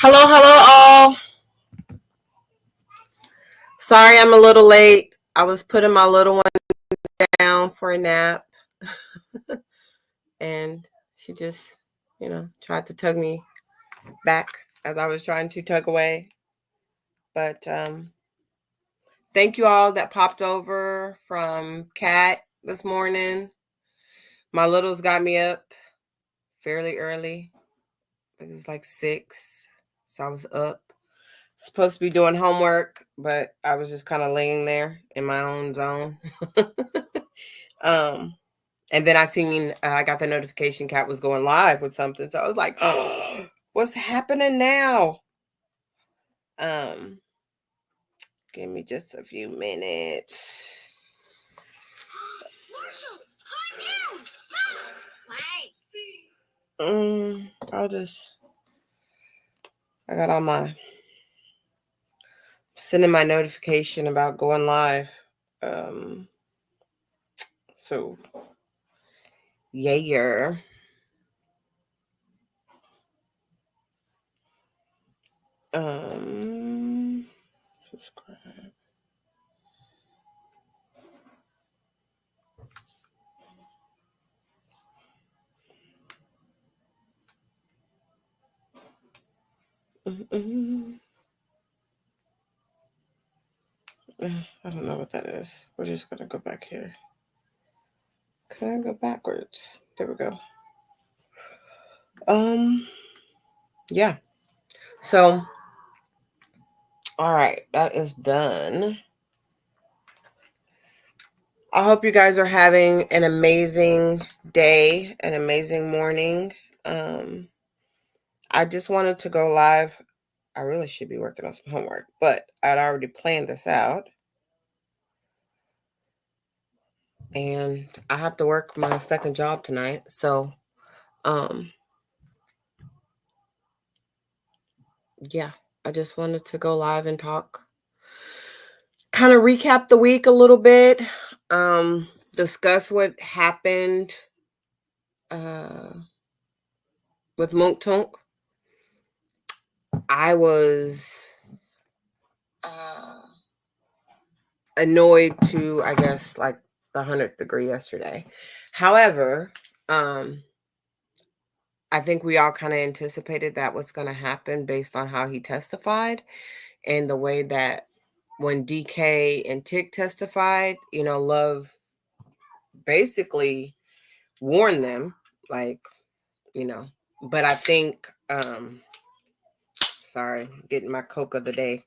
Hello, hello, all. Sorry I'm a little late. I was putting my little one down for a nap, and she just, tried to tug me back as I was trying to tug away. But thank you all that popped over from Cat this morning. My littles got me up fairly early. It was like 6, so I was up. Supposed to be doing homework, but I was just kind of laying there in my own zone. um, and then I got the notification Cat was going live with something, so I was like, "Oh, what's happening now?" Um, give me just a few minutes. I got all my sending my notification about going live. So yeah. Subscribe. I don't know what that is. We're just gonna go back here. Can I go backwards? There we go. Yeah. So, all right, that is done. I hope you guys are having an amazing day, an amazing morning. I just wanted to go live. I really should be working on some homework, but I'd already planned this out. And I have to work my second job tonight. So, yeah, I just wanted to go live and talk, kind of recap the week a little bit, discuss what happened with Mounk Tounk. I was annoyed to, I guess, like the 100th degree yesterday. However, I think we all kind of anticipated that was going to happen based on how he testified and the way that when DK and Tick testified, Love basically warned them, like, but I think, sorry, getting my Coke of the day.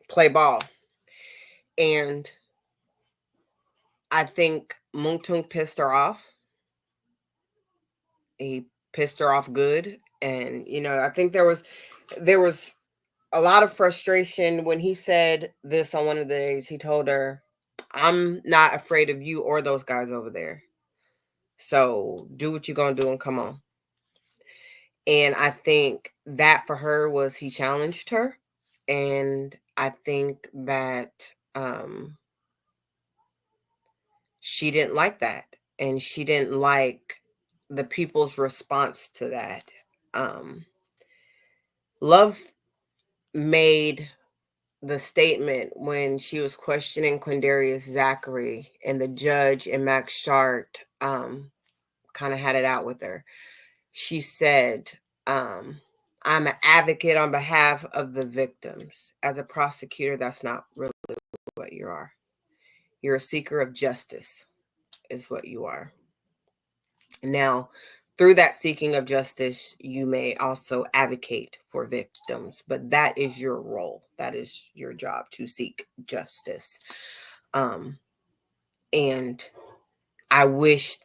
Play ball. And I think Mounk Tounk pissed her off. He pissed her off good. And, I think there was a lot of frustration when he said this on one of the days. He told her, "I'm not afraid of you or those guys over there. So do what you're going to do and come on." And I think that for her was he challenged her. And I think that she didn't like that. And she didn't like the people's response to that. Love made the statement when she was questioning Quindarius Zachary, and the judge and Max Shart kind of had it out with her. She said, I'm an advocate on behalf of the victims. As a prosecutor, that's not really what you are. You're a seeker of justice, is what you are. Now, through that seeking of justice, you may also advocate for victims, but that is your role. That is your job, to seek justice. And I wish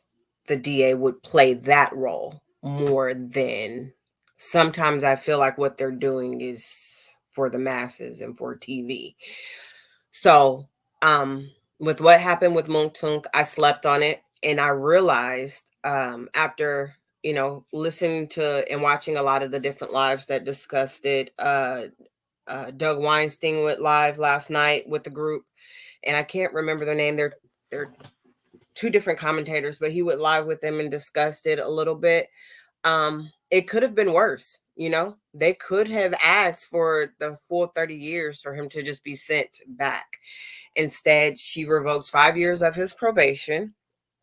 the DA would play that role more than sometimes I feel like what they're doing is for the masses and for TV. So, with what happened with Mounk Tounk, I slept on it, and I realized after listening to and watching a lot of the different lives that discussed it. Doug Weinstein went live last night with the group, and I can't remember their name. They're two different commentators, but he would live with them and discussed it a little bit. It could have been worse. You know, they could have asked for the full 30 years for him to just be sent back. Instead, she revoked 5 years of his probation,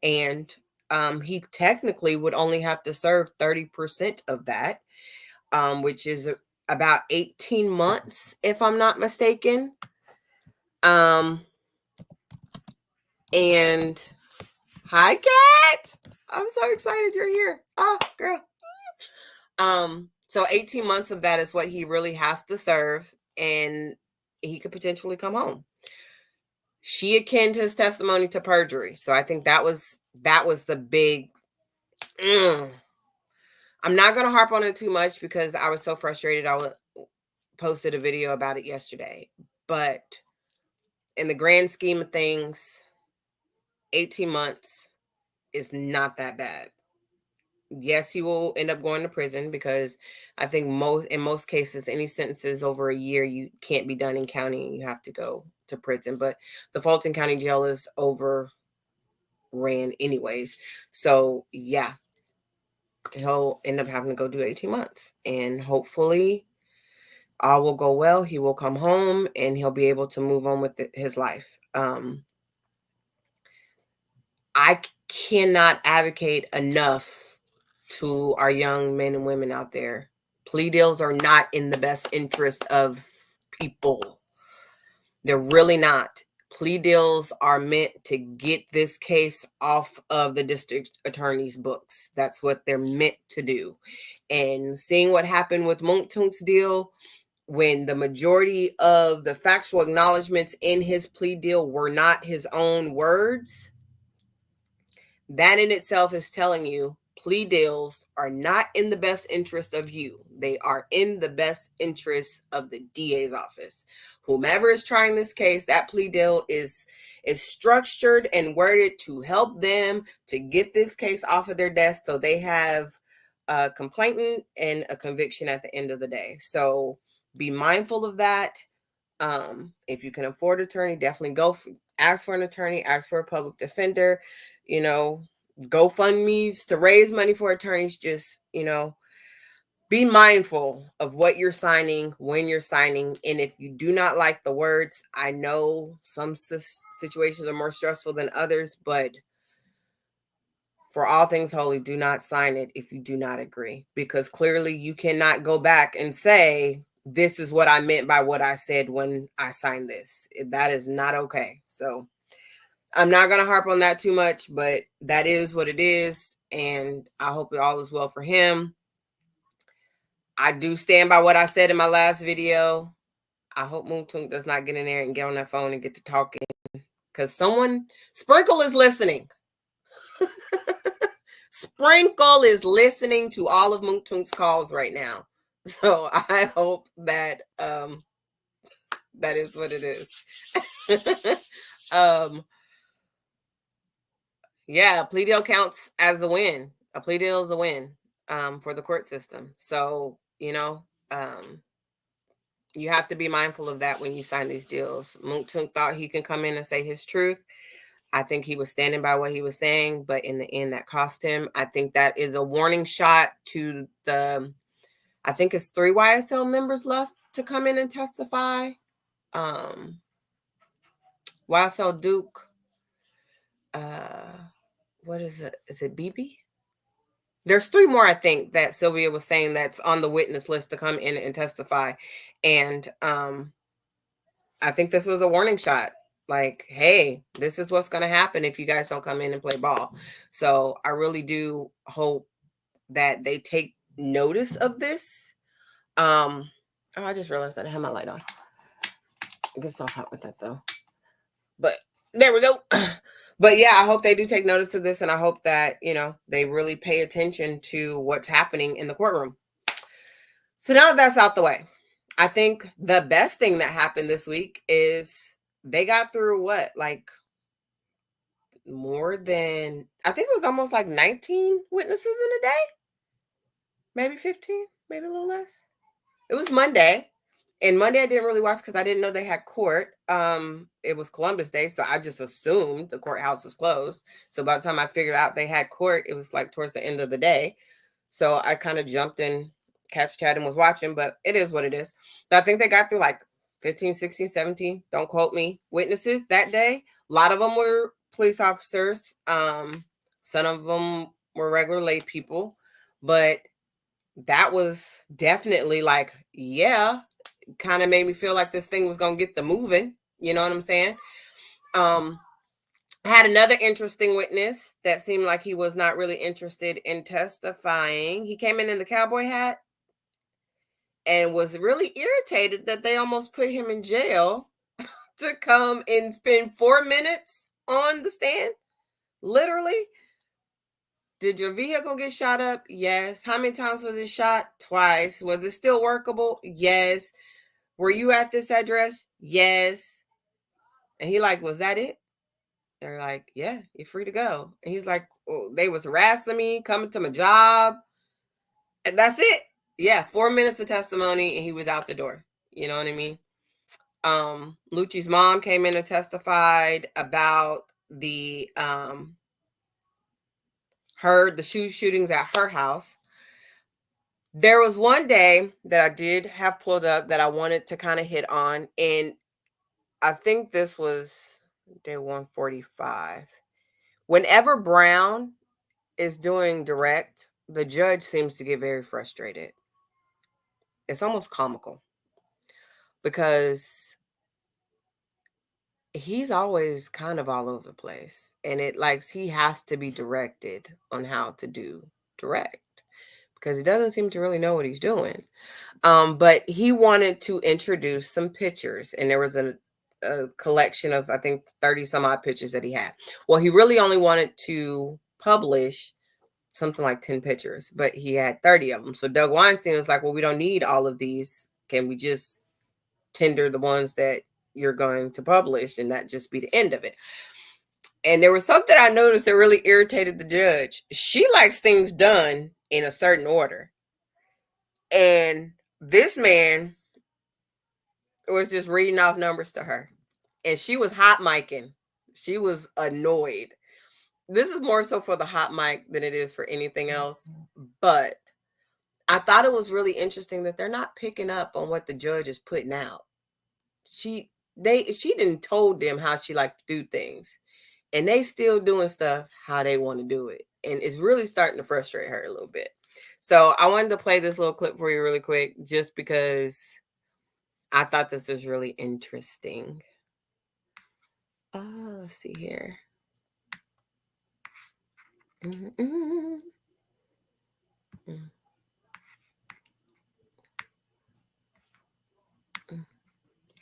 and he technically would only have to serve 30% of that, which is about 18 months, if I'm not mistaken. And hi, Cat. I'm so excited you're here. Oh, girl. So 18 months of that is what he really has to serve, and he could potentially come home. She akined his testimony to perjury. So I think that was the big I'm not going to harp on it too much because I was so frustrated. I posted a video about it yesterday. But in the grand scheme of things, 18 months is not that bad. Yes, he will end up going to prison because I think in most cases, any sentences over a year, you can't be done in county and you have to go to prison. But the Fulton County Jail is overran anyways. So yeah, he'll end up having to go do 18 months. And hopefully all will go well. He will come home and he'll be able to move on with his life. I cannot advocate enough to our young men and women out there. Plea deals are not in the best interest of people. They're really not. Plea deals are meant to get this case off of the district attorney's books. That's what they're meant to do. And seeing what happened with Mounk Tounk's deal, when the majority of the factual acknowledgments in his plea deal were not his own words, that in itself is telling you plea deals are not in the best interest of you. They are in the best interest of the DA's office. Whomever is trying this case, that plea deal is structured and worded to help them to get this case off of their desk so they have a complainant and a conviction at the end of the day. So be mindful of that. If you can afford an attorney, definitely ask for an attorney, ask for a public defender, GoFundMe's to raise money for attorneys. Just, be mindful of what you're signing, when you're signing. And if you do not like the words, I know some situations are more stressful than others, but for all things holy, do not sign it if you do not agree, because clearly you cannot go back and say, this is what I meant by what I said when I signed this. That is not okay. So I'm not going to harp on that too much, but that is what it is. And I hope all is well for him. I do stand by what I said in my last video. I hope Mounk Tounk does not get in there and get on that phone and get to talking, because Sprinkle is listening. Sprinkle is listening to all of Mounk Tounk's calls right now. So I hope that that is what it is. Yeah, a plea deal counts as a win. A plea deal is a win for the court system. So, you have to be mindful of that when you sign these deals. Mounk Tounk thought he can come in and say his truth. I think he was standing by what he was saying, but in the end, that cost him. I think that is a warning shot to I think it's 3 YSL members left to come in and testify. YSL Duke, what is it? Is it BB? There's 3 more, I think, that Sylvia was saying that's on the witness list to come in and testify. And I think this was a warning shot. Like, hey, this is what's going to happen if you guys don't come in and play ball. So I really do hope that they take notice of this. Oh, I just realized that I have my light on. It gets so hot with that though. But there we go. But yeah, I hope they do take notice of this, and I hope that, they really pay attention to what's happening in the courtroom. So now that's out the way, I think the best thing that happened this week is they got through more than, I think it was almost like 19 witnesses in a day. Maybe 15, maybe a little less. It was Monday. And Monday I didn't really watch because I didn't know they had court. It was Columbus Day, so I just assumed the courthouse was closed. So by the time I figured out they had court, it was like towards the end of the day. So I kind of jumped in, catch chat, and was watching, but it is what it is. But I think they got through like 15, 16, 17, don't quote me, witnesses that day. A lot of them were police officers. Some of them were regular lay people, but that was definitely like, yeah, kind of made me feel like this thing was going to get the moving. You know what I'm saying? I had another interesting witness that seemed like he was not really interested in testifying. He came in the cowboy hat and was really irritated that they almost put him in jail to come and spend 4 minutes on the stand. Literally. Did your vehicle get shot up? Yes. How many times was it shot? Twice. Was it still workable? Yes. Were you at this address? Yes. And he like, was that it? They're like, yeah, you're free to go. And he's like, oh, they was harassing me, coming to my job. And that's it. Yeah, 4 minutes of testimony and he was out the door. You know what I mean? Lucci's mom came in and testified about the shootings at her house. There was one day that I did have pulled up that I wanted to kind of hit on, and I think this was day 145. Whenever Brown is doing direct, the judge seems to get very frustrated. It's almost comical because he's always kind of all over the place, and he has to be directed on how to do direct because he doesn't seem to really know what he's doing. But he wanted to introduce some pictures, and there was a collection of, I think, 30 some odd pictures that he had. Well, he really only wanted to publish something like 10 pictures, but he had 30 of them. So Doug Weinstein was like, well, we don't need all of these. Can we just tender the ones that you're going to publish and that just be the end of it? And there was something I noticed that really irritated the judge. She likes things done in a certain order. And this man was just reading off numbers to her. And she was hot micing. She was annoyed. This is more so for the hot mic than it is for anything else. But I thought it was really interesting that they're not picking up on what the judge is putting out. She didn't told them how she liked to do things. And they still doing stuff how they want to do it. And it's really starting to frustrate her a little bit. So I wanted to play this little clip for you really quick, just because I thought this was really interesting. Let's see here. Mm-hmm.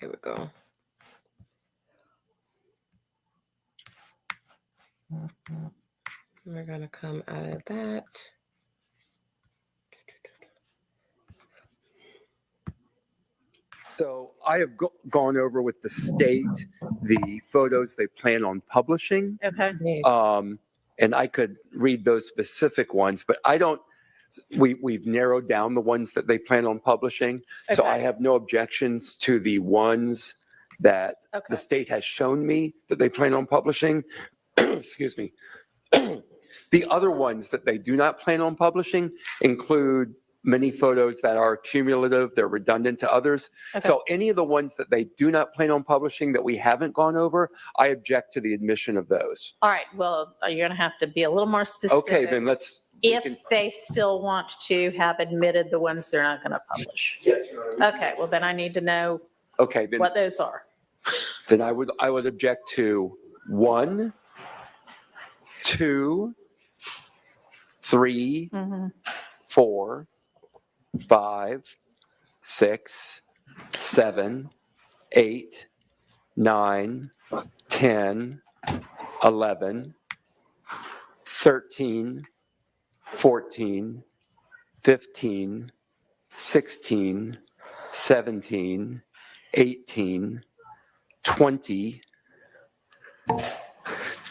Here we go. We're going to come out of that. So I have gone over with the state the photos they plan on publishing. Okay. And I could read those specific ones, but I don't. We've narrowed down the ones that they plan on publishing. Okay. So I have no objections to the ones that the state has shown me that they plan on publishing. Excuse me. The other ones that they do not plan on publishing include many photos that are cumulative, they're redundant to others. Okay. So any of the ones that they do not plan on publishing that we haven't gone over, I object to the admission of those. All right. Well, you're going to have to be a little more specific. Okay, then let's. If they still want to have admitted the ones they're not going to publish. Yes. Okay. Well, then I need to know. Okay. Then, what those are. Then I would object to 1, 2, 3, 4, 5, 6, 7, 8, 9, 10, 11, 13, 14, 15, 16, 17, 18, 20,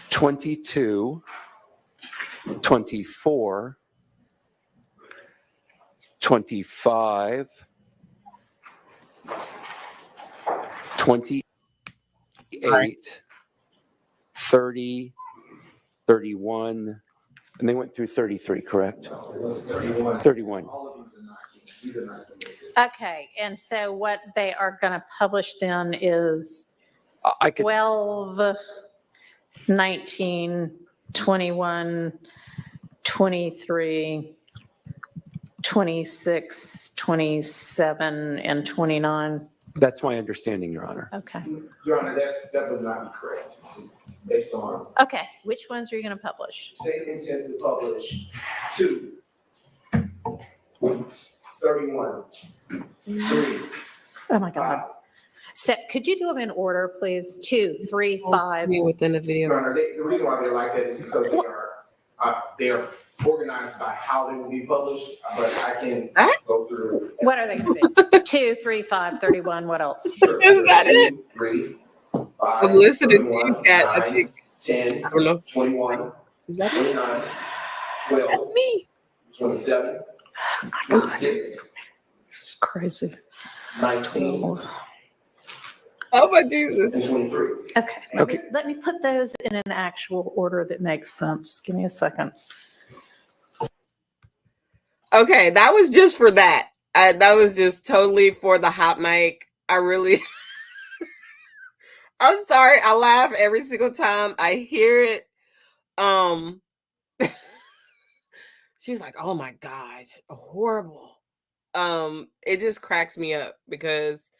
22, 24, 25, 28, 30, 31, and they went through 33, correct? 31. Okay, and so what they are going to publish then is I could, 12, 19, 21, 23, 26, 27, and 29. that's my understanding, Your Honor. Okay. Your Honor, that would not be correct, based on Okay, which ones are you going to publish? state intends to publish 2, 31, 3, Oh my God. 5. So could you do them in order, please? 2, 3, 5. Within the video. Your Honor, the reason why they're like that is because they are organized by how they will be published, but I can go through. What are they going to be? 2, 3, 5, 31, what else? Sure. Is that it? 3, 5, I'm listening to you, 31, Kat. I 9, think. 10, I don't know. 21, Is that 29, 12, That's me. 27, 26, It's crazy. 19, Oh my Jesus. and 23. Okay. Okay. Let me put those in an actual order that makes sense. Give me a second. Okay, that was just for that. That was just totally for the hot mic. I really, I'm sorry. I laugh every single time I hear it. She's like, "Oh my gosh, horrible." It just cracks me up because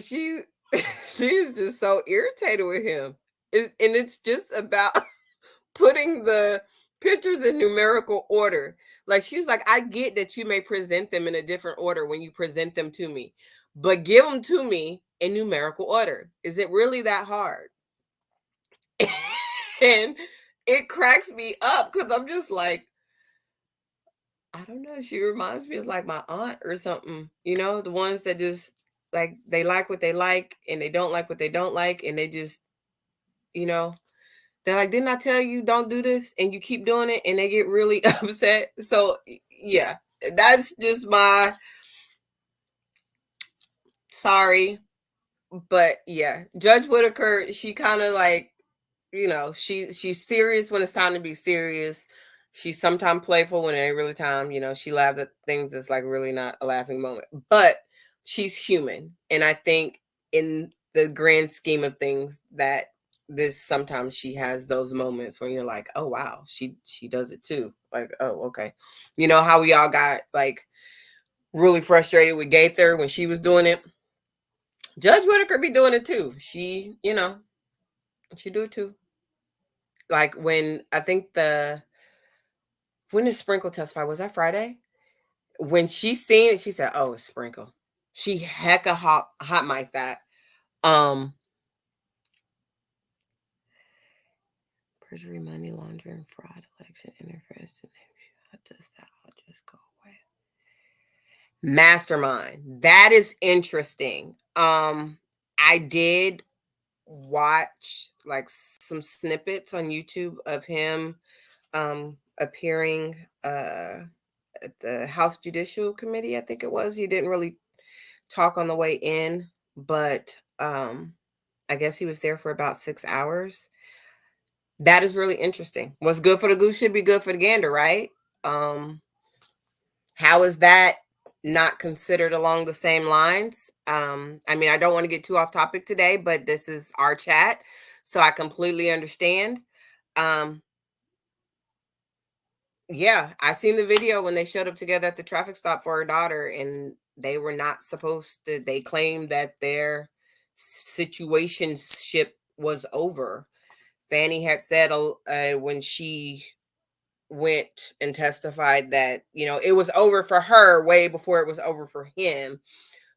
she, she's just so irritated with him. And it's just about putting the pictures in numerical order. Like she's like, I get that you may present them in a different order when you present them to me, but give them to me in numerical order. Is it really that hard? And it cracks me up because I'm just like, I don't know. She reminds me of like my aunt or something, you know, the ones that just like they like what they like and they don't like what they don't like. And they just, you know, they're like, didn't I tell you don't do this? And you keep doing it and they get really upset. So, yeah, that's just my sorry. But yeah, Judge Whitaker, she kind of like, you know, she's serious when it's time to be serious. She's sometimes playful when it ain't really time. You know, she laughs at things that's like really not a laughing moment. But she's human. And I think in the grand scheme of things that this sometimes she has those moments when you're like, oh wow, she does it too. Like, oh, okay. You know how we all got like really frustrated with Gaither when she was doing it. Judge Whitaker be doing it too. She, you know, she do it too. Like when I think when did Sprinkle testify? Was that Friday? When she seen it, she said, "Oh, it's Sprinkle." She hecka hot mic that. Perjury, money laundering, fraud, election interference. How does that all just go away? Mastermind. That is interesting. I did watch like some snippets on YouTube of him appearing at the House Judicial Committee, I think it was. He didn't really talk on the way in, but I guess he was there for about 6 hours. That is really interesting. What's good for the goose should be good for the gander, right? How is that not considered along the same lines? I mean, I don't want to get too off topic today, but this is our chat, so I completely understand. Yeah, I seen the video when they showed up together at the traffic stop for her daughter, and they were not supposed to. They claimed that their situationship was over. Fanny had said when she went and testified that, you know, it was over for her way before it was over for him.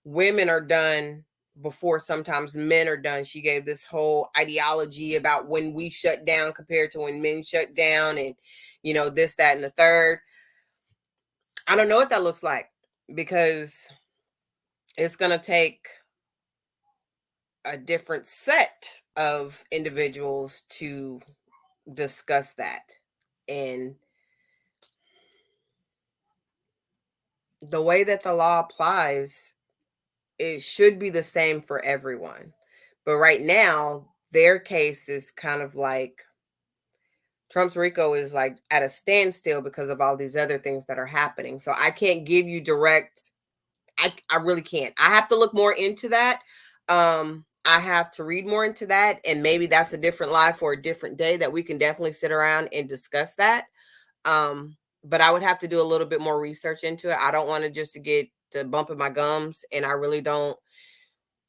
Women are done before sometimes men are done. She gave this whole ideology about when we shut down compared to when men shut down, and you know, this, that, and the third. I don't know what that looks like because it's going to take a different set of individuals to discuss that. And the way that the law applies, it should be the same for everyone. But right now, their case is kind of like Trump's RICO is like at a standstill because of all these other things that are happening. So I can't give you direct, I really can't. I have to look more into that. I have to read more into that, and maybe that's a different live for a different day that we can definitely sit around and discuss that. But I would have to do a little bit more research into it. I don't want to just to get to bumping my gums, and I really don't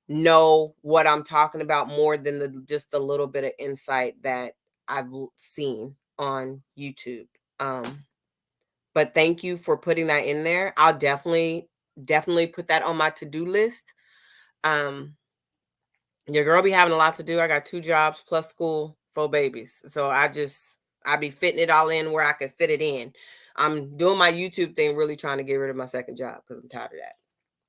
know what I'm talking about more than just the little bit of insight that I've seen on YouTube. But thank you for putting that in there. I'll definitely put that on my to-do list. Your girl be having a lot to do. I got 2 jobs plus school, 4 babies. So I be fitting it all in where I can fit it in. I'm doing my YouTube thing, really trying to get rid of my second job because I'm tired of that.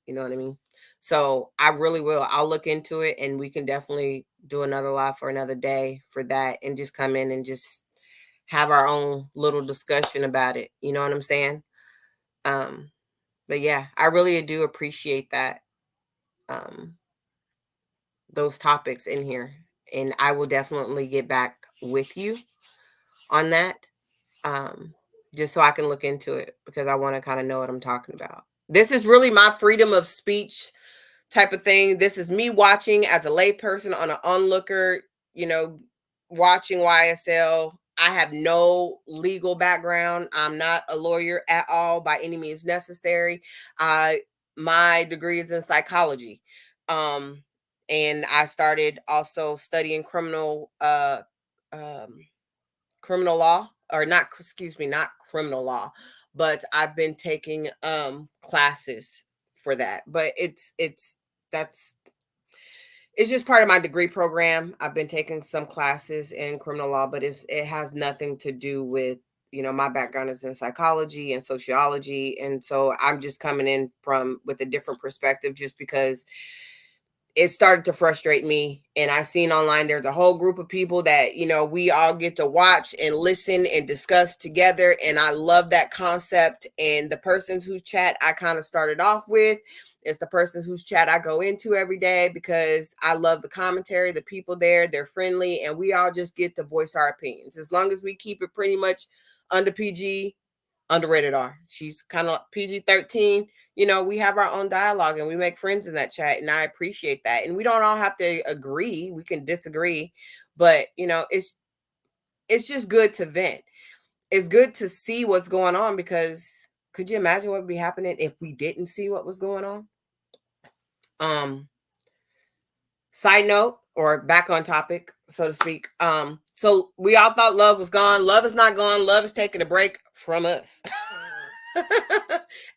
You know what I mean? So I really will. I'll look into it, and we can definitely do another live for another day for that, and just come in and just have our own little discussion about it. You know what I'm saying? But yeah, I really do appreciate that. Those topics in here, and I will definitely get back with you on that. Just so I can look into it, because I want to kind of know what I'm talking about. This is really my freedom of speech type of thing. This is me watching as a layperson on an onlooker, watching YSL. I have no legal background. I'm not a lawyer at all by any means necessary. My degree is in psychology. And I started also studying criminal law, or not, excuse me, not criminal law, but I've been taking classes for that. But it's just part of my degree program. I've been taking some classes in criminal law, but it has nothing to do with, my background is in psychology and sociology. And so I'm just coming in with a different perspective, just because it started to frustrate me. And I seen online there's a whole group of people that, we all get to watch and listen and discuss together. And I love that concept. And the persons whose chat I kind of started off with, it's the persons whose chat I go into every day, because I love the commentary, the people there, they're friendly, and we all just get to voice our opinions. As long as we keep it pretty much under PG, under rated R. She's kind of PG-13. We have our own dialogue, and we make friends in that chat, and I appreciate that. And we don't all have to agree. We can disagree, but it's just good to vent. It's good to see what's going on, because could you imagine what would be happening if we didn't see what was going on? Side note, or back on topic, so to speak. So we all thought love was gone. Love is not gone. Love is taking a break from us.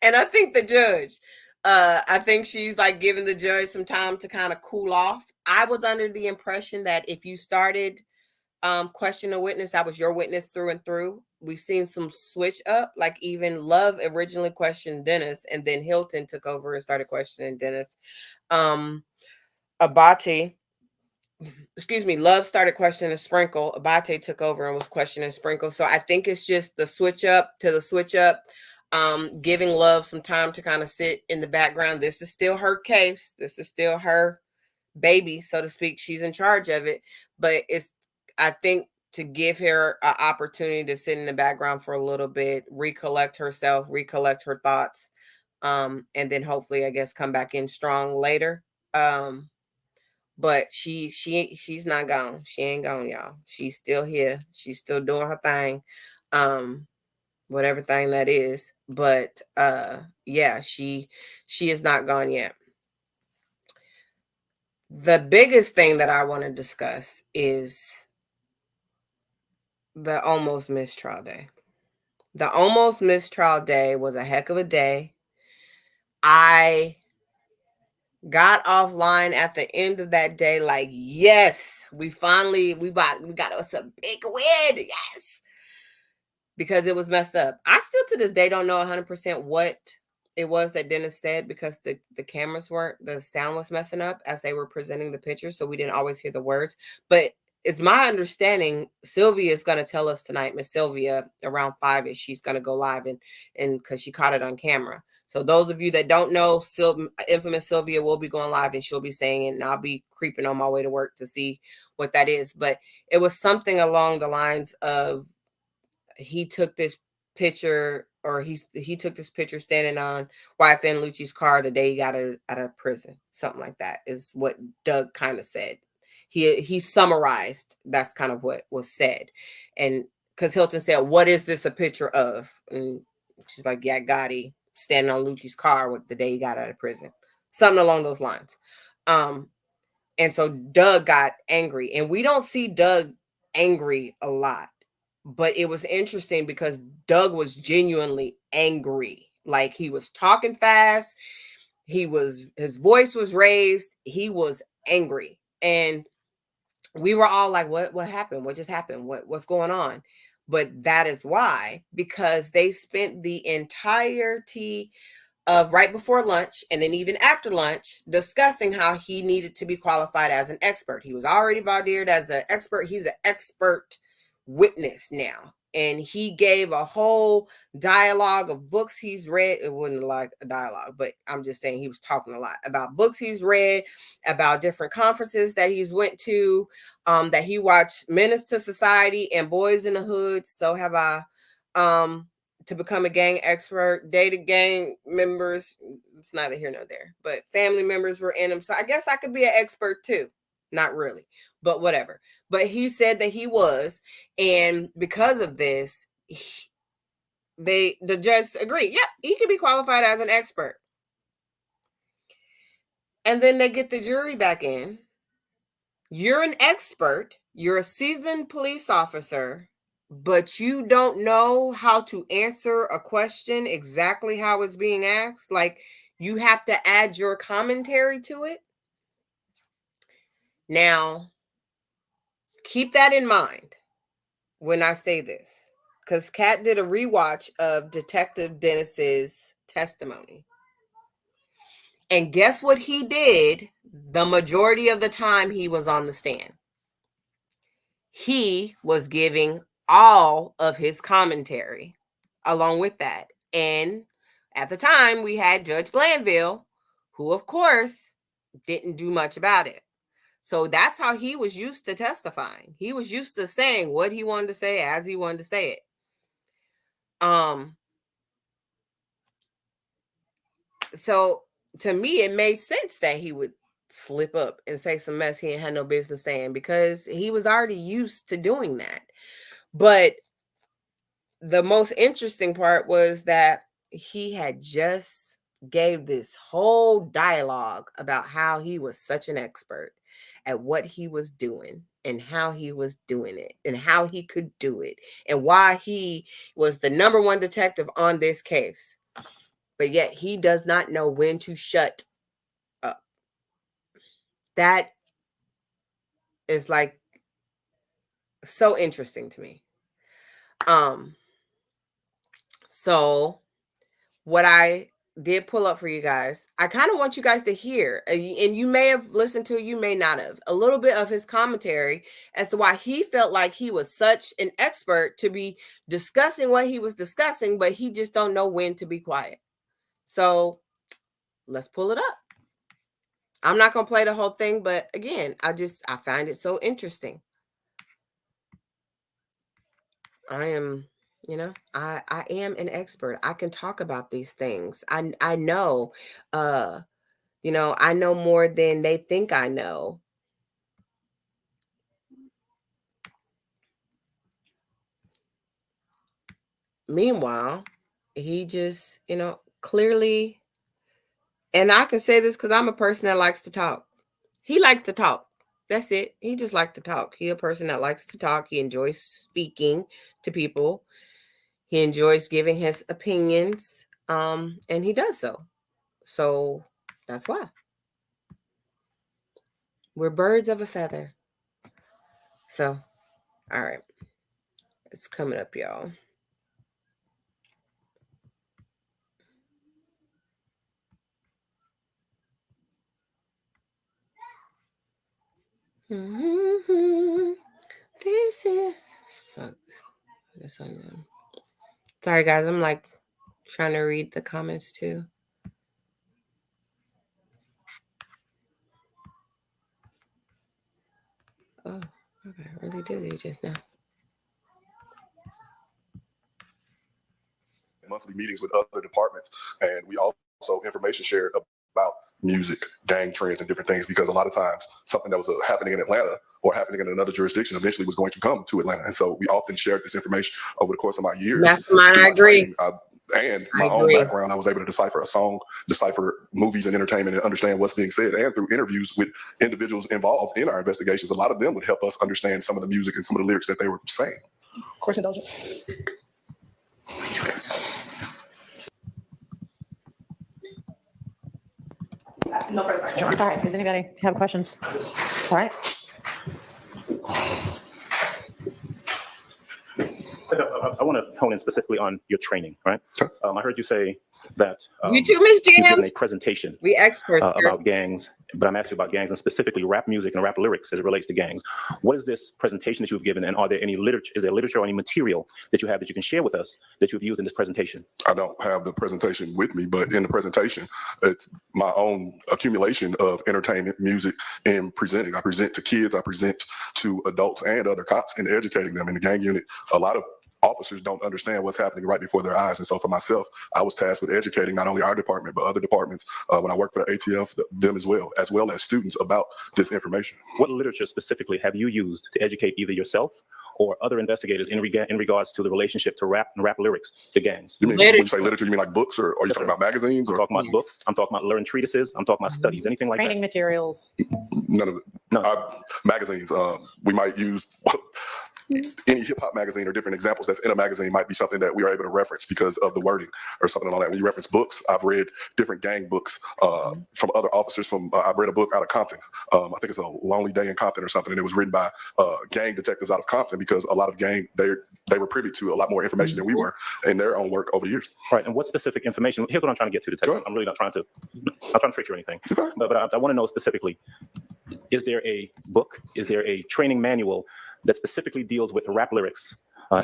And I think the judge, I think she's like giving the judge some time to kind of cool off. I was under the impression that if you started question a witness, that was your witness through and through. We've seen some switch up, like even Love originally questioned Dennis, and then Hilton took over and started questioning Dennis. Love started questioning Sprinkle. Abate took over and was questioning Sprinkle. So I think it's just the switch up to the switch up, giving Love some time to kind of sit in the background. This is still her case. This is still her baby, so to speak. She's in charge of it. But I think, to give her an opportunity to sit in the background for a little bit, recollect herself, recollect her thoughts, and then hopefully, I guess, come back in strong later. But she's not gone. She ain't gone, y'all. She's still here. She's still doing her thing. Whatever thing that is. But yeah, she is not gone yet. The biggest thing that I want to discuss is the almost missed trial day. The almost missed trial day was a heck of a day. I got offline at the end of that day like, yes, we got us a big win. Yes. Because it was messed up. I still to this day don't know 100% what it was that Dennis said, because the sound was messing up as they were presenting the pictures, so we didn't always hear the words. But it's my understanding Sylvia is going to tell us tonight, Miss Sylvia, around 5ish, she's going to go live and because she caught it on camera. So those of you that don't know, infamous Sylvia will be going live and she'll be saying it, and I'll be creeping on my way to work to see what that is. But it was something along the lines of he took this picture, or he took this picture standing on YFN Lucci's car the day he got out of prison. Something like that is what Doug kind of said. He summarized, that's kind of what was said. And because Hilton said, "What is this a picture of?" And she's like, "Yeah, Gotti standing on Lucci's car with the day he got out of prison." Something along those lines. And so Doug got angry, and we don't see Doug angry a lot, but it was interesting because Doug was genuinely angry. Like, he was talking fast. His voice was raised. He was angry. And we were all like, what happened? What just happened? What's going on? But that is why, because they spent the entirety of right before lunch and then even after lunch discussing how he needed to be qualified as an expert. He was already validated as an expert. He's an expert witness now. And he gave a whole dialogue of books he's read. It wasn't like a dialogue, but I'm just saying he was talking a lot about books he's read, about different conferences that he's went to, that he watched Menace to Society and Boys in the Hood. So have I. To become a gang expert, dated gang members. It's neither here nor there, but family members were in them. So I guess I could be an expert too. Not really, but whatever. But he said that he was, and because of this, the judge agreed. Yep, he could be qualified as an expert. And then they get the jury back in. You're an expert. You're a seasoned police officer, but you don't know how to answer a question exactly how it's being asked. Like, you have to add your commentary to it. Now, keep that in mind when I say this, because Kat did a rewatch of Detective Dennis's testimony. And guess what he did the majority of the time he was on the stand? He was giving all of his commentary along with that. And at the time, we had Judge Glanville, who, of course, didn't do much about it. So that's how he was used to testifying. He was used to saying what he wanted to say as he wanted to say it. So to me, it made sense that he would slip up and say some mess he had no business saying, because he was already used to doing that. But the most interesting part was that he had just gave this whole dialogue about how he was such an expert at what he was doing and how he was doing it and how he could do it and why he was the number one detective on this case. But yet he does not know when to shut up. That is like so interesting to me. So what I did pull up for you guys, I kind of want you guys to hear, and you may have listened to it, you may not have, a little bit of his commentary as to why he felt like he was such an expert to be discussing what he was discussing, but he just don't know when to be quiet. So let's pull it up. I'm not going to play the whole thing, but again, I find it so interesting. I am, I am an expert. I can talk about these things. I know, I know more than they think I know. Meanwhile, he just, clearly, and I can say this because I'm a person that likes to talk. He likes to talk. That's it. He just likes to talk. He a person that likes to talk. He enjoys speaking to people. He enjoys giving his opinions. And he does so. So that's why. We're birds of a feather. So, all right. It's coming up, y'all. This is fuck. Sorry, guys. I'm like trying to read the comments too. Oh, okay. Really dizzy just now. Monthly meetings with other departments, and we also information shared about music, gang trends, and different things, because a lot of times something that was happening in Atlanta or happening in another jurisdiction eventually was going to come to Atlanta. And so we often shared this information over the course of my years. Mastermind, I agree. And my own background, I was able to decipher a song, decipher movies and entertainment, and understand what's being said. And through interviews with individuals involved in our investigations, a lot of them would help us understand some of the music and some of the lyrics that they were saying. Question, Doja? No further questions. All right, does anybody have questions? All right. I want to hone in specifically on your training, right? I heard you say that You too, Miss you've given a James. presentation We experts here. about gangs, but I'm asking about gangs and specifically rap music and rap lyrics as it relates to gangs. What is this presentation that you've given, and are there any literature? Is there literature or any material that you have that you can share with us that you've used in this presentation? I don't have the presentation with me, but in the presentation, it's my own accumulation of entertainment, music, and presenting. I present to kids, I present to adults and other cops, and educating them. In the gang unit, a lot of officers don't understand what's happening right before their eyes. And so for myself, I was tasked with educating not only our department, but other departments when I worked for the ATF, them as well as students about this information. What literature specifically have you used to educate either yourself or other investigators in regards to the relationship to rap and rap lyrics to gangs? You mean, when you say literature, you mean like books, or are you talking about magazines? I'm talking about books. I'm talking about learned treatises. I'm talking about studies, anything like Training that. materials. None of it. No. Magazines, we might use any hip hop magazine or different examples that's in a magazine might be something that we are able to reference because of the wording or something like that. When you reference books, I've read different gang books from other officers. I've read a book out of Compton. I think it's A Lonely Day in Compton or something, and it was written by gang detectives out of Compton, because a lot of gang, they were privy to a lot more information than we were in their own work over the years. Right. And what specific information? Here's what I'm trying to get to, Detective. I'm really not trying to trick you or anything. Okay. But I want to know specifically, is there a book? Is there a training manual that specifically deals with rap lyrics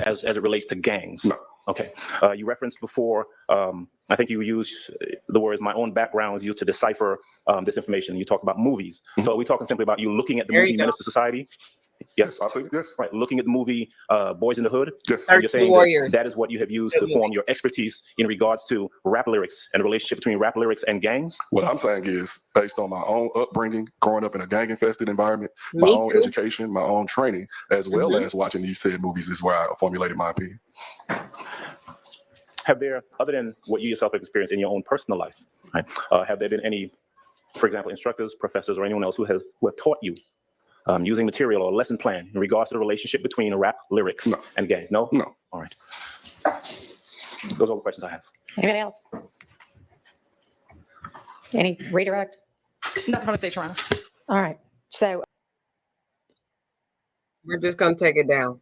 as it relates to gangs? No. Okay. You referenced before, I think you used the words, my own background was used to decipher this information. You talked about movies. Mm-hmm. So are we talking simply about you looking at the There movie you go. Menace to Society? Yes, I think yes. Right. Looking at the movie Boys in the Hood? Yes. And you're saying Warriors. that is what you have used to form your expertise in regards to rap lyrics and the relationship between rap lyrics and gangs? What I'm saying is, based on my own upbringing, growing up in a gang-infested environment, my Me own too. education, my own training, as well as watching these said movies, is where I formulated my opinion. Have there, other than what you yourself have experienced in your own personal life, right, have there been any, for example, instructors, professors, or anyone else who have taught you using material or lesson plan in regards to the relationship between rap lyrics and gang? No? No. All right. Those are all the questions I have. Anybody else? Any redirect? Nothing from the state, Toronto. All right. So We're just going to take it down.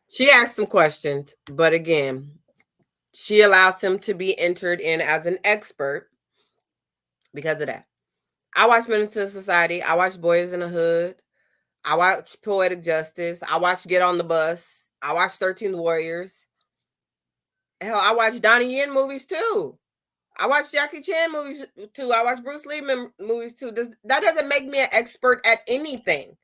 She asked some questions, but again, she allows him to be entered in as an expert because of that. I watch Menace to Society. I watch Boys in the Hood. I watch Poetic Justice. I watch Get on the Bus. I watch 13 Warriors. Hell, I watch Donnie Yen movies too. I watch Jackie Chan movies too. I watch Bruce Lee movies too. That doesn't make me an expert at anything.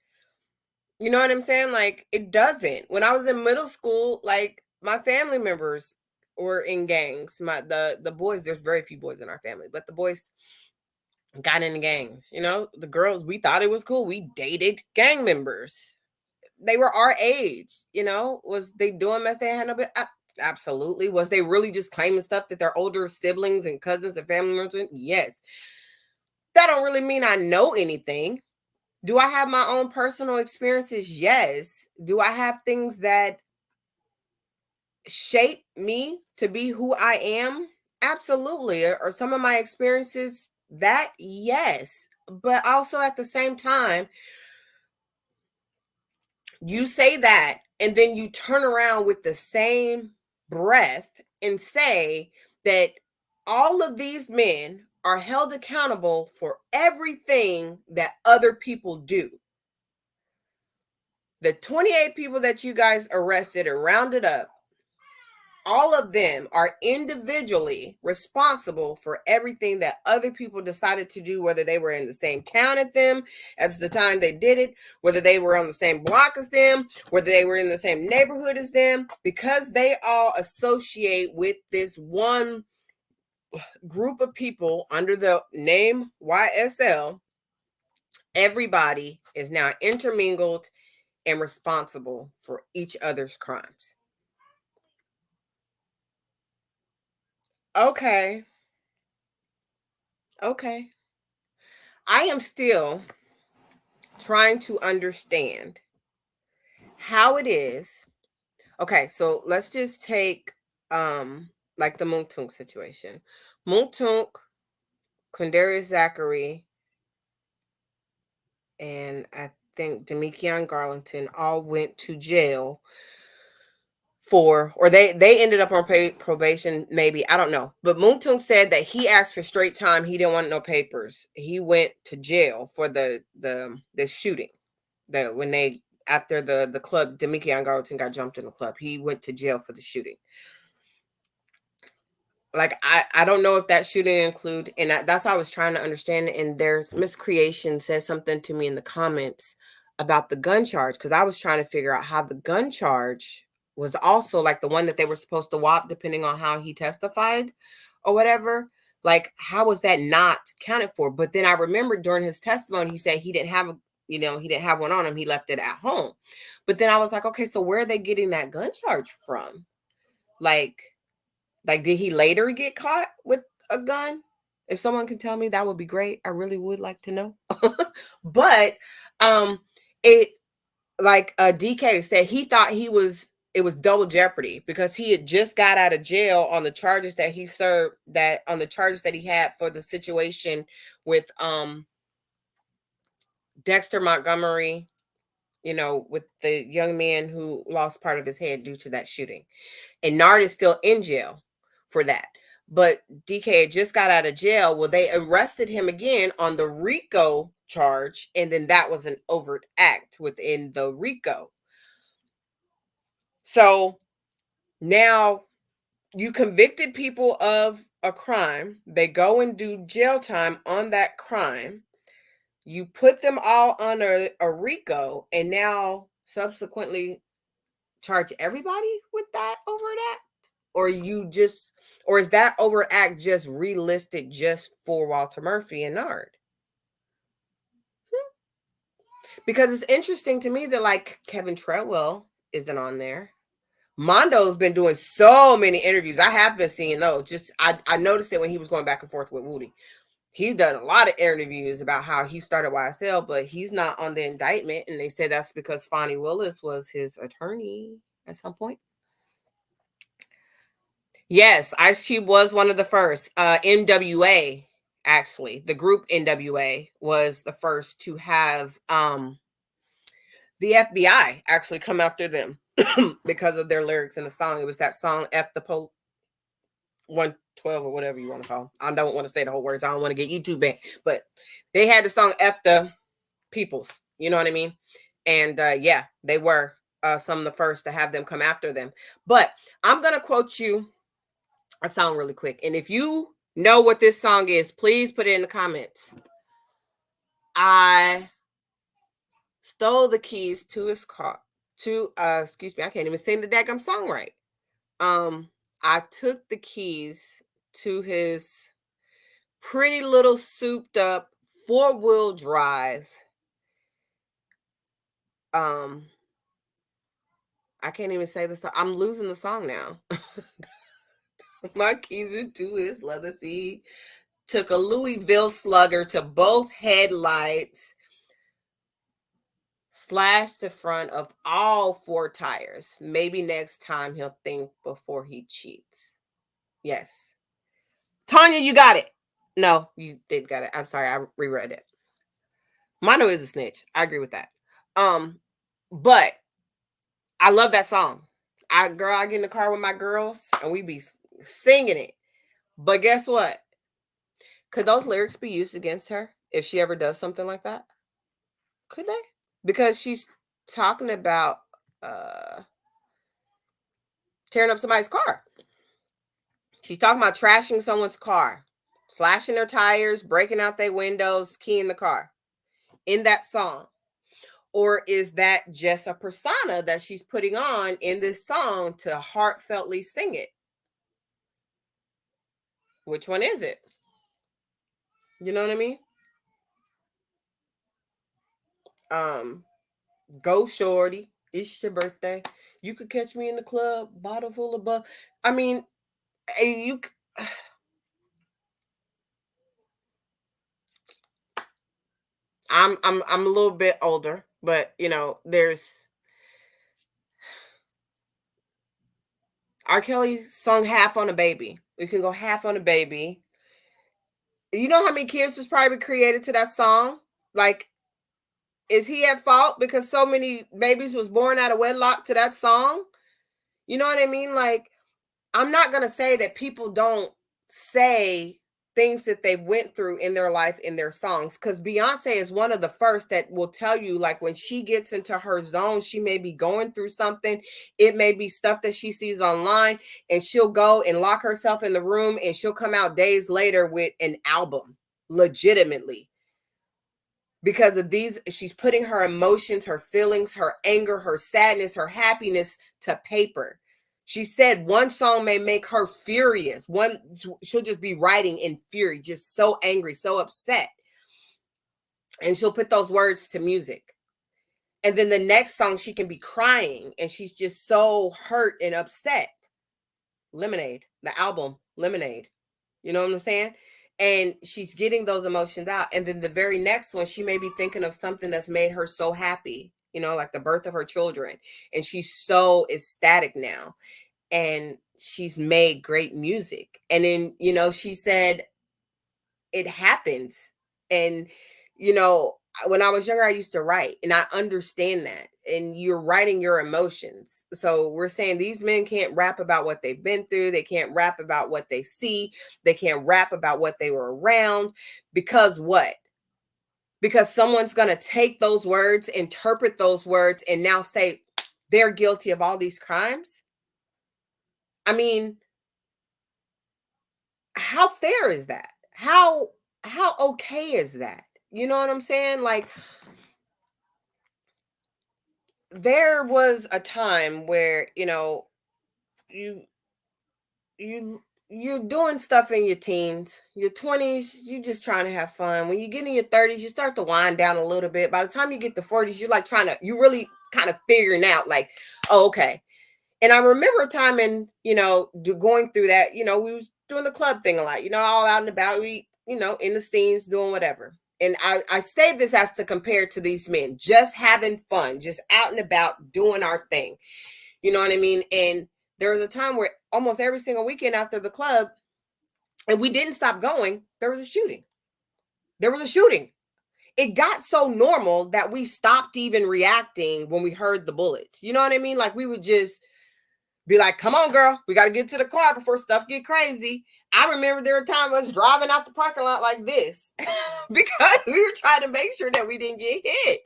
You know what I'm saying? Like, it doesn't. When I was in middle school, like, my family members were in gangs. The boys, there's very few boys in our family, but the boys got into gangs. You know, the girls, we thought it was cool. We dated gang members. They were our age. You know, was they doing mess they had no bit? Absolutely. Was they really just claiming stuff that their older siblings and cousins and family members did? Yes. That don't really mean I know anything. Do I have my own personal experiences? Yes. Do I have things that shape me to be who I am? Absolutely. Or some of my experiences that? Yes. But also at the same time, you say that and then you turn around with the same breath and say that all of these men are held accountable for everything that other people do. The 28 people that you guys arrested and rounded up, all of them are individually responsible for everything that other people decided to do, whether they were in the same town at them as the time they did it, whether they were on the same block as them, whether they were in the same neighborhood as them, because they all associate with this one group of people under the name YSL. Everybody is now intermingled and responsible for each other's crimes. Okay. Okay. I am still trying to understand how it is. Okay, so let's just take like the Mounk Tounk situation. Mounk Tounk, Quindarius Zachary, and I think Demikion Garlington all went to jail for, or they ended up on probation, maybe, I don't know. But Mounk Tounk said that he asked for straight time. He didn't want no papers. He went to jail for the shooting. When they, after the club, Demikion Garlington got jumped in the club. He went to jail for the shooting. Like, I don't know if that shooting include, and that's why I was trying to understand. And there's Miss Creation says something to me in the comments about the gun charge, because I was trying to figure out how the gun charge was also like the one that they were supposed to whop depending on how he testified or whatever. Like, how was that not counted for? But then I remember during his testimony, he said he didn't have he didn't have one on him. He left it at home. But then I was like, okay, so where are they getting that gun charge from? Like, did he later get caught with a gun? If someone can tell me, that would be great. I really would like to know. But it, like DK said, he thought it was double jeopardy because he had just got out of jail on the charges that he served, on the charges that he had for the situation with Dexter Montgomery, with the young man who lost part of his head due to that shooting. And Nard is still in jail for that. But DK had just got out of jail. Well, they arrested him again on the RICO charge, and then that was an overt act within the RICO. So now you convicted people of a crime. They go and do jail time on that crime. You put them all under a RICO, and now subsequently charge everybody with that overt act? Or is that overt act just relisted just for Walter Murphy and Nard? Because it's interesting to me that like Kevin Treadwell isn't on there. Mondo's been doing so many interviews. I have been seeing those. I noticed it when he was going back and forth with Woody. He's done a lot of interviews about how he started YSL, but he's not on the indictment. And they said that's because Fonnie Willis was his attorney at some point. Yes, Ice Cube was one of the first. NWA, actually, the group NWA was the first to have the FBI actually come after them because of their lyrics in the song. It was that song F the 112 or whatever you want to call. I don't want to say the whole words. I don't want to get YouTube banned, but they had the song F the Peoples. You know what I mean? And yeah, they were some of the first to have them come after them. But I'm going to quote you a song really quick. And if you know what this song is, please put it in the comments. I stole the keys to his car. Excuse me, I can't even sing the daggum song right. I took the keys to his pretty little souped up 4-wheel drive. I can't even say the song. I'm losing the song now. My keys into his leather seat. Took a Louisville Slugger to both headlights. Slashed the front of all 4 tires. Maybe next time he'll think before he cheats. Yes. Tanya, you got it. No, you did got it. I'm sorry. I reread it. Mono is a snitch. I agree with that. But I love that song. I get in the car with my girls and we be singing it. But guess what? Could those lyrics be used against her if she ever does something like that? Could they? Because she's talking about tearing up somebody's car. She's talking about trashing someone's car, slashing their tires, breaking out their windows, keying the car in that song? Or is that just a persona that she's putting on in this song to heartfeltly sing it? Which one is it? You know what I mean? Go shorty, it's your birthday. You could catch me in the club, bottle full of buff. I mean, you. I'm a little bit older, but you know, there's R. Kelly sung Half on a Baby. We can go Half on a Baby. You know how many kids was probably created to that song? Like, is he at fault because so many babies was born out of wedlock to that song? You know what I mean? Like, I'm not going to say that people don't say things that they went through in their life in their songs, because Beyonce is one of the first that will tell you, like, when she gets into her zone, she may be going through something. It may be stuff that she sees online, and she'll go and lock herself in the room, and she'll come out days later with an album, legitimately. Because of these, she's putting her emotions, her feelings, her anger, her sadness, her happiness to paper. She said one song may make her furious. She'll just be writing in fury, just so angry, so upset. And she'll put those words to music. And then the next song, she can be crying and she's just so hurt and upset. Lemonade, the album, Lemonade. You know what I'm saying? And she's getting those emotions out. And then the very next one, she may be thinking of something that's made her so happy, you know, like the birth of her children. And she's so ecstatic now. And she's made great music. And then, you know, she said, it happens. And, you know, when I was younger, I used to write, and I understand that. And you're writing your emotions. So we're saying these men can't rap about what they've been through. They can't rap about what they see. They can't rap about what they were around. Because what? Because someone's going to take those words, interpret those words, and now say they're guilty of all these crimes. I mean, how fair is that? How okay is that? You know what I'm saying? Like, there was a time where, you know, you're doing stuff in your teens, your 20s, you're just trying to have fun. When you get in your 30s, you start to wind down a little bit. By the time you get to 40s, you're like you really kind of figuring out, like, oh, okay. And I remember a time in, you know, going through that, you know, we was doing the club thing a lot, you know, all out and about, we, you know, in the scenes, doing whatever. And I say this as to compare to these men, just having fun, just out and about doing our thing. You know what I mean? And there was a time where almost every single weekend after the club, and we didn't stop going, there was a shooting. There was a shooting. It got so normal that we stopped even reacting when we heard the bullets. You know what I mean? Like, we would just be like, come on, girl, we got to get to the car before stuff get crazy. I remember there were times I was driving out the parking lot like this because we were trying to make sure that we didn't get hit.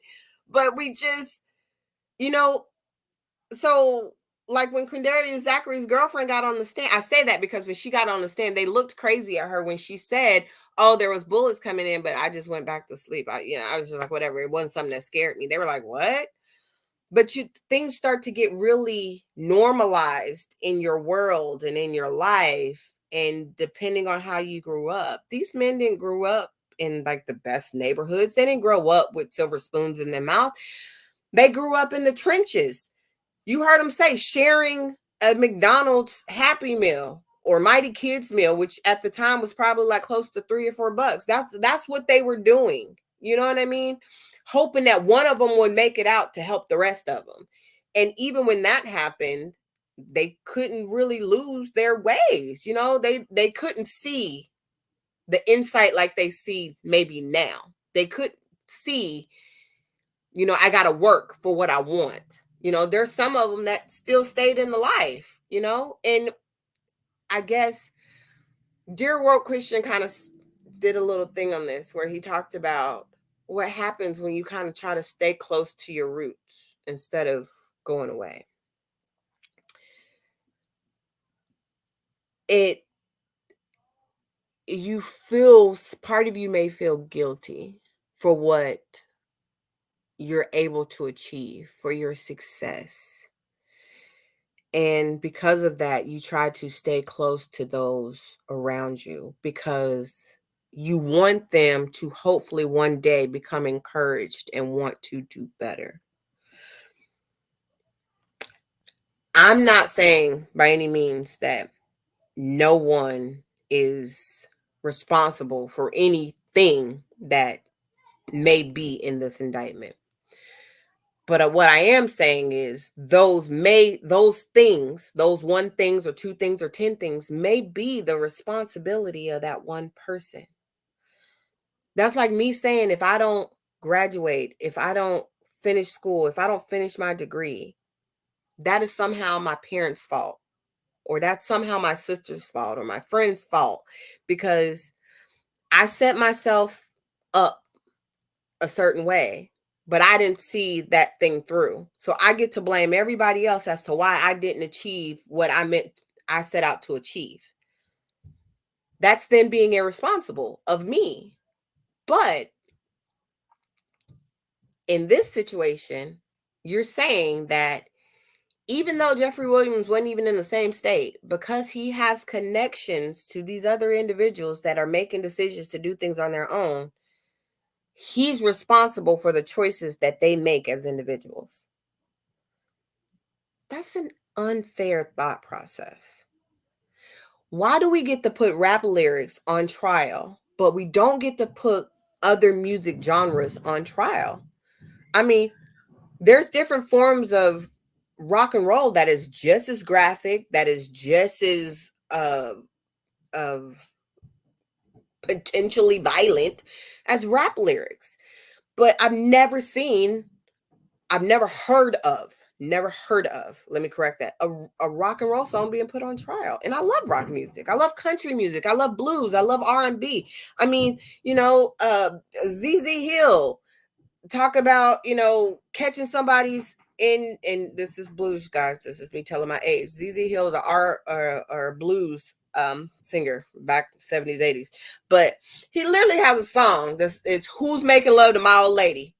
But we just, you know, so like when Quindarius Zachary's girlfriend got on the stand, I say that because when she got on the stand, they looked crazy at her when she said, oh, there was bullets coming in, but I just went back to sleep. I was just like, whatever. It wasn't something that scared me. They were like, what? But things start to get really normalized in your world and in your life. And depending on how you grew up, these men didn't grow up in like the best neighborhoods. They didn't grow up with silver spoons in their mouth. They grew up in the trenches. You heard them say sharing a McDonald's Happy Meal or Mighty Kids meal, which at the time was probably like close to $3 or $4. That's what they were doing. You know what I mean? Hoping that one of them would make it out to help the rest of them. And even when that happened, they couldn't really lose their ways. You know, they couldn't see the insight like they see maybe now. They couldn't see, you know, I got to work for what I want. You know, there's some of them that still stayed in the life, you know, and I guess Dear World Christian kind of did a little thing on this where he talked about what happens when you kind of try to stay close to your roots instead of going away. It you feel, part of you may feel guilty for what you're able to achieve, for your success. And because of that, you try to stay close to those around you because you want them to hopefully one day become encouraged and want to do better. I'm not saying by any means that no one is responsible for anything that may be in this indictment. But what I am saying is those things, those one things or two things or 10 things may be the responsibility of that one person. That's like me saying, if I don't graduate, if I don't finish school, if I don't finish my degree, that is somehow my parents' fault, or that's somehow my sister's fault or my friend's fault, because I set myself up a certain way, but I didn't see that thing through. So I get to blame everybody else as to why I didn't achieve what I set out to achieve. That's then being irresponsible of me. But in this situation, you're saying that even though Jeffrey Williams wasn't even in the same state, because he has connections to these other individuals that are making decisions to do things on their own, he's responsible for the choices that they make as individuals. That's an unfair thought process. Why do we get to put rap lyrics on trial, but we don't get to put other music genres on trial? I mean, there's different forms of rock and roll that is just as graphic, that is just as of potentially violent as rap lyrics. But I've never heard of, let me correct that, a rock and roll song being put on trial. And I love rock music. I love country music. I love blues. I love R&B. I mean, ZZ Hill, talk about, catching somebody's and this is blues, guys. This is me telling my age. ZZ Hill is a blues singer back 70s, 80s. But he literally has a song it's Who's Making Love to My Old Lady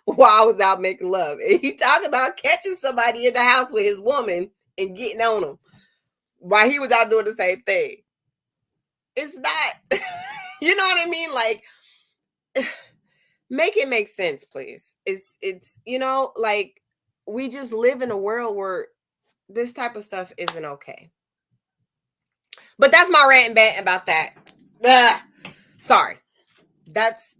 while I was out making love. And he talked about catching somebody in the house with his woman and getting on them while he was out doing the same thing. It's not, you know what I mean? Like, make it make sense, please. It's like, we just live in a world where this type of stuff isn't okay. But that's my rant and bant about that. Sorry. That's,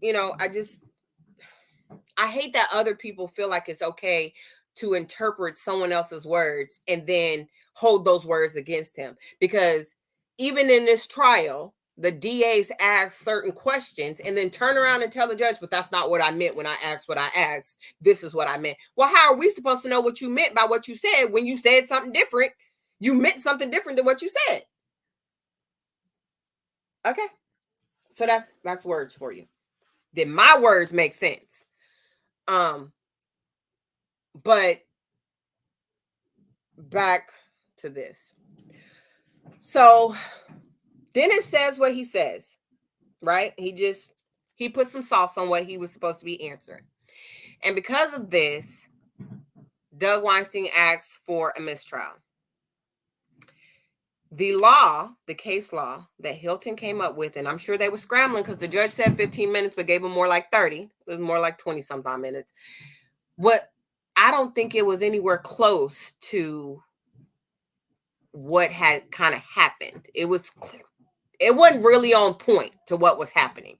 I hate that other people feel like it's okay to interpret someone else's words and then hold those words against him. Because even in this trial, the DAs ask certain questions and then turn around and tell the judge, but that's not what I meant when I asked what I asked. This is what I meant. Well, how are we supposed to know what you meant by what you said when you said something different? You meant something different than what you said. Okay. So that's words for you. Then my words make sense. But back to this. So Dennis says what he says, right? He put some sauce on what he was supposed to be answering. And because of this, Doug Weinstein asks for a mistrial. The case law that Hilton came up with, and I'm sure they were scrambling because the judge said 15 minutes, but gave him more like 30. It was more like 20 something minutes. I don't think it was anywhere close to what had kind of happened. It wasn't really on point to what was happening.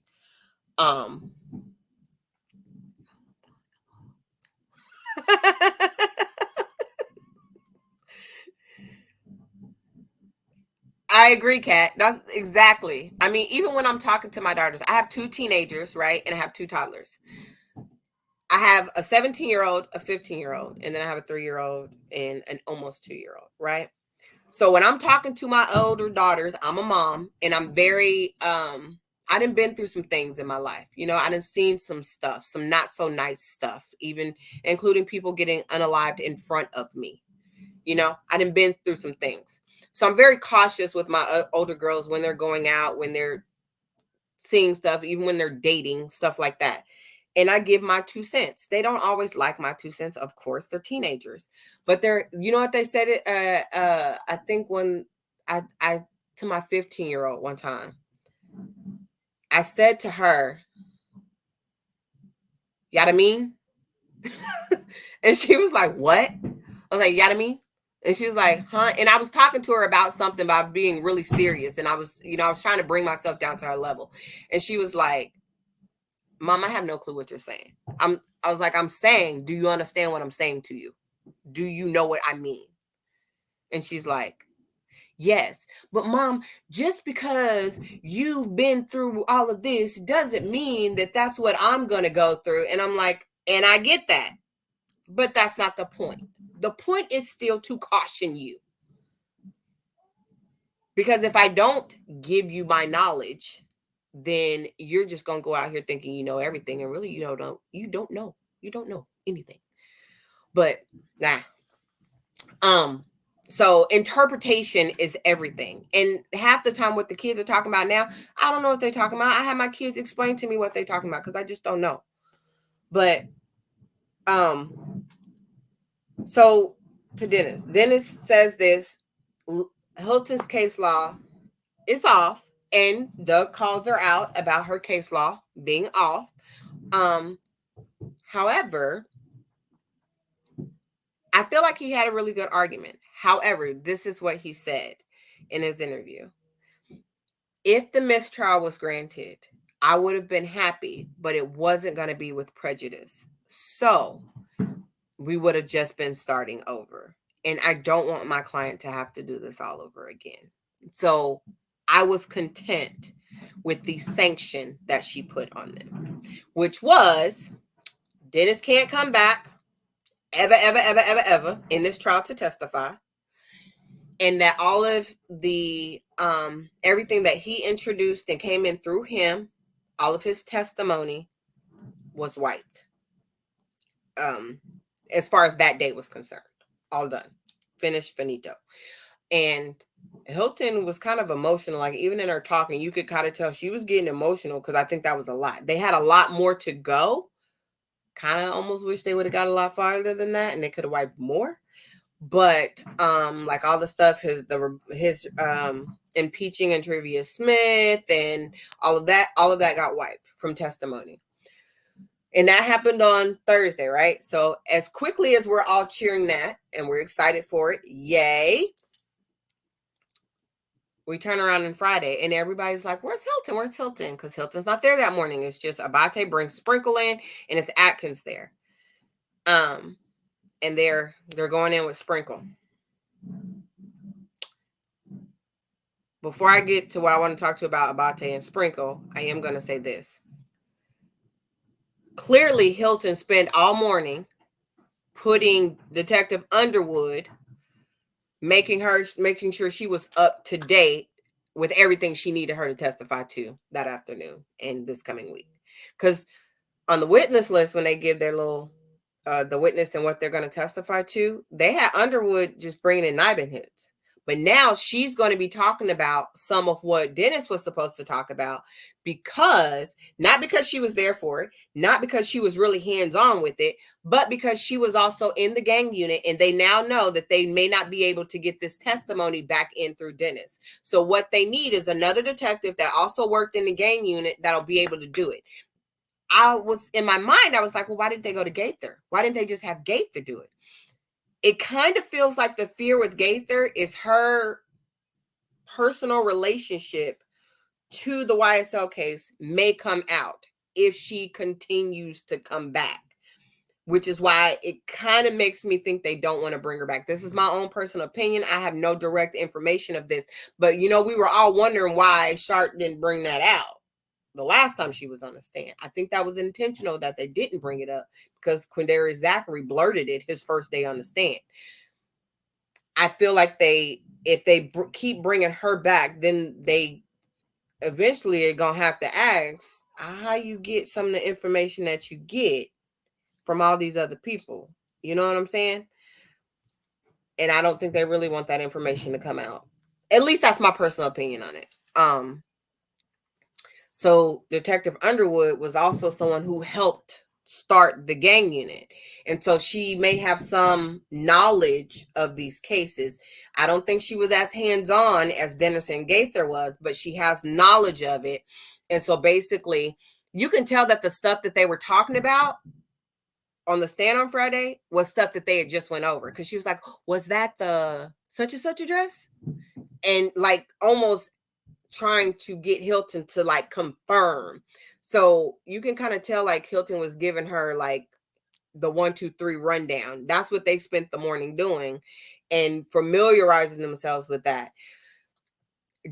I agree, Kat. That's exactly. I mean, even when I'm talking to my daughters, I have 2 teenagers, right? And I have 2 toddlers. I have a 17-year-old, a 15-year-old, and then I have a 3-year-old and an almost 2-year-old, right? So when I'm talking to my older daughters, I'm a mom, and I'm very, I done been through some things in my life. I done seen some stuff, some not so nice stuff, even including people getting unalived in front of me. I done been through some things. So I'm very cautious with my older girls when they're going out, when they're seeing stuff, even when they're dating, stuff like that. And I give my 2 cents. They don't always like my 2 cents. Of course, they're teenagers, but you know what they said it, I think when I to my 15-year-old one time, I said to her, "Yada mean?" And she was like, "What?" I was like, "Yada mean?" And she was like, "Huh?" And I was talking to her about something, about being really serious. And I was trying to bring myself down to her level. And she was like, "Mom, I have no clue what you're saying." I was like, "I'm saying, do you understand what I'm saying to you? Do you know what I mean?" And she's like, "Yes, but Mom, just because you've been through all of this doesn't mean that that's what I'm going to go through." And I'm like, and I get that, but that's not the point. The point is still to caution you. Because if I don't give you my knowledge, then you're just going to go out here thinking you know everything, and really you don't know anything. But nah. So interpretation is everything. And half the time what the kids are talking about now, I don't know what they're talking about. I have my kids explain to me what they're talking about because I just don't know. But so to Dennis says this: Hilton's case law is off, and Doug calls her out about her case law being off. However, I feel like he had a really good argument. However, this is what he said in his interview. If the mistrial was granted, I would have been happy, but it wasn't going to be with prejudice. So we would have just been starting over. And I don't want my client to have to do this all over again. So I was content with the sanction that she put on them, which was Dennis can't come back ever in this trial to testify. And that all of the everything that he introduced and came in through him, all of his testimony was wiped. As far as that day was concerned, all done, finished, finito. And Hilton was kind of emotional. Like even in her talking, you could kind of tell she was getting emotional because I think that was a lot. They had a lot more to go. Kind of almost wish they would have got a lot farther than that, and they could have wiped more. But like all the stuff, his impeaching Antrevia Smith and all of that got wiped from testimony. And that happened on Thursday, right? So as quickly as we're all cheering that and we're excited for it, yay, we turn around on Friday and everybody's like, "Where's Hilton? Where's Hilton?" Because Hilton's not there that morning. It's just Abate brings Sprinkle in and it's Atkins there. And they're going in with Sprinkle. Before I get to what I want to talk to about Abate and Sprinkle, I am going to say this. Clearly, Hilton spent all morning putting Detective Underwood, making sure she was up to date with everything she needed her to testify to that afternoon and this coming week. Because on the witness list, when they give their little, the witness and what they're going to testify to, they had Underwood just bringing in Nibin hits. But now she's going to be talking about some of what Dennis was supposed to talk about, because not because she was there for it, not because she was really hands-on with it, but because she was also in the gang unit, and they now know that they may not be able to get this testimony back in through Dennis. So what they need is another detective that also worked in the gang unit that'll be able to do it. I was in my mind, I was like, well, why didn't they go to Gaither? Why didn't they just have Gaither do it? It kind of feels like the fear with Gaither is her personal relationship to the YSL case may come out if she continues to come back, which is why it kind of makes me think they don't want to bring her back. This is my own personal opinion. I have no direct information of this, but we were all wondering why Sharp didn't bring that out the last time she was on the stand. I think that was intentional that they didn't bring it up because Quindarius Zachary blurted it his first day on the stand. I feel like if they keep bringing her back, then they eventually are going to have to ask how you get some of the information that you get from all these other people. You know what I'm saying? And I don't think they really want that information to come out. At least that's my personal opinion on it. So Detective Underwood was also someone who helped start the gang unit. And so she may have some knowledge of these cases. I don't think she was as hands-on as Dennison Gaither was, but she has knowledge of it. And so basically, you can tell that the stuff that they were talking about on the stand on Friday was stuff that they had just went over. Because she was like, was that the such and such address? And like almost trying to get Hilton to like confirm. So you can kind of tell like Hilton was giving her like the 1, 2, 3 rundown. That's what they spent the morning doing and familiarizing themselves with that.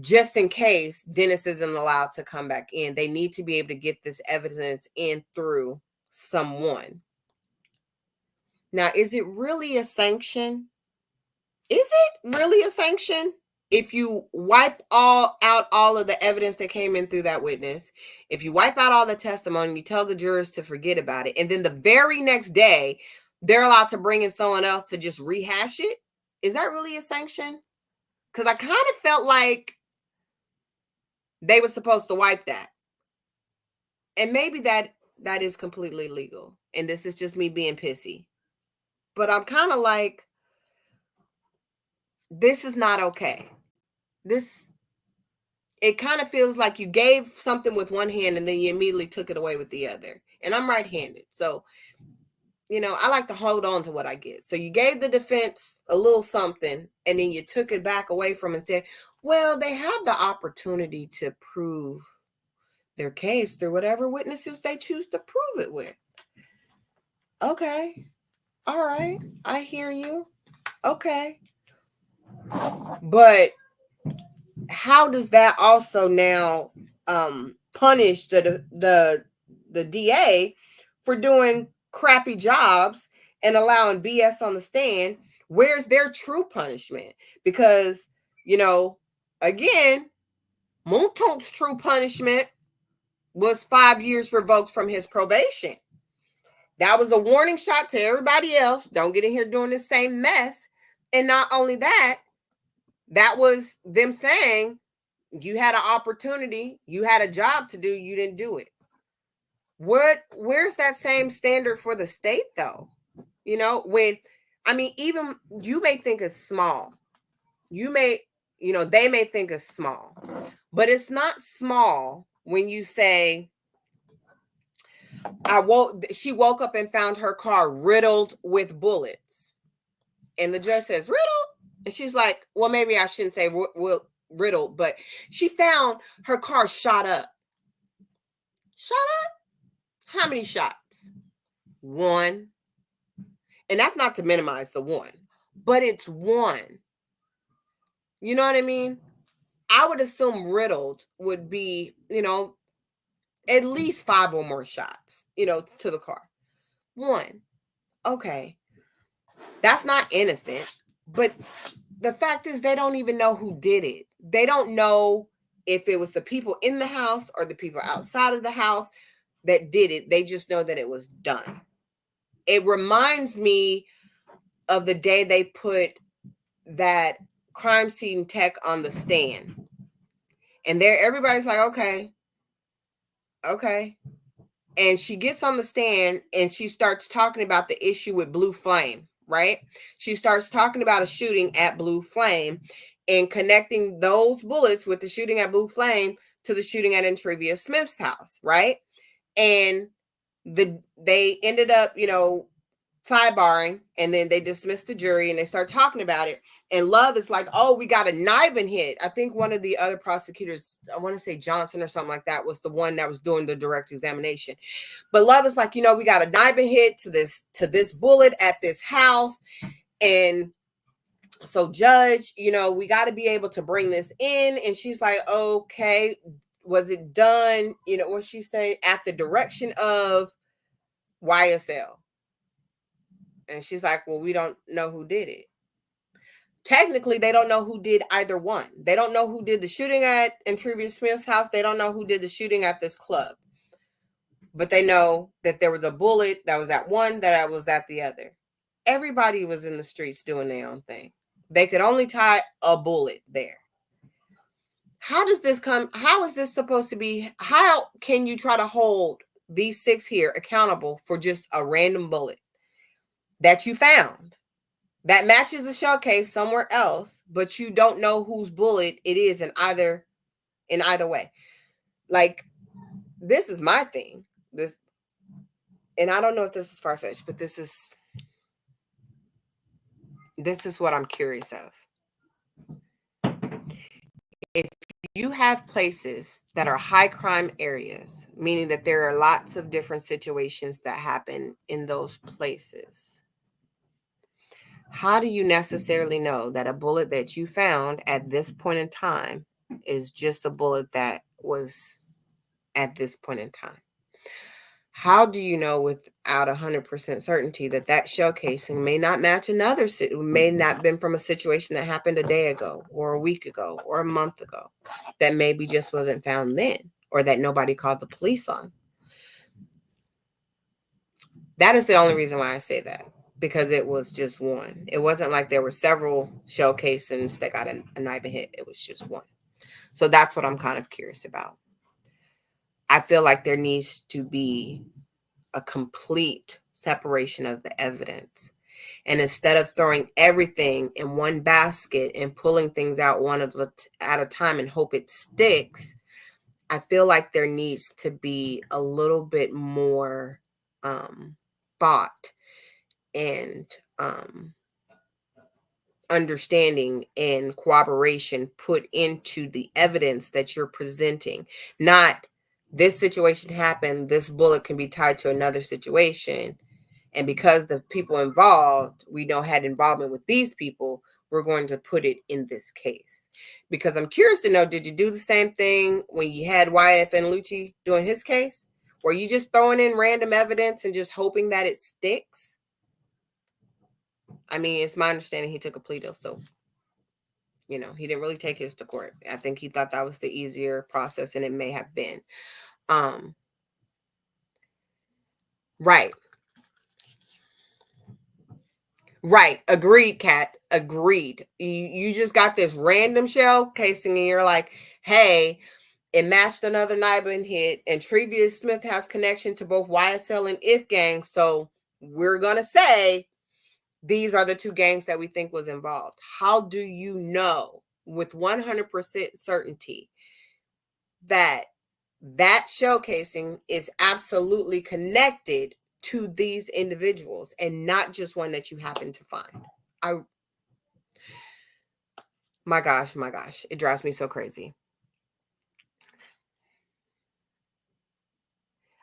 Just in case Dennis isn't allowed to come back in, they need to be able to get this evidence in through someone. Now, is it really a sanction? Is it really a sanction? If you wipe out all of the evidence that came in through that witness, if you wipe out all the testimony, you tell the jurors to forget about it, and then the very next day, they're allowed to bring in someone else to just rehash it, is that really a sanction? Because I kind of felt like they were supposed to wipe that. And maybe that is completely legal, and this is just me being pissy. But I'm kind of like, this is not okay. It kind of feels like you gave something with one hand and then you immediately took it away with the other. And I'm right-handed. So, I like to hold on to what I get. So you gave the defense a little something and then you took it back away from it and said, well, they have the opportunity to prove their case through whatever witnesses they choose to prove it with. Okay. All right. I hear you. Okay. But how does that also now punish the DA for doing crappy jobs and allowing BS on the stand? Where's their true punishment? Because, again, Mounk Tounk's true punishment was 5 years revoked from his probation. That was a warning shot to everybody else. Don't get in here doing the same mess. And not only that, that was them saying, you had an opportunity, you had a job to do, you didn't do it. Where's that same standard for the state though? Even you may think it's small. They may think it's small, but it's not small when you say, she woke up and found her car riddled with bullets. And the judge says, riddled? And she's like, well, maybe I shouldn't say riddled, but she found her car shot up. Shot up? How many shots? 1. And that's not to minimize the 1, but it's 1. You know what I mean? I would assume riddled would be, at least 5 or more shots, to the car. 1. Okay. That's not innocent, but the fact is they don't even know who did it. They don't know if it was the people in the house or the people outside of the house that did it. They just know that it was done. It reminds me of the day they put that crime scene tech on the stand. And everybody's like, okay. And she gets on the stand and she starts talking about the issue with Blue Flame, right? She starts talking about a shooting at Blue Flame and connecting those bullets with the shooting at Blue Flame to the shooting at Intrivia Smith's house, right? And they ended up, sidebarring, and then they dismissed the jury and they start talking about it. And Love is like, oh, we got a Nibin hit. I think one of the other prosecutors, I want to say Johnson or something like that, was the one that was doing the direct examination. But Love is like, we got a Nibin hit to this bullet at this house. And so judge, we got to be able to bring this in. And she's like, okay, was it done? What she say, at the direction of YSL? And she's like, well, we don't know who did it. Technically, they don't know who did either one. They don't know who did the shooting at Intrivia Smith's house. They don't know who did the shooting at this club. But they know that there was a bullet that was at one, that was at the other. Everybody was in the streets doing their own thing. They could only tie a bullet there. how does this come? How is this supposed to be? How can you try to hold these 6 here accountable for just a random bullet that you found that matches a shell case somewhere else, but you don't know whose bullet it is in either way? Like, this is my thing. This, and I don't know if this is far-fetched, but this is what I'm curious of. If you have places that are high crime areas, meaning that there are lots of different situations that happen in those places, how do you necessarily know that a bullet that you found at this point in time is just a bullet that was at this point in time? How do you know without 100% certainty that that shell casing may not match another, may not have been from a situation that happened a day ago or a week ago or a month ago that maybe just wasn't found then, or that nobody called the police on? That is the only reason why I say that, because it was just one. It wasn't like there were several shell casings that got a knife and hit. It was just one. So that's what I'm kind of curious about. I feel like there needs to be a complete separation of the evidence. And instead of throwing everything in one basket and pulling things out one at a time and hope it sticks, I feel like there needs to be a little bit more thought and understanding and cooperation put into the evidence that you're presenting. Not, this situation happened, this bullet can be tied to another situation, and because the people involved, we know, had involvement with these people, we're going to put it in this case. Because I'm curious to know, did you do the same thing when you had YFN Lucci doing his case? Were you just throwing in random evidence and just hoping that it sticks? I mean, it's my understanding he took a plea deal, so, he didn't really take his to court. I think he thought that was the easier process, and it may have been. Right. Right. Agreed, Kat. Agreed. You just got this random shell casing and you're like, hey, it matched another Nibin hit, and Trevius Smith has connection to both YSL and IF gangs. So we're going to say these are the 2 gangs that we think was involved. How do you know with 100% certainty that that shell casing is absolutely connected to these individuals and not just one that you happen to find? My gosh, it drives me so crazy.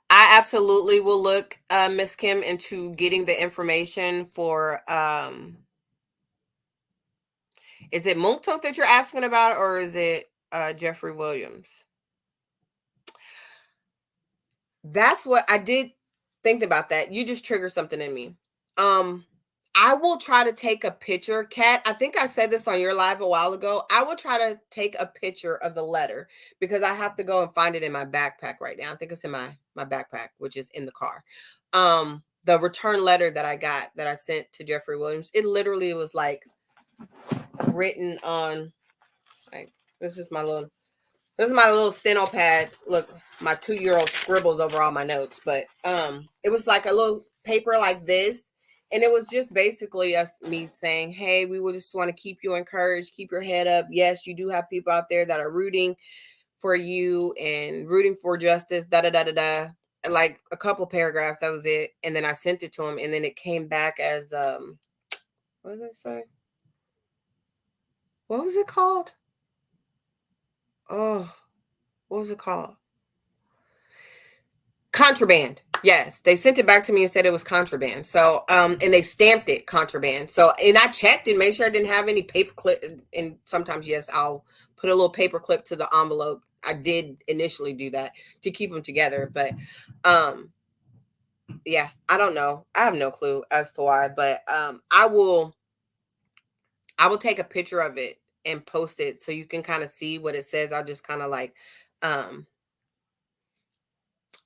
I absolutely will look, Miss Kim, into getting the information for, is it Mounk Tounk that you're asking about, or is it Jeffrey Williams? That's what I did think about that. You just triggered something in me. I will try to take a picture, Kat. I think I said this on your live a while ago. I will try to take a picture of the letter because I have to go and find it in my backpack right now. I think it's in my backpack, which is in the car. The return letter that I got that I sent to Jeffrey Williams, it literally was like written on, like, this is my little steno pad. Look, my 2-year-old scribbles over all my notes, but it was like a little paper like this. And it was just basically me saying, hey, we would just want to keep you encouraged, keep your head up. Yes, you do have people out there that are rooting for you and rooting for justice, da-da-da-da-da. And like a couple of paragraphs, that was it. And then I sent it to him, and then it came back as, what did I say? What was it called? Oh, what was it called? Contraband. Yes, they sent it back to me and said it was contraband. So, and they stamped it contraband. So, and I checked and made sure I didn't have any paper clip. And sometimes, yes, I'll put a little paper clip to the envelope. I did initially do that to keep them together, but, yeah, I don't know. I have no clue as to why, but, I will take a picture of it and post it so you can kind of see what it says. I'll just kind of like,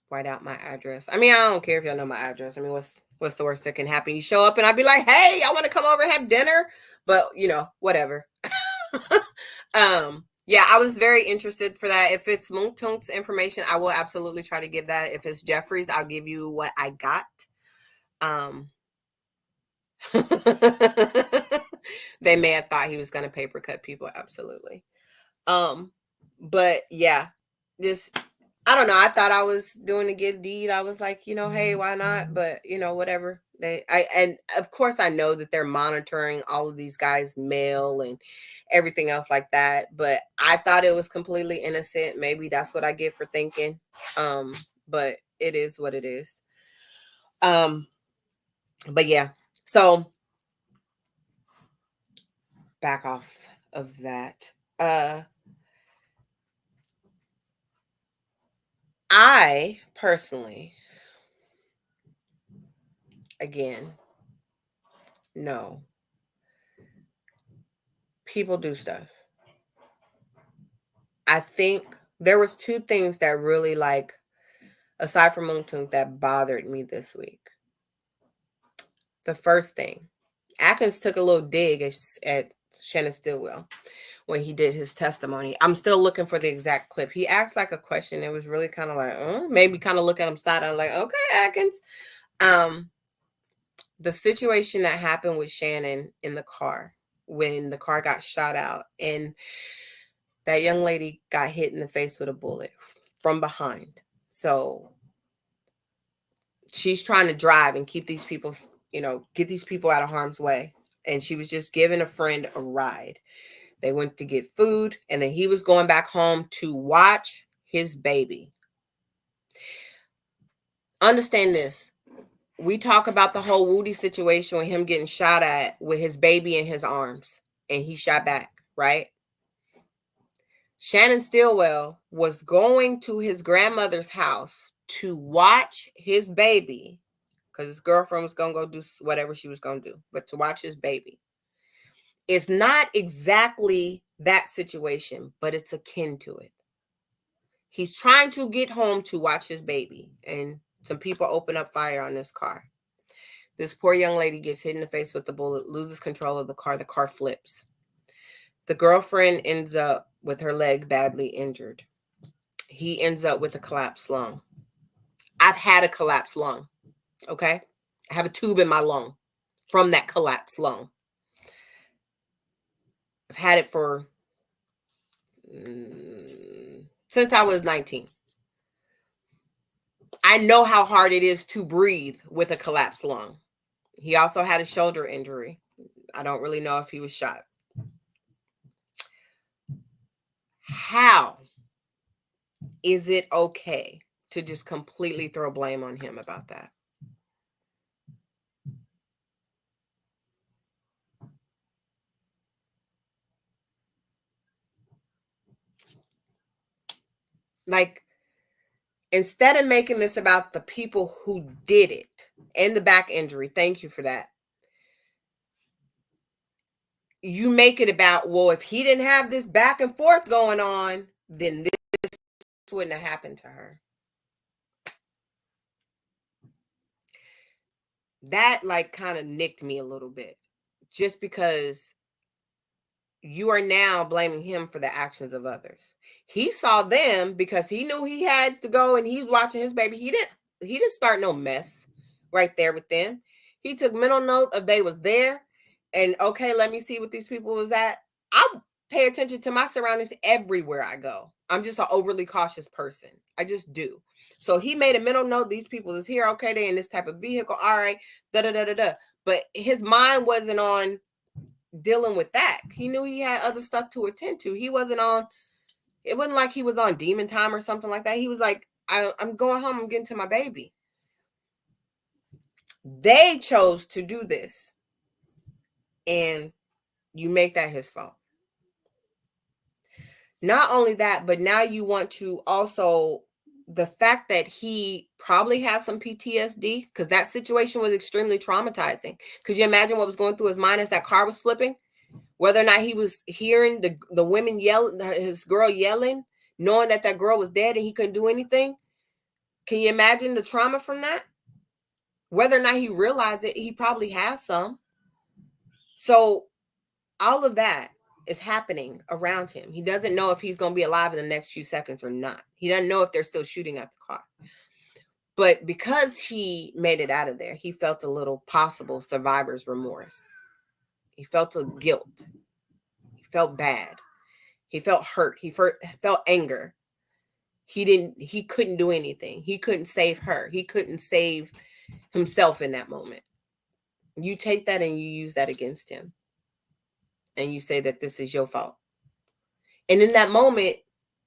write out my address. I mean, I don't care if y'all know my address. I mean, what's the worst that can happen? You show up and I'd be like, hey, I want to come over and have dinner, but whatever. Yeah, I was very interested for that. If it's Mounk Tounk's information, I will absolutely try to give that. If it's Jeffrey's, I'll give you what I got. They may have thought he was going to paper cut people. Absolutely. But yeah, just, I don't know. I thought I was doing a good deed. I was like, hey, why not? But whatever. And of course I know that they're monitoring all of these guys' mail and everything else like that. But I thought it was completely innocent. Maybe that's what I get for thinking. But it is what it is. But yeah, so back off of that. I personally, again, no. People do stuff. I think there was two things that really, like, aside from Mounk Tounk, that bothered me this week. The first thing, Atkins took a little dig at Shannon Stillwell when he did his testimony. I'm still looking for the exact clip. He asked like a question. It was really kind of like, made me kind of look at him side eye, like, okay, Atkins. The situation that happened with Shannon in the car when the car got shot out and that young lady got hit in the face with a bullet from behind. So she's trying to drive and keep these people, get these people out of harm's way. And she was just giving a friend a ride. They went to get food, and then he was going back home to watch his baby. Understand this. We talk about the whole Woody situation with him getting shot at with his baby in his arms, and he shot back, right? Shannon Stillwell was going to his grandmother's house to watch his baby because his girlfriend was going to go do whatever she was going to do, but to watch his baby. It's not exactly that situation, but it's akin to it. He's trying to get home to watch his baby, and some people open up fire on this car. This poor young lady gets hit in the face with the bullet, loses control of the car flips. The girlfriend ends up with her leg badly injured. He ends up with a collapsed lung. I've had a collapsed lung, okay? I have a tube in my lung from that collapsed lung. I've had it for since I was 19. I know how hard it is to breathe with a collapsed lung. He also had a shoulder injury. I don't really know if he was shot. How is it okay to just completely throw blame on him about that? Like, instead of making this about the people who did it and the back injury, thank you for that. You make it about, well, if he didn't have this back and forth going on, then this wouldn't have happened to her. That like kind of nicked me a little bit, just because you are now blaming him for the actions of others. He saw them because he knew he had to go and he's watching his baby. He didn't start no mess right there with them. He took mental note of they was there and okay, let me see what these people was at. I pay attention to my surroundings everywhere I go. I'm just an overly cautious person. I just do. So he made a mental note, these people is here, okay, they in this type of vehicle, all right, da-da-da-da-da. But his mind wasn't on dealing with that. He knew he had other stuff to attend to. He wasn't on, it wasn't like he was on demon time or something like that. He was like, I'm going home, I'm getting to my baby. They chose to do this. And you make that his fault. Not only that, but now you want to also, the fact that he probably has some PTSD, because that situation was extremely traumatizing. Could you imagine what was going through his mind as that car was flipping? Whether or not he was hearing the women yell, his girl yelling, knowing that that girl was dead and he couldn't do anything. Can you imagine the trauma from that? Whether or not he realized it, he probably has some. So all of that is happening around him. He doesn't know if he's going to be alive in the next few seconds or not. He doesn't know if they're still shooting at the car. But because he made it out of there, he felt a little possible survivor's remorse. He felt a guilt. He felt bad. He felt hurt. He felt anger. He couldn't do anything. He couldn't save her. He couldn't save himself in that moment. You take that and you use that against him. And you say that this is your fault. And in that moment,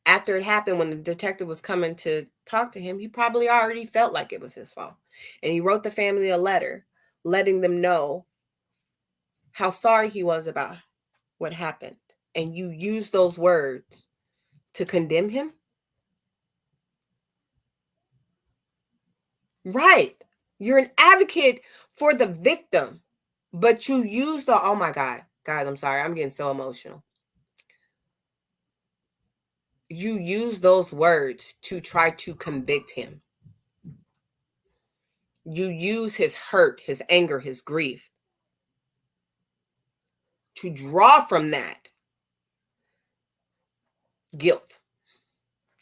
after it happened, when the detective was coming to talk to him, he probably already felt like it was his fault. And he wrote the family a letter letting them know how sorry he was about what happened. And you use those words to condemn him? Right. You're an advocate for the victim, but you use the, oh my God, guys, I'm sorry. I'm getting so emotional. You use those words to try to convict him. You use his hurt, his anger, his grief to draw from that guilt.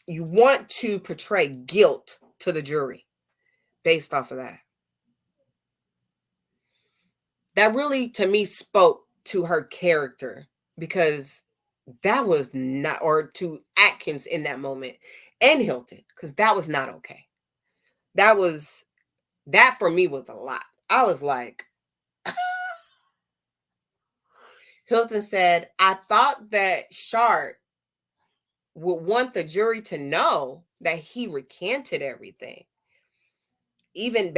You want to portray guilt to the jury based off of that. That really, to me, spoke to her character, because that was not, or to Atkins in that moment, and Hilton, because that was not okay. That for me was a lot. I was like, Hilton said, I thought that Shard would want the jury to know that he recanted everything. Even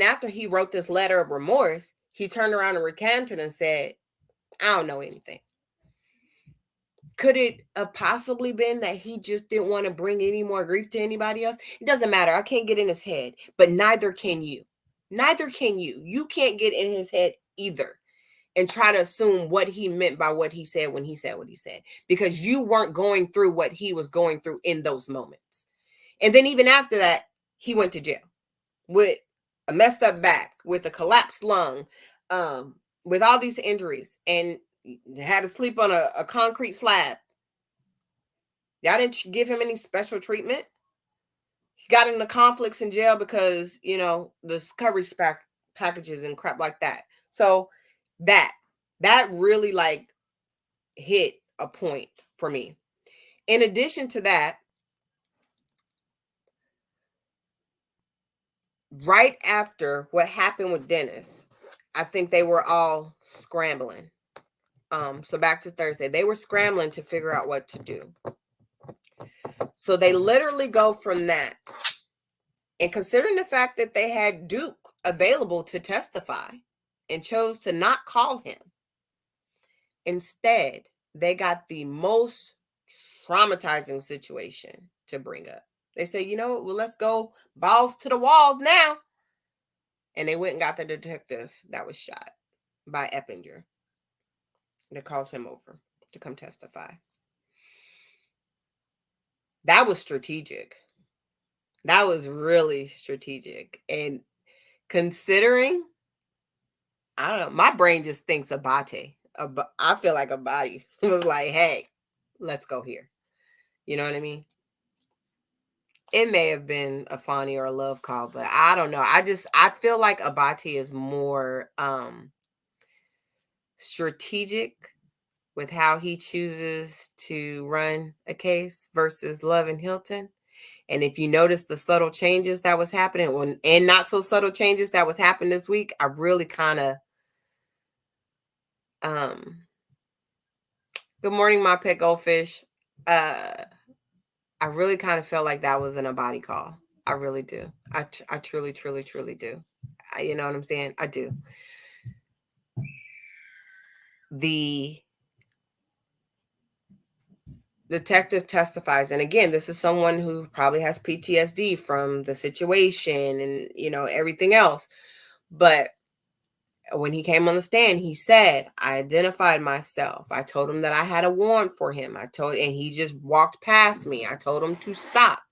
after he wrote this letter of remorse, he turned around and recanted and said, I don't know anything. Could it have possibly been that he just didn't want to bring any more grief to anybody else? It doesn't matter. I can't get in his head, but neither can you. Neither can you. You can't get in his head either and try to assume what he meant by what he said when he said what he said, because you weren't going through what he was going through in those moments. And then even after that, he went to jail with a messed up back, with a collapsed lung, with all these injuries, and had to sleep on a concrete slab. Y'all didn't give him any special treatment. He got into conflicts in jail because, the discovery packages and crap like that. So that really hit a point for me. In addition to that, right after what happened with Dennis, I think they were all scrambling. So back to Thursday, they were scrambling to figure out what to do. So they literally go from that. And considering the fact that they had Duke available to testify and chose to not call him, instead, they got the most traumatizing situation to bring up. They say, you know what, well, let's go balls to the walls now. And they went and got the detective that was shot by Eppinger. They called him over to come testify. That was strategic. That was really strategic. And considering, I don't know, my brain just thinks Abate. I feel like Abate was like, hey, let's go here. You know what I mean? It may have been a Fonny or a love call, but I don't know. I feel like Abate is more strategic with how he chooses to run a case versus Love and Hilton. And if you notice the subtle changes that was happening, and not so subtle changes that was happening this week, I really kind of, good morning, my pet goldfish. I really kind of felt like that was in a body call. I really do. I truly, truly, truly do. You know what I'm saying? I do. The detective testifies, and again, this is someone who probably has PTSD from the situation and everything else. But when he came on the stand, he said, I identified myself. I told him that I had a warrant for him. And he just walked past me. I told him to stop.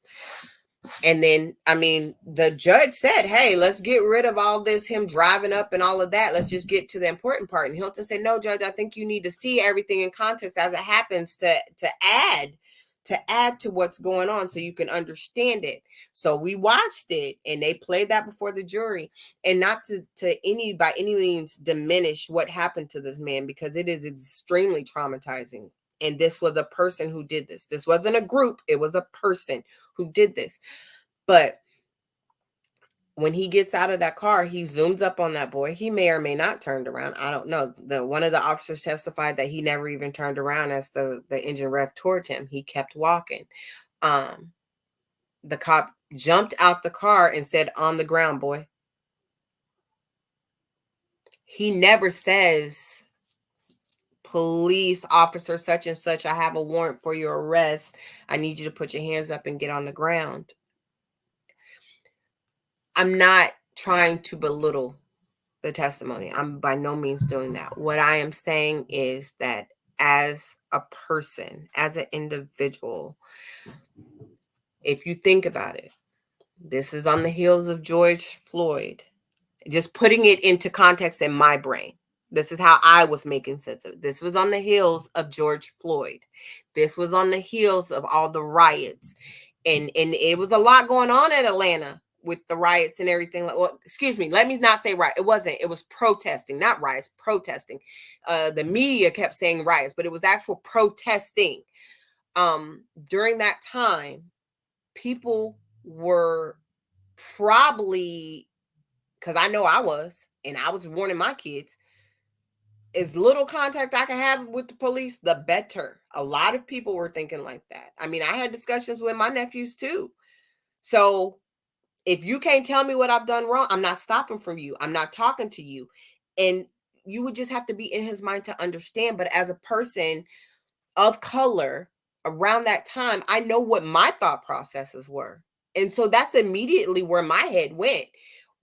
And then, I mean, the judge said, hey, let's get rid of all this, him driving up and all of that. Let's just get to the important part. And Hilton said, no, Judge, I think you need to see everything in context as it happens to add to what's going on so you can understand it. So we watched it and they played that before the jury, and not by any means diminish what happened to this man, because it is extremely traumatizing. And this was a person who did this. This wasn't a group. It was a person who did this. But when he gets out of that car, he zooms up on that boy. He may or may not turned around. I don't know. One of the officers testified that he never even turned around as the engine revved towards him. He kept walking. The cop jumped out the car and said, on the ground, boy. He never says, police officer such and such, I have a warrant for your arrest. I need you to put your hands up and get on the ground. I'm not trying to belittle the testimony. I'm by no means doing that. What I am saying is that as a person, as an individual, if you think about it, this is on the heels of George Floyd. Just putting it into context in my brain. This is how I was making sense of it. This was on the heels of George Floyd. This was on the heels of all the riots. And it was a lot going on in Atlanta with the riots and everything. Well, excuse me, let me not say riot. It wasn't. It was protesting, not riots, protesting. The media kept saying riots, but it was actual protesting. During that time, people were probably, because I know I was, and I was warning my kids, as little contact I can have with the police, the better. A lot of people were thinking like that. I mean, I had discussions with my nephews too. So if you can't tell me what I've done wrong, I'm not stopping from you. I'm not talking to you. And you would just have to be in his mind to understand. But as a person of color around that time, I know what my thought processes were. And so that's immediately where my head went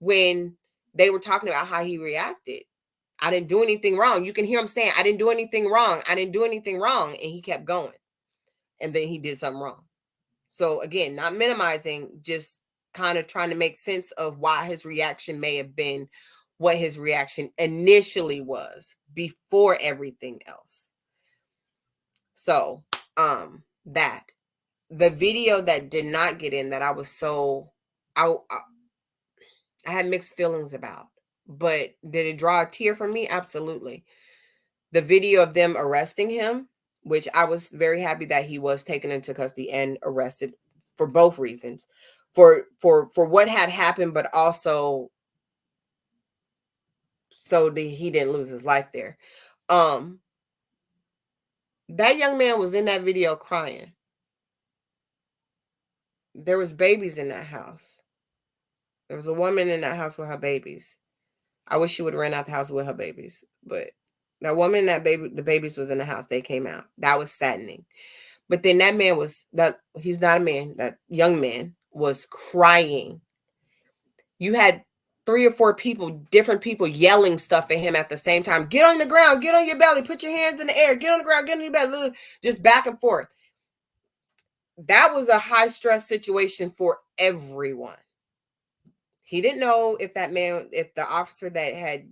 when they were talking about how he reacted. I didn't do anything wrong. You can hear him saying, I didn't do anything wrong. I didn't do anything wrong. And he kept going. And then he did something wrong. So again, not minimizing, just kind of trying to make sense of why his reaction may have been what his reaction initially was before everything else. So that the video that did not get in, that I was so I had mixed feelings about, but did it draw a tear from me? Absolutely. The video of them arresting him, which I was very happy that he was taken into custody and arrested for both reasons, for what had happened, but also so that he didn't lose his life there. That young man was in that video crying. There was babies in that house. There was a woman in that house with her babies. I wish she would have ran out the house with her babies, but that woman, the babies was in the house. They came out. That was saddening. But then he's not a man, that young man was crying. You had 3 or 4 people, different people yelling stuff at him at the same time. Get on the ground, get on your belly, put your hands in the air, get on the ground, get on your belly, just back and forth. That was a high stress situation for everyone. He didn't know if the officer that had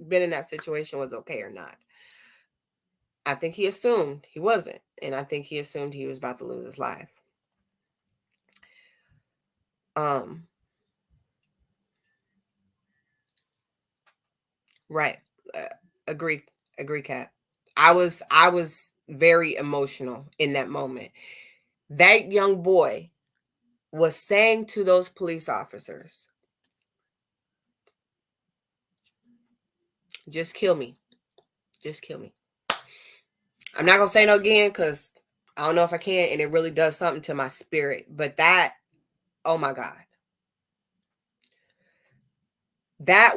been in that situation was okay or not. I think he assumed he wasn't. And I think he assumed he was about to lose his life. Right. Agree, Kat. I was very emotional in that moment. That young boy was saying to those police officers, just kill me. Just kill me. I'm not going to say no again because I don't know if I can, and it really does something to my spirit. But that, oh my God. That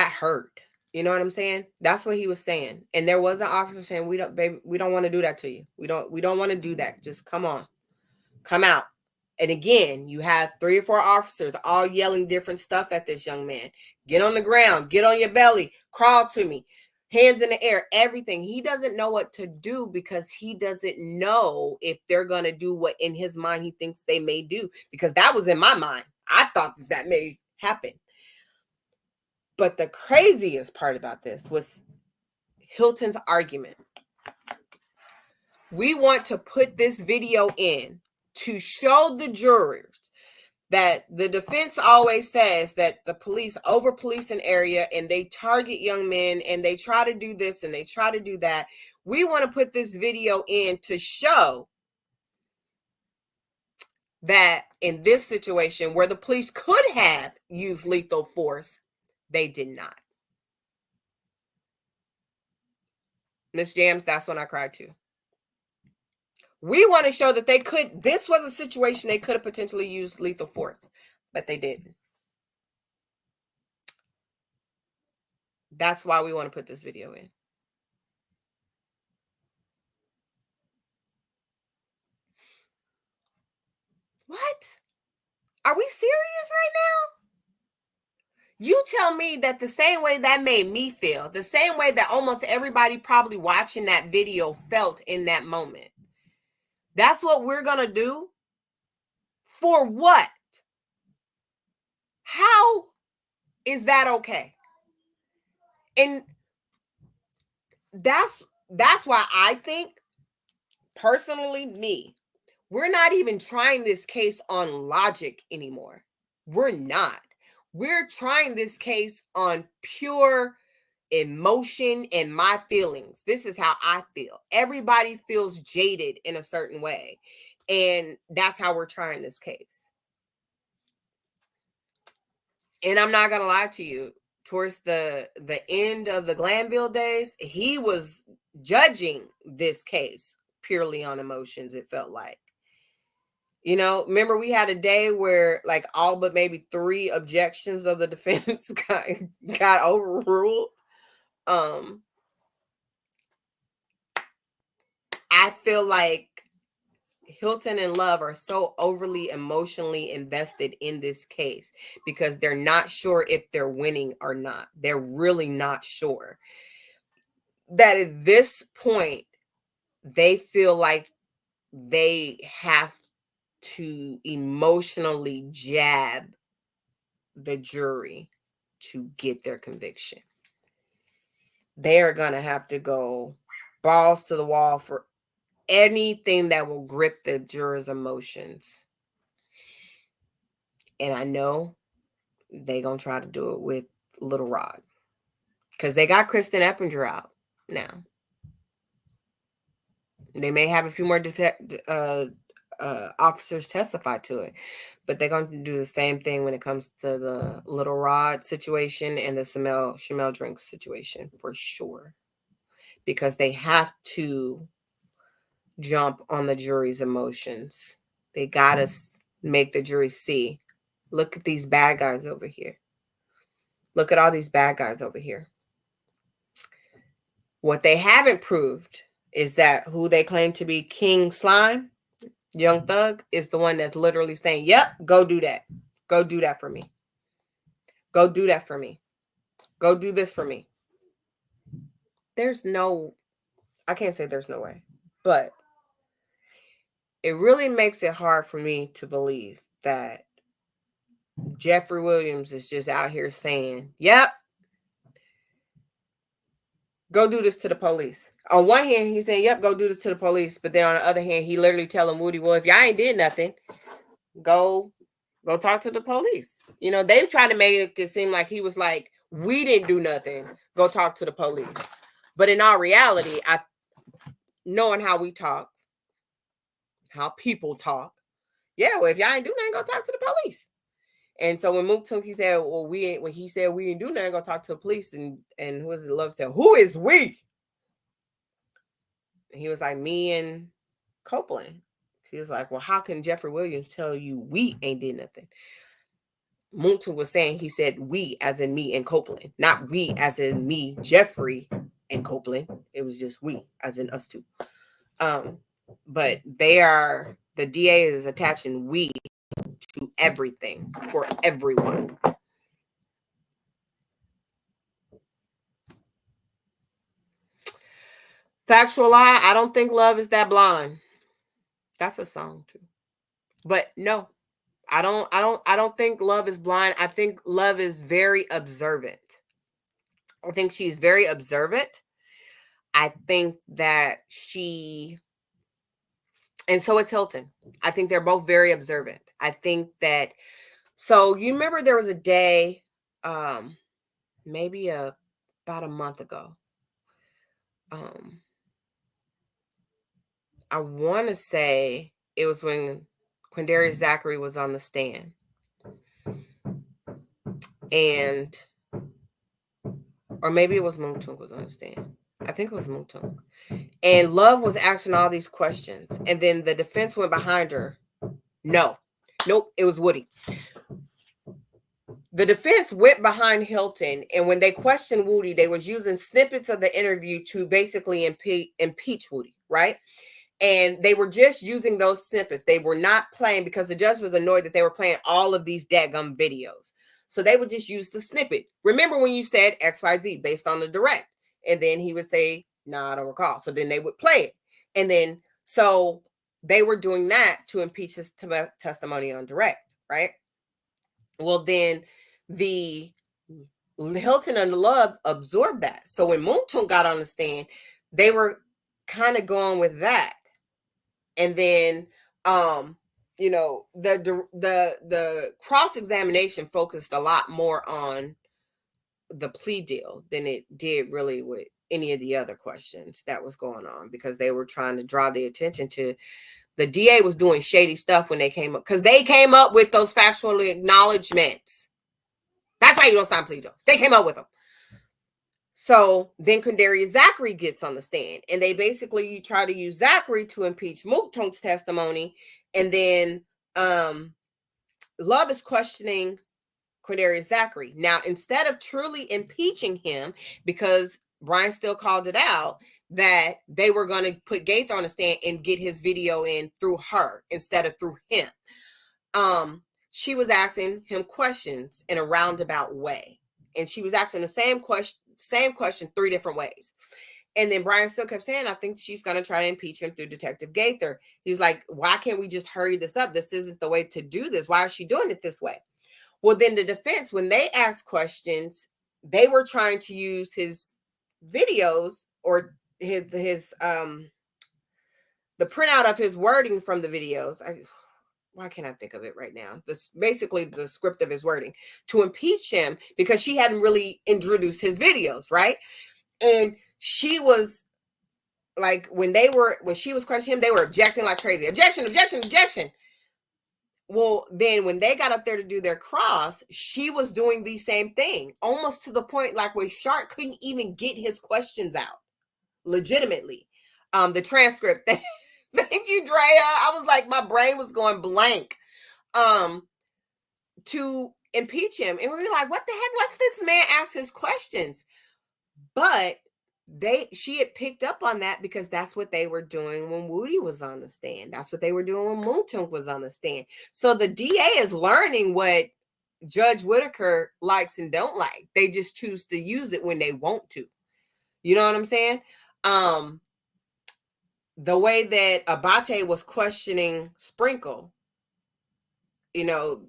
hurt. You know what I'm saying? That's what he was saying. And there was an officer saying, we don't want to do that to you. We don't want to do that. Just come on. Come out. And again, you have 3 or 4 officers all yelling different stuff at this young man. Get on the ground. Get on your belly. Crawl to me. hands in the air, everything. He doesn't know what to do because he doesn't know if they're going to do what in his mind he thinks they may do, because that was in my mind. I thought that may happen. But the craziest part about this was Hilton's argument. We want to put this video in to show the jurors that the defense always says that the police over-police an area and they target young men and they try to do this and they try to do that. We want to put this video in to show that in this situation where the police could have used lethal force, they did not. Miss Jams, that's when I cried too. We want to show that they could, this was a situation they could have potentially used lethal force, but they didn't. That's why we want to put this video in. What? Are we serious right now? You tell me that the same way that made me feel, the same way that almost everybody probably watching that video felt in that moment. That's what we're going to do? For what? How is that okay? And that's why I think, personally, me, we're not even trying this case on logic anymore. We're not. We're trying this case on pure emotion and my feelings. This is how I feel. Everybody feels jaded in a certain way. And that's how we're trying this case. And I'm not going to lie to you. Towards the end of the Glanville days, he was judging this case purely on emotions, it felt like. You know, remember we had a day where like all but maybe 3 objections of the defense got overruled. I feel like Hilton and Love are so overly emotionally invested in this case because they're not sure if they're winning or not. They're really not sure. That at this point, they feel like they have to emotionally jab the jury to get their conviction. They're going to have to go balls to the wall for anything that will grip the jurors' emotions. And I know they're going to try to do it with Little Rod because they got Kristen Eppinger out now. They may have a few more officers testify to it, but they're going to do the same thing when it comes to the Little Rod situation and the Shamel Drinks situation for sure, because they have to jump on the jury's emotions. They got to make the jury see, look at these bad guys over here. Look at all these bad guys over here. What they haven't proved is that who they claim to be King Slime, Young Thug, is the one that's literally saying, yep, go do that. Go do that for me. Go do that for me. Go do this for me. There's no, I can't say there's no way, but it really makes it hard for me to believe that Jeffrey Williams is just out here saying, yep, go do this to the police. On one hand, he's saying, yep, go do this to the police. But then on the other hand, he literally telling Woody, well, if y'all ain't did nothing, go talk to the police. You know, they've tried to make it seem like he was like, we didn't do nothing. Go talk to the police. But in all reality, knowing how we talk, how people talk, yeah, well, if y'all ain't do nothing, go talk to the police. And so when Mounk Tounk, he said, well, when he said we ain't do nothing, go talk to the police. And who was it? Love said, who is we? And he was like, me and Copeland. He was like, well, how can Jeffrey Williams tell you we ain't did nothing? Mounk Tounk was saying, he said we as in me and Copeland, not we as in me, Jeffrey and Copeland. It was just we as in us two. But the DA is attaching we to everything for everyone. Factual lie. I don't think love is that blind. That's a song too. But no, I don't think love is blind. I think love is very observant. I think she's very observant. I think that and so is Hilton. I think they're both very observant. I think that, so you remember there was a day, maybe about a month ago. I want to say it was when Quindarius Zachary was on the stand. Or maybe it was Mounk Tounk was on the stand. I think it was Mounk Tounk. And Love was asking all these questions. And then the defense went behind her. Nope, it was Woody. The defense went behind Hilton, and when they questioned Woody, they was using snippets of the interview to basically impeach Woody, right? And they were just using those snippets. They were not playing, because the judge was annoyed that they were playing all of these dadgum videos. So they would just use the snippet. Remember when you said XYZ based on the direct? And then he would say, no, I don't recall. So then they would play it. And then, so they were doing that to impeach his testimony on direct, right? Well, then the Hilton and Love absorbed that. So when Mounk Tounk got on the stand, they were kind of going with that. And then, you know, the cross-examination focused a lot more on the plea deal than it did really with any of the other questions that was going on, because they were trying to draw the attention to the DA was doing shady stuff when they came up, because they came up with those factual acknowledgments. That's how you don't sign plea deals. They came up with them. So then Quindarius Zachary gets on the stand, and they basically, you try to use Zachary to impeach Mounk Tounk's testimony. And then Love is questioning Quindarius Zachary. Now, instead of truly impeaching him, because Brian still called it out, that they were going to put Gaither on the stand and get his video in through her instead of through him. She was asking him questions in a roundabout way. And she was asking the same question 3 different ways. And then Brian still kept saying, I think she's going to try to impeach him through Detective Gaither. He's like, why can't we just hurry this up? This isn't the way to do this. Why is she doing it this way? Well, then the defense, when they asked questions, they were trying to use his videos or his the printout of his wording from the videos. Why can't I think of it right now? This basically the script of his wording to impeach him, because she hadn't really introduced his videos, right? And she was like, when she was questioning him, they were objecting like crazy. Objection, objection, objection. Well, then when they got up there to do their cross, she was doing the same thing, almost to the point like where Shark couldn't even get his questions out legitimately. The transcript. Thank you, Drea. I was like, my brain was going blank. To impeach him. And we were like, what the heck? Let's this man ask his questions. But she had picked up on that, because that's what they were doing when Woody was on the stand. That's what they were doing when Mounk Tounk was on the stand. So the DA is learning what Judge Whitaker likes and don't like. They just choose to use it when they want to. You know what I'm saying? The way that Abate was questioning Sprinkle, you know,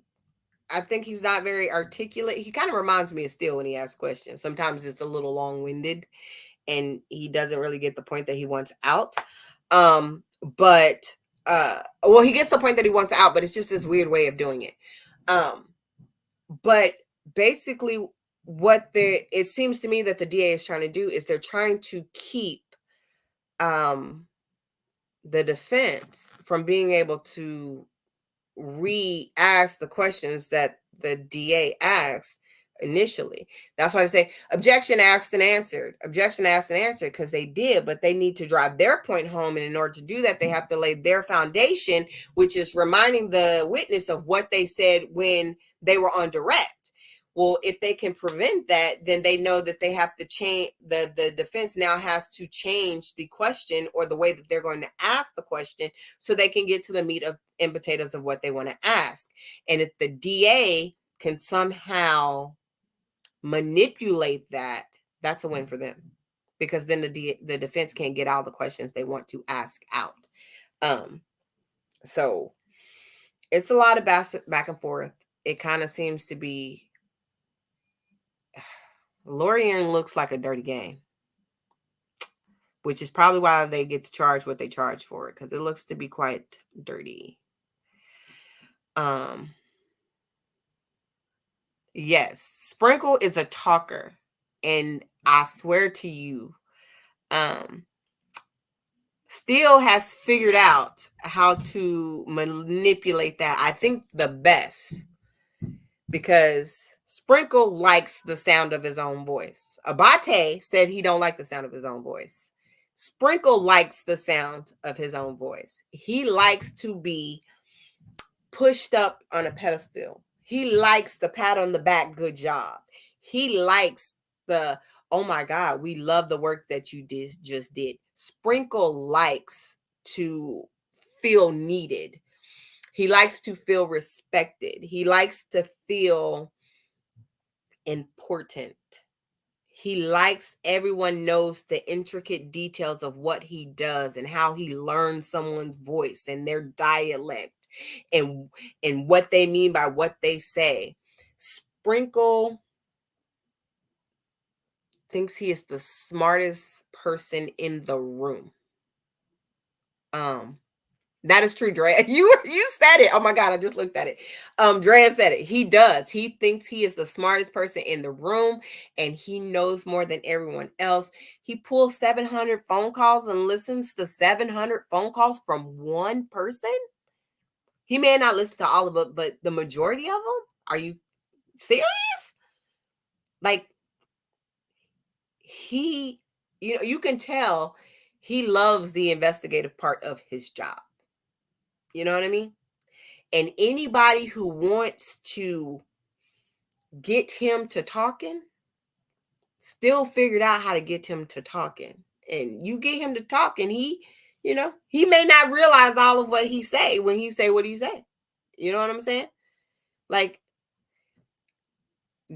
I think he's not very articulate. He kind of reminds me of Steele when he asks questions. Sometimes it's a little long-winded and he doesn't really get the point that he wants out. Well, he gets the point that he wants out, but it's just this weird way of doing it. But basically it seems to me that the DA is trying to do is they're trying to keep the defense from being able to re-ask the questions that the DA asked initially. That's why I say objection asked and answered. Objection asked and answered, because they did, but they need to drive their point home. And in order to do that, they have to lay their foundation, which is reminding the witness of what they said when they were on direct. Well, if they can prevent that, then they know that they have to change. The defense now has to change the question or the way that they're going to ask the question so they can get to the meat and potatoes of what they want to ask. And if the DA can somehow manipulate that, that's a win for them. because then the defense can't get all the questions they want to ask out. So it's a lot of back and forth. It kind of seems to be, lawyering looks like a dirty game, which is probably why they get to charge what they charge for it, because it looks to be quite dirty. Yes, Sprinkle is a talker, and I swear to you, Steele has figured out how to manipulate that, I think, the best, because Sprinkle likes the sound of his own voice. Abate said he don't like the sound of his own voice. Sprinkle likes the sound of his own voice. He likes to be pushed up on a pedestal. He likes the pat on the back, good job. He likes the, oh my God, we love the work that you just did. Sprinkle likes to feel needed. He likes to feel respected. He likes to feel important. He likes everyone knows the intricate details of what he does and how he learns someone's voice and their dialect and what they mean by what they say. Sprinkle thinks he is the smartest person in the room. That is true, Drea. You said it. Oh my God, I just looked at it. Drea said it. He does. He thinks he is the smartest person in the room, and he knows more than everyone else. He pulls 700 phone calls and listens to 700 phone calls from one person. He may not listen to all of it, but the majority of them. Are you serious? Like, he, you can tell he loves the investigative part of his job. You know what I mean? And anybody who wants to get him to talking still figured out how to get him to talking. And you get him to talking, he may not realize all of what he say when he say what he say. You know what I'm saying? Like,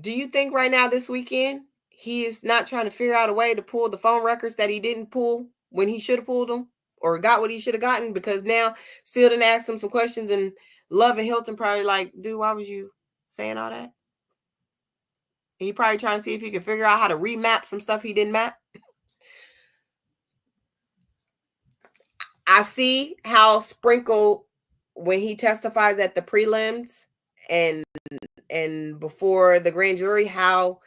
do you think right now this weekend he is not trying to figure out a way to pull the phone records that he didn't pull when he should have pulled them, or got what he should have gotten? Because now still didn't ask him some questions, and Love and Hilton probably like, dude, why was you saying all that? He probably trying to see if he can figure out how to remap some stuff he didn't map. I see how Sprinkle, when he testifies at the prelims and before the grand jury, how,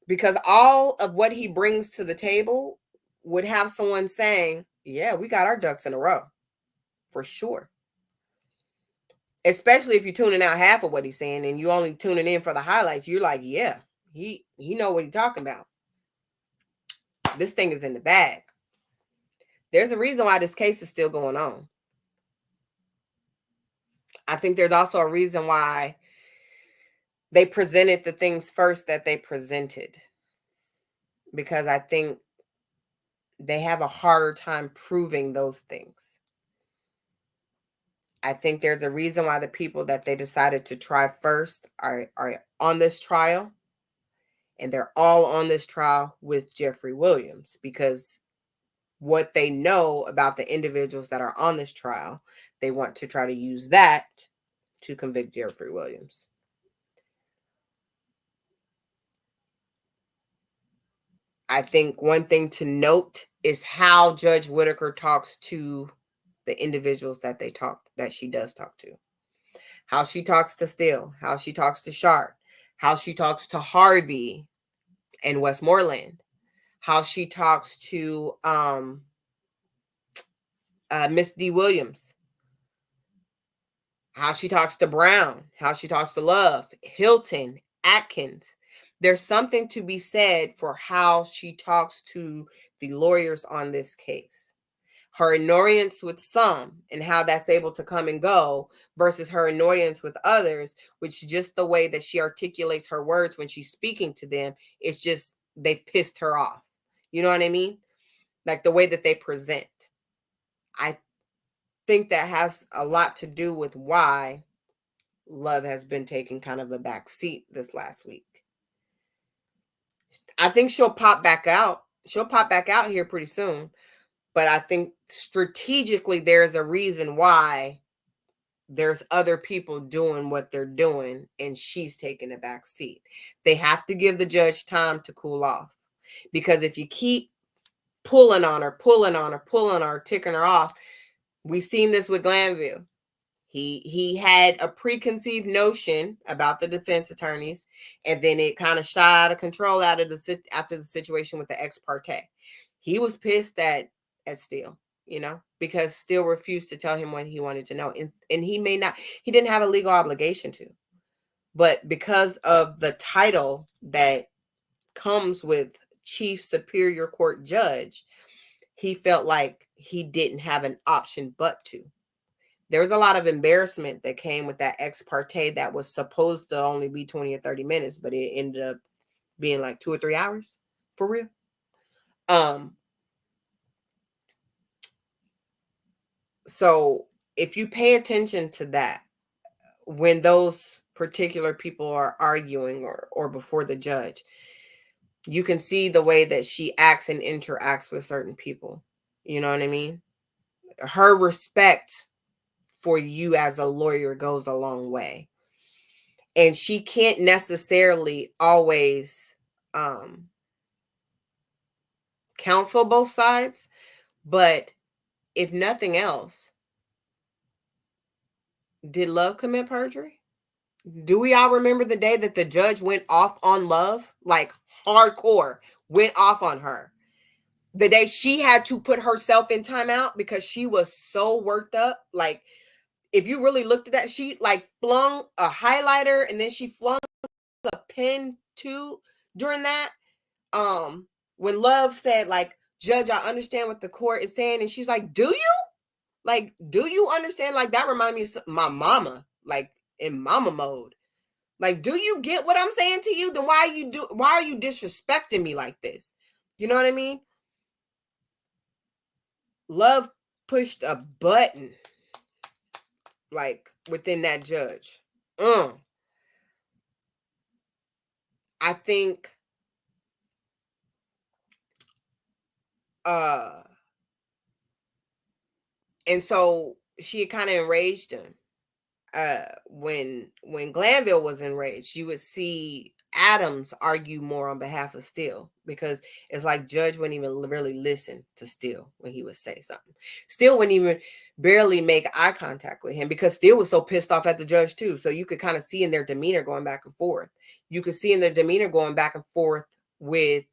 because all of what he brings to the table would have someone saying, yeah, we got our ducks in a row for sure. Especially if you're tuning out half of what he's saying and you only tuning in for the highlights. You're like, yeah, he know what he's talking about. This thing is in the bag. There's a reason why this case is still going on. I think there's also a reason why they presented the things first that they presented, because I think they have a harder time proving those things. I think there's a reason why the people that they decided to try first are on this trial, and they're all on this trial with Jeffrey Williams, because what they know about the individuals that are on this trial, they want to try to use that to convict Jeffrey Williams. I think one thing to note is how Judge Whitaker talks to the individuals that she does talk to. How she talks to Steele, how she talks to Sharp, how she talks to Harvey and Westmoreland, how she talks to Miss D. Williams, how she talks to Brown, how she talks to Love, Hilton, Atkins. There's something to be said for how she talks to the lawyers on this case. Her annoyance with some and how that's able to come and go versus her annoyance with others, which just the way that she articulates her words when she's speaking to them, it's just, they pissed her off. You know what I mean? Like the way that they present. I think that has a lot to do with why Love has been taking kind of a back seat this last week. I think she'll pop back out. she'll pop back out here pretty soon. But I think strategically there's a reason why there's other people doing what they're doing and she's taking a back seat. They have to give the judge time to cool off, because if you keep pulling on her, ticking her off, we've seen this with Glanville. He had a preconceived notion about the defense attorneys, and then it kind of shot out of control after the situation with the ex parte. He was pissed at Steele, because Steele refused to tell him what he wanted to know, and he didn't have a legal obligation to, but because of the title that comes with Chief Superior Court Judge, he felt like he didn't have an option but to. There was a lot of embarrassment that came with that ex parte that was supposed to only be 20 or 30 minutes, but it ended up being like 2 or 3 hours for real. So if you pay attention to that, when those particular people are arguing or before the judge, you can see the way that she acts and interacts with certain people. You know what I mean? Her respect for you as a lawyer goes a long way. And she can't necessarily always counsel both sides, but if nothing else, did Love commit perjury? Do we all remember the day that the judge went off on Love? Like hardcore, went off on her. The day she had to put herself in timeout because she was so worked up. Like, if you really looked at that, she like flung a highlighter and then she flung a pen too during that. When Love said, like, Judge, I understand what the court is saying. And she's like, do you? Like, do you understand? Like, that reminded me of my mama, like in mama mode. Like, do you get what I'm saying to you? Then why are you disrespecting me like this? You know what I mean? Love pushed a button, like, within that judge. I think and so she kind of enraged him. When Glanville was enraged, you would see Adams argue more on behalf of Steele, because it's like Judge wouldn't even really listen to Steele when he would say something. Steele wouldn't even barely make eye contact with him, because Steele was so pissed off at the judge too. So you could kind of see in their demeanor going back and forth. You could see in their demeanor going back and forth with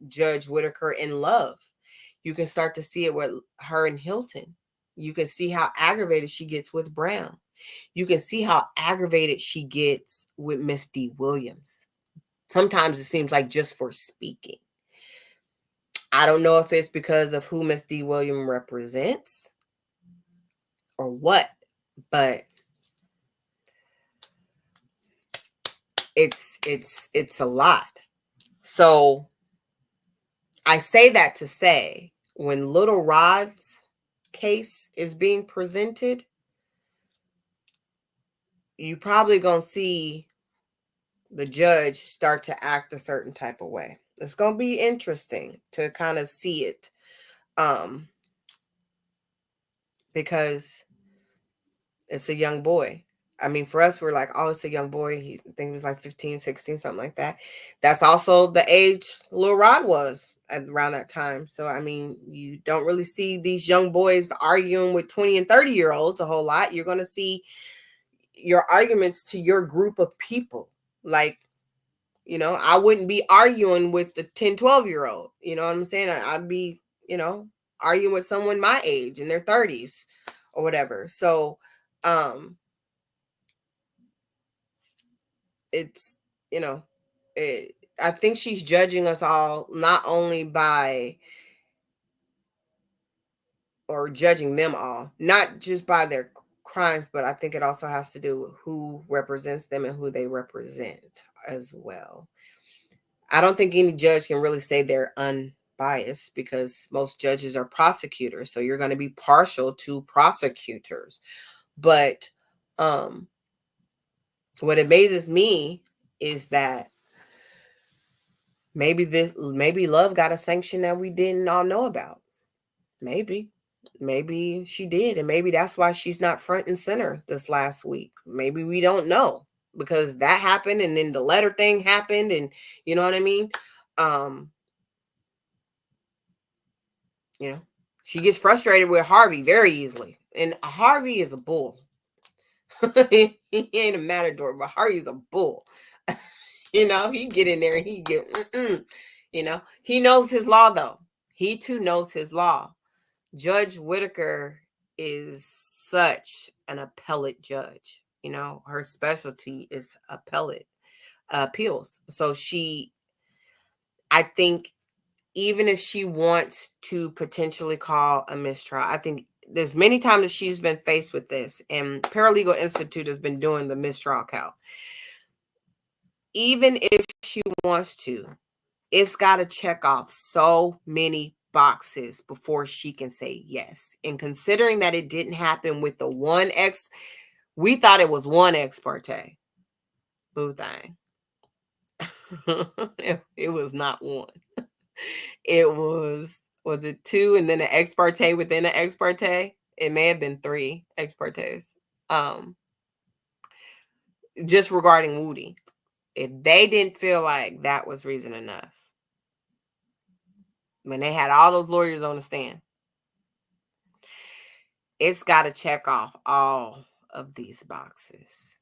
Judge Whitaker and Love. You can start to see it with her and Hilton. You can see how aggravated she gets with Brown. You can see how aggravated she gets with Miss D. Williams. Sometimes it seems like just for speaking. I don't know if it's because of who Miss D. Williams represents or what, but it's a lot. So I say that to say, when Little Rod's case is being presented, you probably gonna see the judge start to act a certain type of way. It's gonna be interesting to kind of see it, because it's a young boy. I mean, for us, we're like, oh, it's a young boy. I think he was like 15, 16, something like that. That's also the age Lil Rod was around that time. So, I mean, you don't really see these young boys arguing with 20 and 30-year-olds a whole lot. You're going to see your arguments to your group of people. Like, I wouldn't be arguing with the 10, 12-year-old. You know what I'm saying? I'd be, arguing with someone my age in their 30s or whatever. So, it's, I think she's judging us all not only by, or judging them all, not just by their crimes, but I think it also has to do with who represents them and who they represent as well. I don't think any judge can really say they're unbiased, because most judges are prosecutors. So you're going to be partial to prosecutors. But what amazes me is that Maybe Love got a sanction that we didn't all know about. Maybe she did, and maybe that's why she's not front and center this last week. Maybe we don't know, because that happened, and then the letter thing happened, and you know what I mean. You know, she gets frustrated with Harvey very easily, and Harvey is a bull. He ain't a matador, but Harvey's a bull. You know, he get in there and he get, you know, he knows his law though. He too knows his law. Judge Whitaker is such an appellate judge. You know, her specialty is appellate appeals. So I think even if she wants to potentially call a mistrial, I think there's many times that she's been faced with this, and Paralegal Institute has been doing the mistrial count. Even if she wants to, it's got to check off so many boxes before she can say yes. And considering that it didn't happen with the we thought it was one ex parte. Boo thing. It was not one. It was it two and then an ex parte within an ex parte? It may have been 3 ex partes. Just regarding Woody. If they didn't feel like that was reason enough, when they had all those lawyers on the stand, it's got to check off all of these boxes.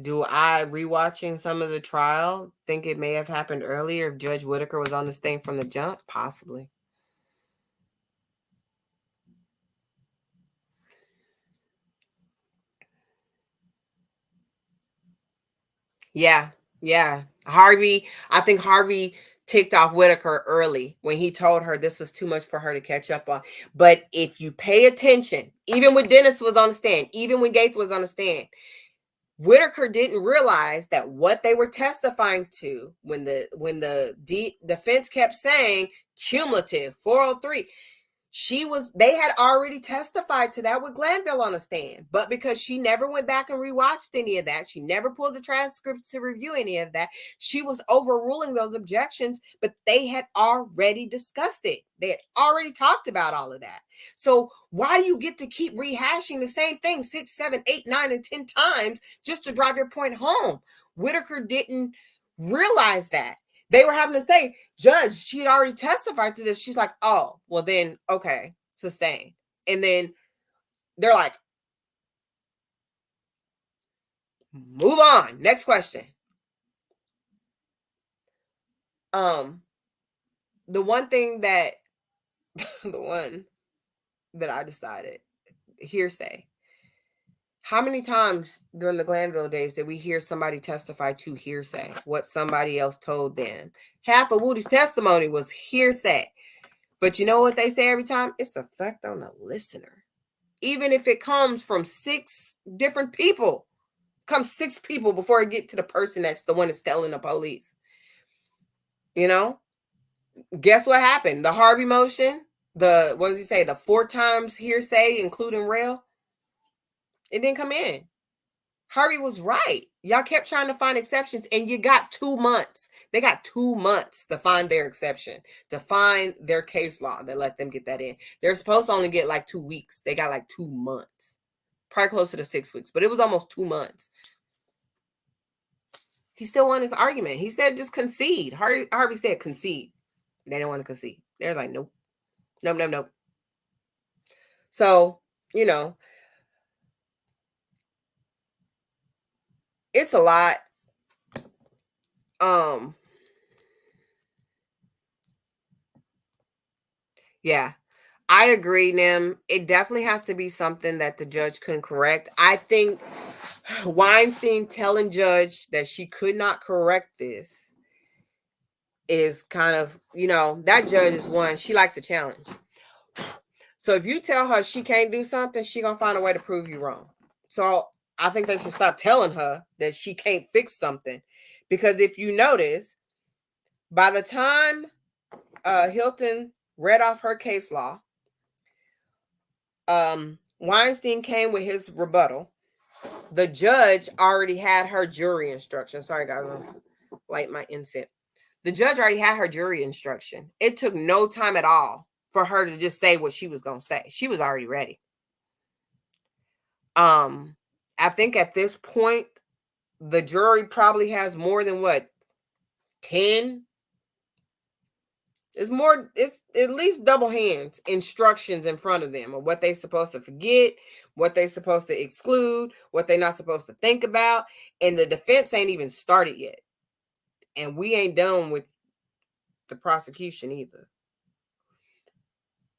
Do I, rewatching some of the trial, think it may have happened earlier if Judge Whitaker was on this thing from the jump? Possibly. Yeah. I think Harvey ticked off Whitaker early when he told her this was too much for her to catch up on. But if you pay attention, even when Dennis was on the stand, even when Gates was on the stand, Whitaker didn't realize that what they were testifying to when the defense kept saying cumulative 403, they had already testified to that with Glanville on the stand. But because she never went back and rewatched any of that, she never pulled the transcripts to review any of that, she was overruling those objections, but they had already discussed it. They had already talked about all of that. So why do you get to keep rehashing the same thing 6, 7, 8, 9, and 10 times just to drive your point home? Whitaker didn't realize that. They were having to say, Judge, she had already testified to this. She's like, oh, well then, okay, sustain. And then they're like, move on. Next question. The one that I decided, hearsay. How many times during the Glanville days did we hear somebody testify to hearsay, what somebody else told them? Half of Woody's testimony was hearsay. But you know what they say every time? It's effect on the listener. Even if it comes from 6 different people, comes 6 people before it get to the person that's the one that's telling the police. You know? Guess what happened? The Harvey motion, what does he say? The 4 times hearsay, including rail. It didn't come in. Harvey was right. Y'all kept trying to find exceptions, and you got 2 months. They got 2 months to find their exception, to find their case law that let them get that in. They're supposed to only get like 2 weeks. They got like 2 months, probably closer to 6 weeks, but it was almost 2 months. He still won his argument. He said just concede. Harvey said concede. They didn't want to concede. They're like, nope. So, you know, it's a lot. Yeah, I agree, Nim. It definitely has to be something that the judge couldn't correct. I think Weinstein telling Judge that she could not correct this is kind of, you know, that judge is one, she likes a challenge. So if you tell her she can't do something, she gonna find a way to prove you wrong. So I think they should stop telling her that she can't fix something. Because if you notice, by the time Hilton read off her case law, Weinstein came with his rebuttal. The judge already had her jury instruction. Sorry, guys, I'll light my incense. The judge already had her jury instruction. It took no time at all for her to just say what she was going to say. She was already ready. I think at this point, the jury probably has more than 10? It's at least double hands instructions in front of them of what they're supposed to forget, what they're supposed to exclude, what they're not supposed to think about. And the defense ain't even started yet. And we ain't done with the prosecution either.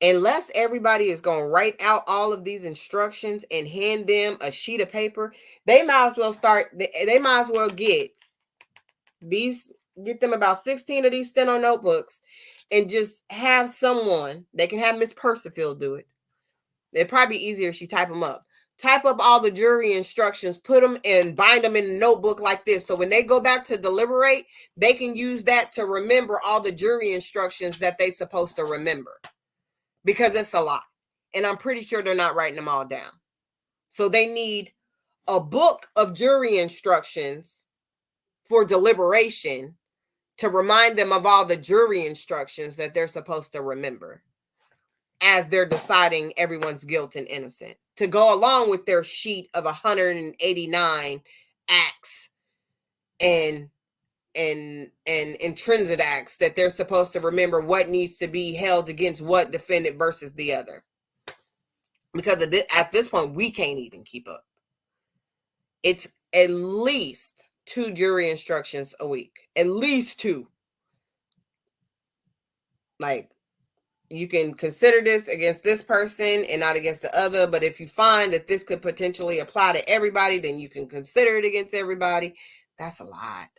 Unless everybody is going to write out all of these instructions and hand them a sheet of paper, they might as well get them about 16 of these steno notebooks and just have someone, they can have Miss Percival do it. It'd probably be easier if she type them up. Type up all the jury instructions, put them and bind them in a notebook like this. So when they go back to deliberate, they can use that to remember all the jury instructions that they're supposed to remember. Because it's a lot. And I'm pretty sure they're not writing them all down. So they need a book of jury instructions for deliberation to remind them of all the jury instructions that they're supposed to remember as they're deciding everyone's guilt and innocent, to go along with their sheet of 189 acts and intrinsic acts that they're supposed to remember what needs to be held against what defendant versus the other. Because at this point, we can't even keep up. It's at least 2 jury instructions a week. At least 2. Like, you can consider this against this person and not against the other. But if you find that this could potentially apply to everybody, then you can consider it against everybody. That's a lot.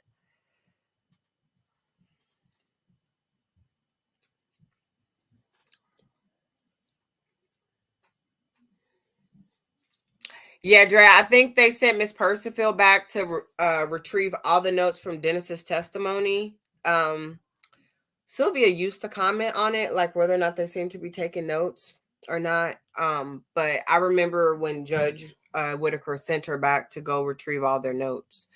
Yeah, Dre, I think they sent Miss Percival back to retrieve all the notes from Dennis's testimony. Sylvia used to comment on it, like whether or not they seem to be taking notes or not. But I remember when Judge Whitaker sent her back to go retrieve all their notes.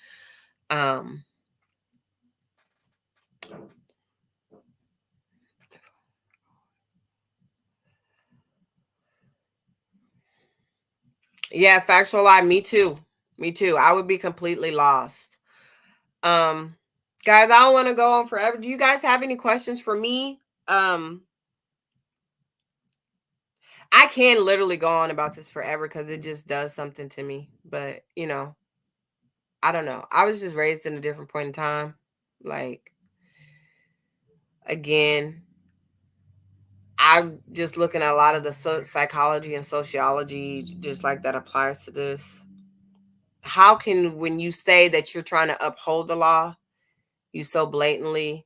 Yeah, factual lie. Me too. I would be completely lost. Guys, I don't want to go on forever. Do you guys have any questions for me? I can literally go on about this forever because it just does something to me. But, I don't know. I was just raised in a different point in time. Like, again, I'm just looking at a lot of the psychology and sociology just like that applies to this. How can, when you say that you're trying to uphold the law, you so blatantly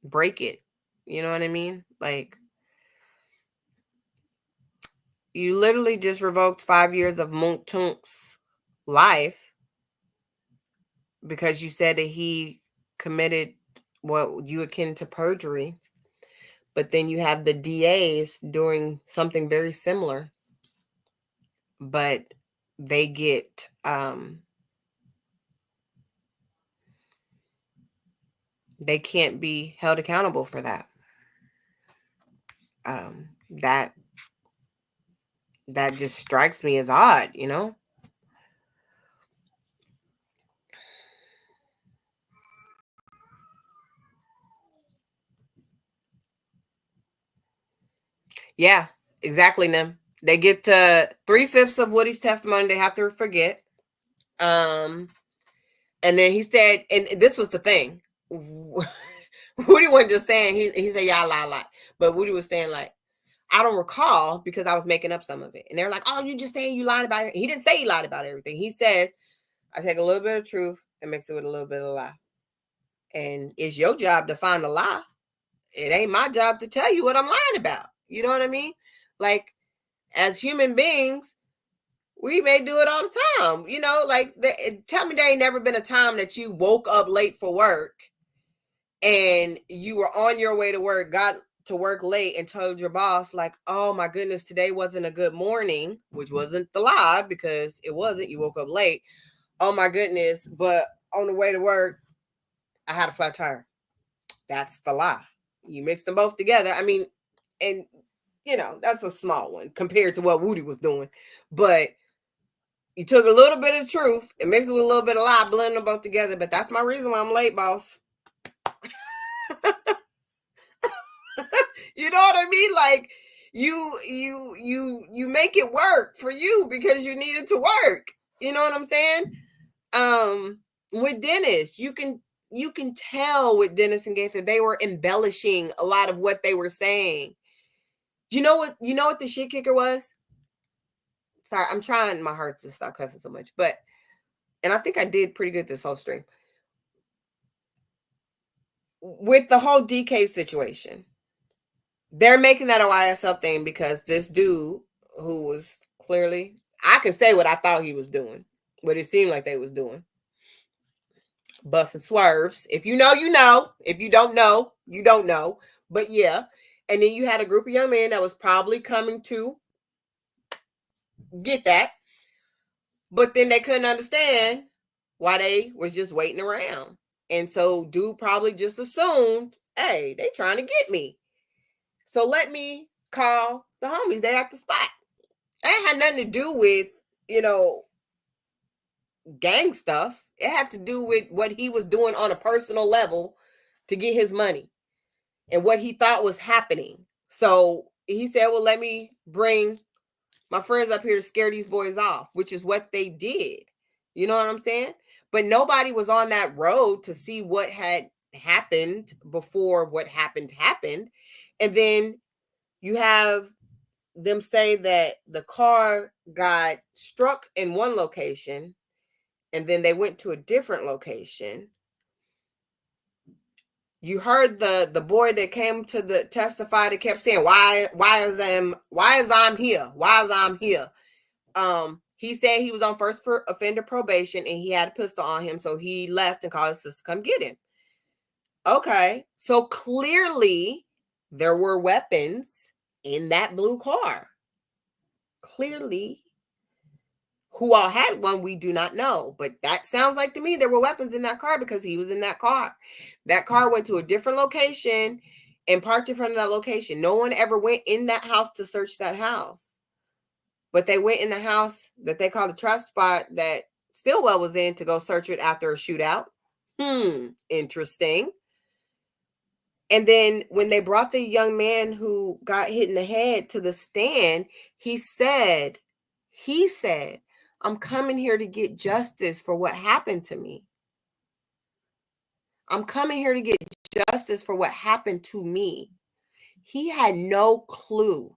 break it? You know what I mean? Like, you literally just revoked 5 years of Mounk Tounk's life because you said that he committed what you akin to perjury. But then you have the DAs doing something very similar. But they get they can't be held accountable for that. That just strikes me as odd, Yeah, exactly, Nim. They get to 3/5 of Woody's testimony they have to forget. And then he said, and this was the thing. Woody wasn't just saying, he said, yeah, I lie a lot. But Woody was saying, like, I don't recall because I was making up some of it. And they're like, oh, you just saying you lied about it. He didn't say he lied about everything. He says, I take a little bit of truth and mix it with a little bit of lie. And it's your job to find the lie. It ain't my job to tell you what I'm lying about. You know what I mean? Like, as human beings, we may do it all the time. Like, tell me there ain't never been a time that you woke up late for work and you were on your way to work, got to work late and told your boss, like, oh my goodness, today wasn't a good morning, which wasn't the lie because it wasn't. You woke up late. Oh my goodness. But on the way to work, I had a flat tire. That's the lie. You mix them both together. I mean, and that's a small one compared to what Woody was doing. But you took a little bit of truth and mixed it with a little bit of lie, blend them both together. But that's my reason why I'm late, boss. You know what I mean? Like you make it work for you because you need it to work. You know what I'm saying? With Dennis, you can tell with Dennis and Gaither, they were embellishing a lot of what they were saying. You know what the shit kicker was? Sorry, I'm trying my heart to stop cussing so much, and I think I did pretty good this whole stream. With the whole DK situation, they're making that a YSL thing because this dude who was clearly, I can say what I thought he was doing, what it seemed like they was doing. Busting swerves. If you know, you know. If you don't know, you don't know. But yeah. And then you had a group of young men that was probably coming to get that. But then they couldn't understand why they was just waiting around. And so dude probably just assumed, hey, they trying to get me. So let me call the homies. They at the spot. That had nothing to do with, gang stuff. It had to do with what he was doing on a personal level to get his money and what he thought was happening. So he said, well, let me bring my friends up here to scare these boys off, which is what they did. You know what I'm saying? But nobody was on that road to see what had happened before what happened. And then you have them say that the car got struck in one location and then they went to a different location. You heard the boy that came to the testify that kept saying, why is I'm here? He said he was on first offender probation and he had a pistol on him, so he left and called his sister to come get him. Okay, so clearly there were weapons in that blue car. Clearly, who all had one, we do not know. But that sounds like to me there were weapons in that car because he was in that car. That car went to a different location and parked in front of that location. No one ever went in that house to search that house. But they went in the house that they called the trap spot that Stillwell was in to go search it after a shootout. Interesting. And then when they brought the young man who got hit in the head to the stand, he said, I'm coming here to get justice for what happened to me. I'm coming here to get justice for what happened to me. He had no clue.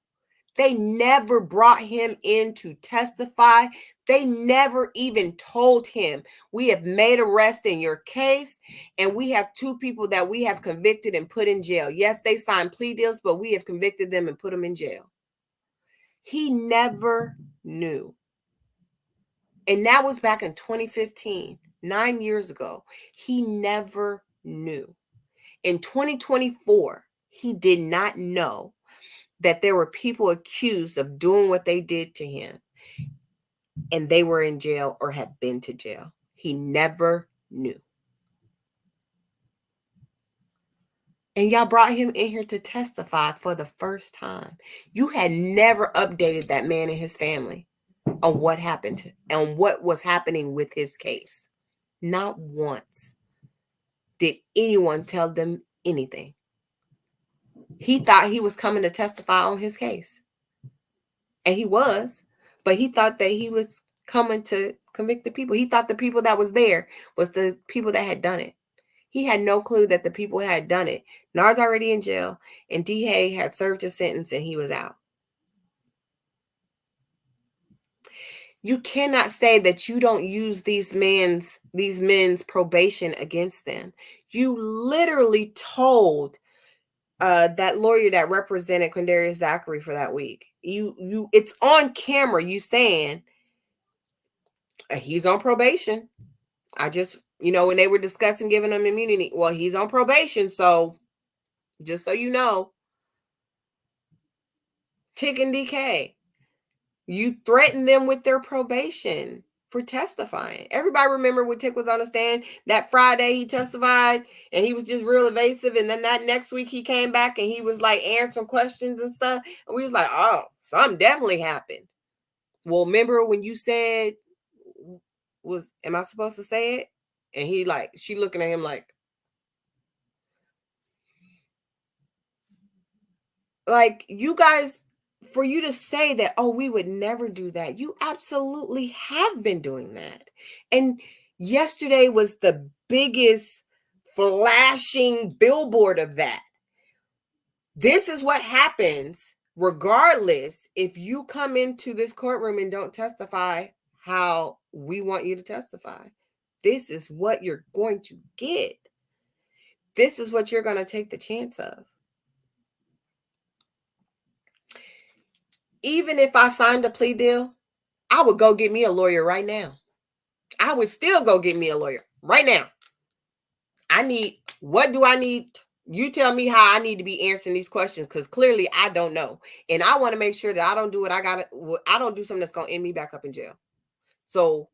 They never brought him in to testify. They never even told him, we have made arrest in your case, and we have 2 people that we have convicted and put in jail. Yes, they signed plea deals, but we have convicted them and put them in jail. He never knew. And that was back in 2015, 9 years ago. He never knew. In 2024, he did not know that there were people accused of doing what they did to him, and they were in jail or had been to jail. He never knew. And y'all brought him in here to testify for the first time. You had never updated that man and his family on what happened and what was happening with his case. Not once did anyone tell them anything. He thought he was coming to testify on his case. And he was, but he thought that he was coming to convict the people. He thought the people that was there was the people that had done it. He had no clue that the people had done it. Nard's already in jail, and D. Hay had served his sentence and he was out. You cannot say that you don't use these men's probation against them. You literally told that lawyer that represented Quindarius Zachary for that week. It's on camera. You saying he's on probation. I just, when they were discussing giving him immunity, well, he's on probation. So just so you know, Tick and DK, you threatened them with their probation. for testifying. Everybody remember when Tick was on the stand that Friday he testified and he was just real evasive. And then that next week he came back and he was like answering questions and stuff. And we was like, oh, something definitely happened. Well, remember when you said, am I supposed to say it? And he like, she looking at him like you guys, for you to say that, oh, we would never do that. You absolutely have been doing that. And yesterday was the biggest flashing billboard of that. This is what happens regardless if you come into this courtroom and don't testify how we want you to testify. This is what you're going to get. This is what you're going to take the chance of. Even if I signed a plea deal, I would go get me a lawyer right now. I would still go get me a lawyer right now. What do I need? You tell me how I need to be answering these questions, because clearly I don't know. And I want to make sure that I don't do what I don't do something that's going to end me back up in jail. So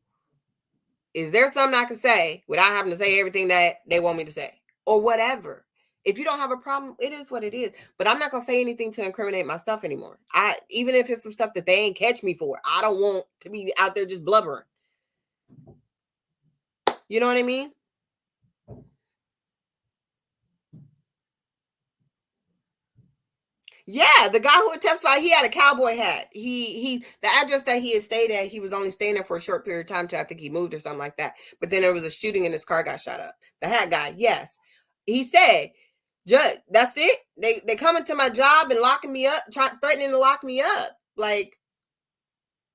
is there something I can say without having to say everything that they want me to say or whatever? If you don't have a problem, it is what it is. But I'm not going to say anything to incriminate myself anymore. Even if it's some stuff that they ain't catch me for, I don't want to be out there just blubbering. You know what I mean? Yeah, the guy who had testified, he had a cowboy hat. The address that he had stayed at, he was only staying there for a short period of time till I think he moved or something like that. But then there was a shooting and his car got shot up. The hat guy, yes. He said, Judge, that's it? They coming to my job and locking me up, threatening to lock me up. Like,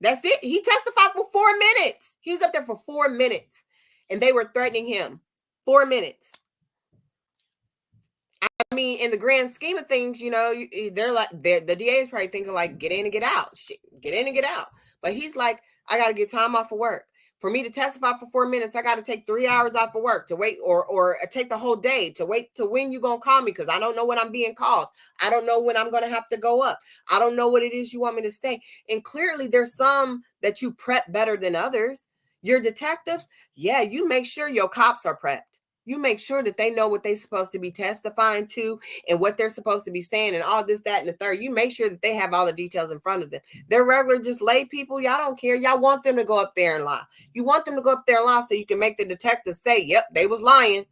that's it? He testified for 4 minutes. He was up there for 4 minutes. And they were threatening him. 4 minutes. I mean, in the grand scheme of things, you know, they're like, the DA is probably thinking like, get in and get out. Shit, get in and get out. But he's like, I got to get time off of work. For me to testify for 4 minutes, I got to take 3 hours off of work to wait, or take the whole day to wait to when you going to call me, because I don't know when I'm being called. I don't know when I'm going to have to go up. I don't know what it is you want me to say. And clearly there's some that you prep better than others. Your detectives, yeah, you make sure your cops are prepped. You make sure that they know what they're supposed to be testifying to and what they're supposed to be saying and all this, that, and the third. You make sure that they have all the details in front of them. They're regular, just lay people. Y'all don't care. Y'all want them to go up there and lie. You want them to go up there and lie so you can make the detectives say, yep, they was lying.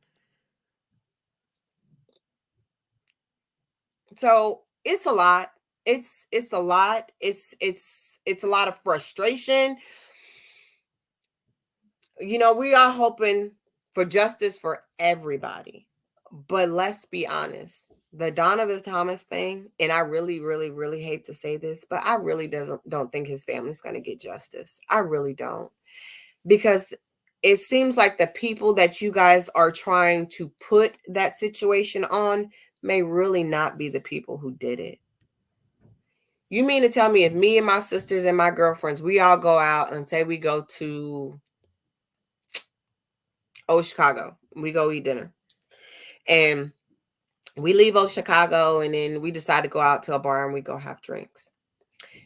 So it's a lot. It's a lot. It's a lot of frustration. You know, we are hoping for justice for everybody. But let's be honest, the Donovan Thomas thing, and I really, really, really hate to say this, but I really don't think his family's going to get justice. I really don't. Because it seems like the people that you guys are trying to put that situation on may really not be the people who did it. You mean to tell me if me and my sisters and my girlfriends, we all go out and say we go to Chicago, we go eat dinner, and we leave Chicago, and then we decide to go out to a bar and we go have drinks.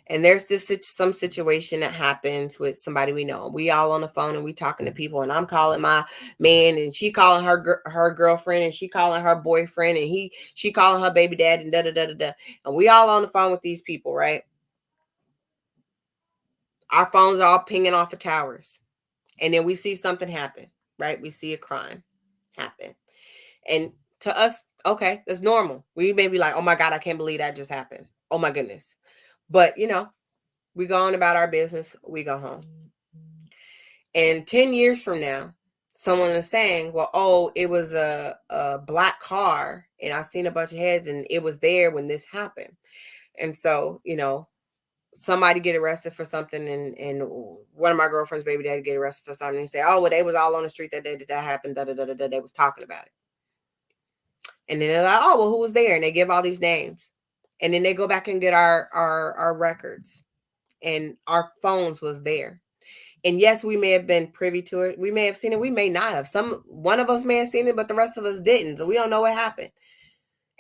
And there's some situation that happens with somebody we know. We all on the phone and we talking to people, and I'm calling my man, and she calling her girlfriend, and she calling her boyfriend, and she calling her baby dad, and da da da da da. And we all on the phone with these people, right? Our phones are all pinging off of towers, and then we see something happen, right? We see a crime happen, and to us, okay, that's normal. We may be like, oh my God, I can't believe that just happened. Oh my goodness. But, you know, we go on about our business. We go home. And 10 years from now, someone is saying, well, oh, it was a black car and I seen a bunch of heads and it was there when this happened. And so, you know, somebody get arrested for something, and one of my girlfriend's baby daddy get arrested for something. And say, oh, well, they was all on the street that day that happened. Da, da, da, da, da. They was talking about it. And then they're like, oh, well, who was there? And they give all these names. And then they go back and get our records. And our phones was there. And yes, we may have been privy to it. We may have seen it. We may not have. One of us may have seen it, but the rest of us didn't. So we don't know what happened.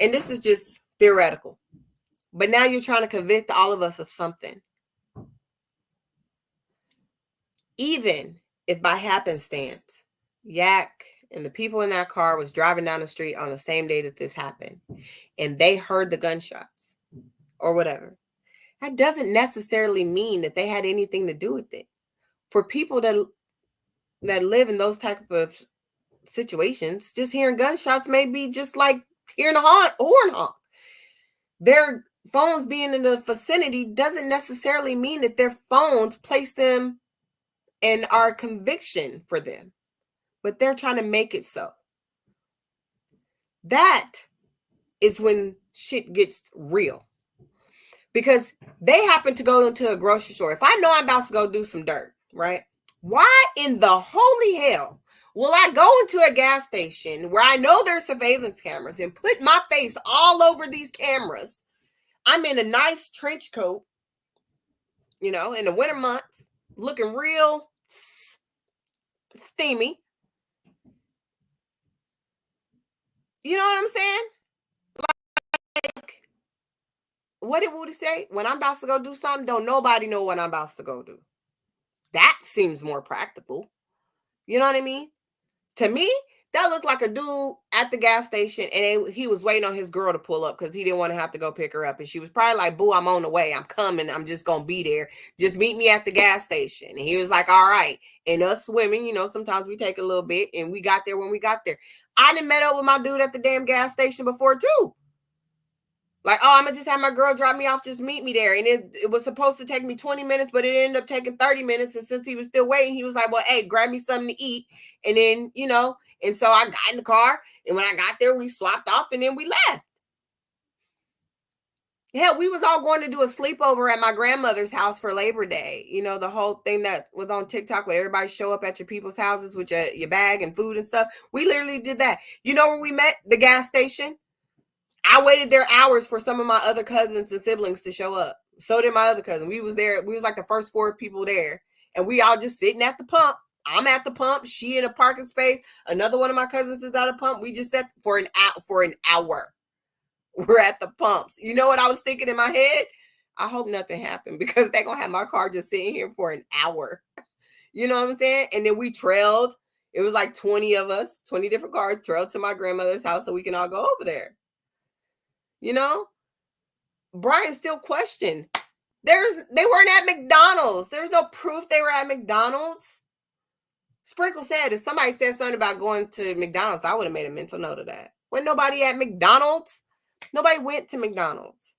And this is just theoretical. But now you're trying to convict all of us of something. even if by happenstance, Yak and the people in that car was driving down the street on the same day that this happened, and they heard the gunshots or whatever, that doesn't necessarily mean that they had anything to do with it. For people that live in those type of situations, just hearing gunshots may be just like hearing a horn honk. Their phones being in the vicinity doesn't necessarily mean that their phones place them and are a conviction for them, but they're trying to make it so. That is when shit gets real, because they happen to go into a grocery store. If I know I'm about to go do some dirt, right? Why in the holy hell will I go into a gas station where I know there's surveillance cameras and put my face all over these cameras? I'm in a nice trench coat, in the winter months, looking real steamy. You know what I'm saying? Like, what did Woody say? When I'm about to go do something, don't nobody know what I'm about to go do. That seems more practical. You know what I mean? To me, that looked like a dude at the gas station, and he was waiting on his girl to pull up because he didn't want to have to go pick her up. And she was probably like, boo, I'm on the way. I'm coming. I'm just going to be there. Just meet me at the gas station. And he was like, all right. And us women, sometimes we take a little bit, and we got there when we got there. I done met up with my dude at the damn gas station before, too. Like, oh, I'm going to just have my girl drop me off. Just meet me there. And it was supposed to take me 20 minutes, but it ended up taking 30 minutes. And since he was still waiting, he was like, well, hey, grab me something to eat. And then, and so I got in the car. And when I got there, we swapped off and then we left. Hell, we was all going to do a sleepover at my grandmother's house for Labor Day. The whole thing that was on TikTok where everybody show up at your people's houses with your bag and food and stuff. We literally did that. You know where we met? The gas station. I waited there hours for some of my other cousins and siblings to show up. So did my other cousin. We was there. We was like the first 4 people there. And we all just sitting at the pump. I'm at the pump. She in a parking space. Another one of my cousins is at a pump. We just sat for an hour. We're at the pumps. You know what I was thinking in my head? I hope nothing happened, because they're going to have my car just sitting here for an hour. You know what I'm saying? And then we trailed. It was like 20 of us, 20 different cars trailed to my grandmother's house so we can all go over there. Brian still questioned. They weren't at McDonald's. There's no proof they were at McDonald's. Sprinkle said, if somebody said something about going to McDonald's, I would have made a mental note of that. Wasn't nobody at McDonald's. Nobody went to McDonald's.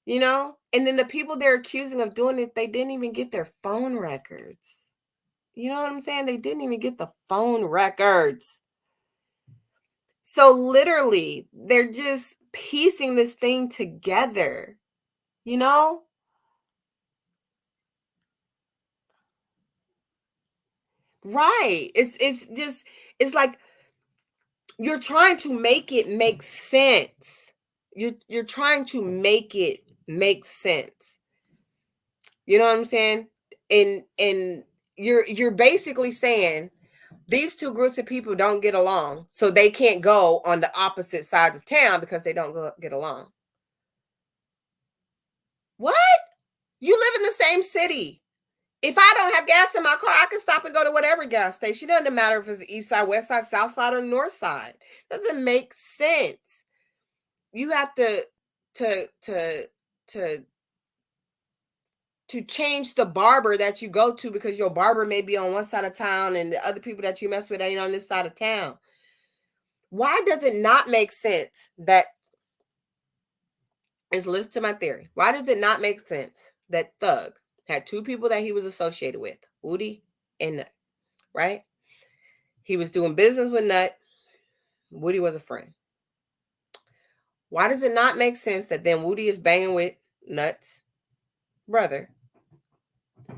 And then the people they're accusing of doing it, they didn't even get their phone records. You know what I'm saying? They didn't even get the phone records. So literally, they're just piecing this thing together, Right. It's like you're trying to make it make sense. You're trying to make it make sense. You know what I'm saying? And you're basically saying these two groups of people don't get along, so they can't go on the opposite sides of town because they don't get along. What? You live in the same city. If I don't have gas in my car, I can stop and go to whatever gas station. It doesn't matter if it's the east side, west side, south side, or north side. Doesn't make sense. You have to change the barber that you go to because your barber may be on one side of town and the other people that you mess with ain't on this side of town. Why does it not make sense that, let's listen to my theory. Why does it not make sense that Thug had 2 people that he was associated with, Woody and Nut, right? He was doing business with Nut. Woody was a friend. Why does it not make sense that then Woody is banging with Nut's brother,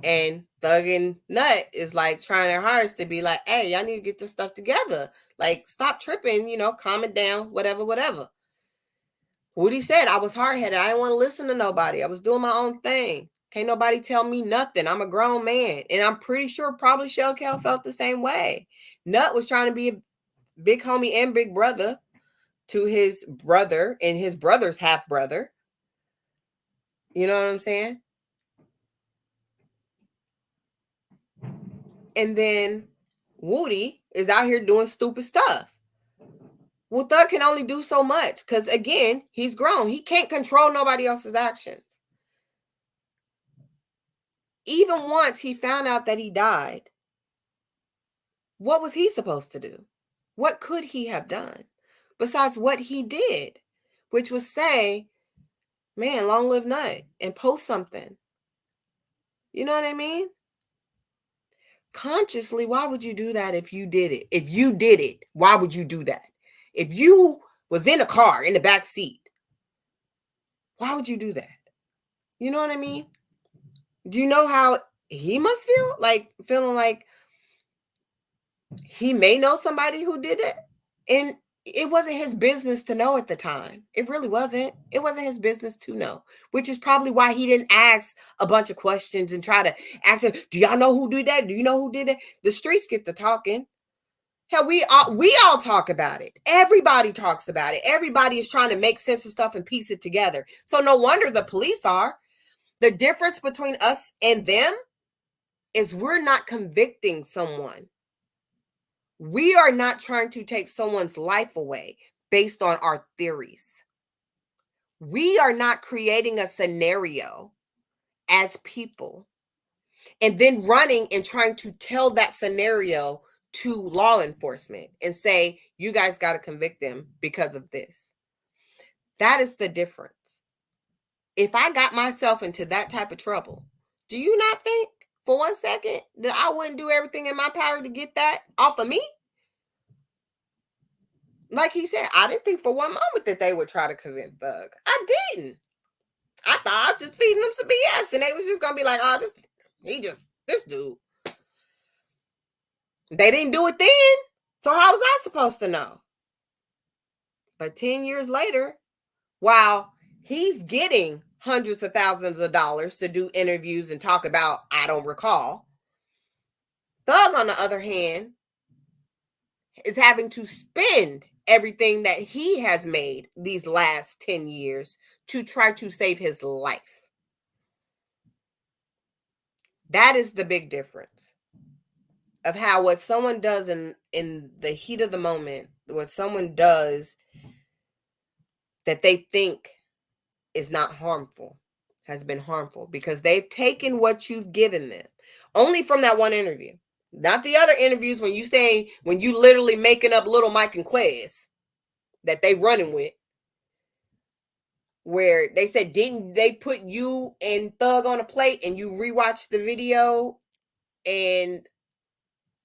and Thug and Nut is like trying their hardest to be like, hey, y'all need to get this stuff together. Like, stop tripping, calm it down, whatever. Woody said, I was hard-headed. I didn't want to listen to nobody. I was doing my own thing. Can't nobody tell me nothing. I'm a grown man. And I'm pretty sure probably Shell Cal felt the same way. Nut was trying to be a big homie and big brother to his brother and his brother's half brother. You know what I'm saying? And then Woody is out here doing stupid stuff. Well, Thug can only do so much because, again, he's grown. He can't control nobody else's actions. Even once he found out that he died, what was he supposed to do? What could he have done besides what he did, which was say, man, long live Nut, and post something. You know what I mean? Consciously, why would you do that if you did it? If you did it, why would you do that? If you was in a car in the back seat, why would you do that? You know what I mean? Do you know how he must feel? Like feeling like he may know somebody who did it. And it wasn't his business to know at the time. It really wasn't. It wasn't his business to know, which is probably why he didn't ask a bunch of questions and try to ask him, do y'all know who did that? Do you know who did that? The streets get to talking. Hell, we all talk about it. Everybody talks about it. Everybody is trying to make sense of stuff and piece it together. So no wonder the police are. The difference between us and them is we're not convicting someone. We are not trying to take someone's life away based on our theories. We are not creating a scenario as people and then running and trying to tell that scenario to law enforcement and say, you guys got to convict them because of this. That is the difference. If I got myself into that type of trouble, do you not think for 1 second that I wouldn't do everything in my power to get that off of me? Like he said, I didn't think for one moment that they would try to convict Thug. I didn't. I thought I was just feeding them some BS and they was just going to be like, oh, this dude. They didn't do it then. So how was I supposed to know? But 10 years later, while he's getting hundreds of thousands of dollars to do interviews and talk about, I don't recall, Thug, on the other hand, is having to spend everything that he has made these last 10 years to try to save his life. That is the big difference of how what someone does in the heat of the moment, what someone does that they think is not harmful, has been harmful because they've taken what you've given them only from that one interview. Not the other interviews when you literally making up Little Mike and Quez that they running with, where they said, didn't they put you and Thug on a plate, and you rewatch the video and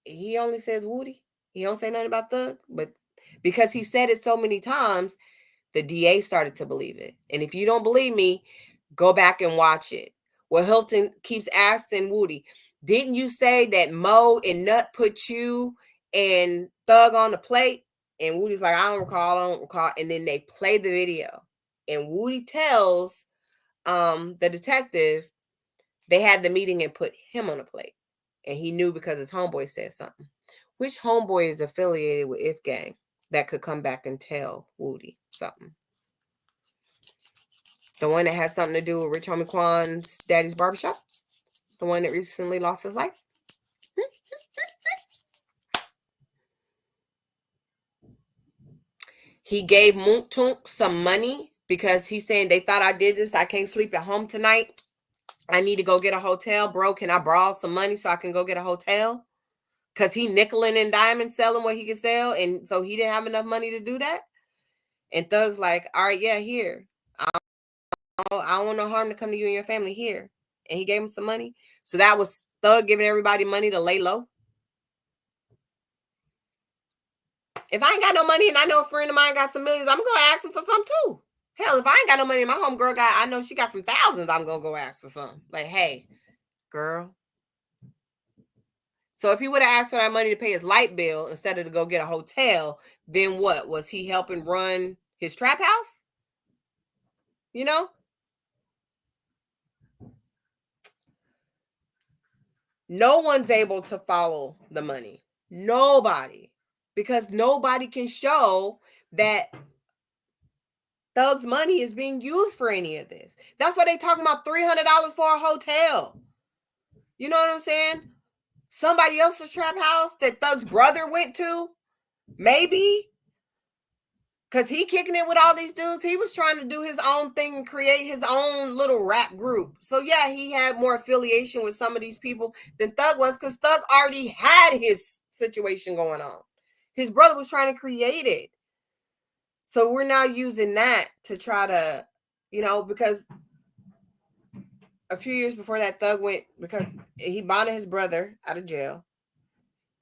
he only says Woody. He don't say nothing about Thug, but because he said it so many times, the DA started to believe it. And if you don't believe me, go back and watch it. Well, Hilton keeps asking Woody, didn't you say that Mo and Nut put you and Thug on the plate? And Woody's like, I don't recall. And then they play the video. And Woody tells the detective they had the meeting and put him on a plate. And he knew because his homeboy said something. Which homeboy is affiliated with If Gang that could come back and tell Woody something? The one that has something to do with Rich Homie Quan's daddy's barbershop? The one that recently lost his life? He gave Mounk Tounk some money because he's saying they thought I did this. I can't sleep at home tonight. I need to go get a hotel. Bro, can I borrow some money so I can go get a hotel? Because he nickeling and diamond selling what he could sell. And so he didn't have enough money to do that. And Thug's like, all right, yeah, here. I don't want no harm to come to you and your family here. And he gave him some money. So that was Thug giving everybody money to lay low. If I ain't got no money and I know a friend of mine got some millions, I'm going to ask him for some too. Hell, if I ain't got no money, my homegirl I know she got some thousands, I'm going to go ask for some. Like, hey, girl. So if he would have asked for that money to pay his light bill instead of to go get a hotel, then what? Was he helping run his trap house? You know? No one's able to follow the money. Nobody. Because nobody can show that Thug's money is being used for any of this. That's why they talking about $300 for a hotel. You know what I'm saying? somebody else's trap house that Thug's brother went to? Maybe. Because he kicking it with all these dudes. He was trying to do his own thing and create his own little rap group. So yeah, he had more affiliation with some of these people than Thug was, because Thug already had his situation going on. His brother was trying to create it. So we're now using that to try to, because a few years before that, Thug went, because he bonded his brother out of jail,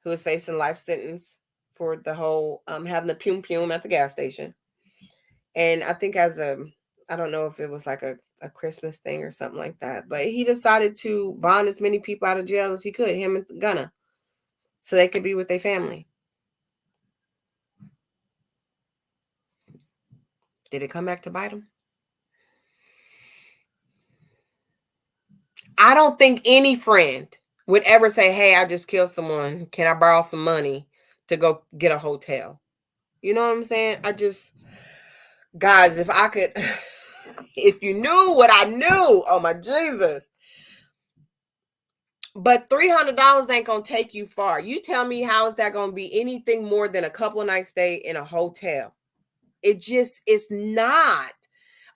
who was facing life sentence for the whole having the pum at the gas station. And I think I don't know if it was like a Christmas thing or something like that, but he decided to bond as many people out of jail as he could, him and Gunna, so they could be with their family. Did it come back to bite him? I don't think any friend would ever say, hey, I just killed someone. Can I borrow some money to go get a hotel? You know what I'm saying? Guys, if I could, if you knew what I knew, oh my Jesus. But $300 ain't going to take you far. You tell me, how is that going to be anything more than a couple of nights stay in a hotel? It just is not.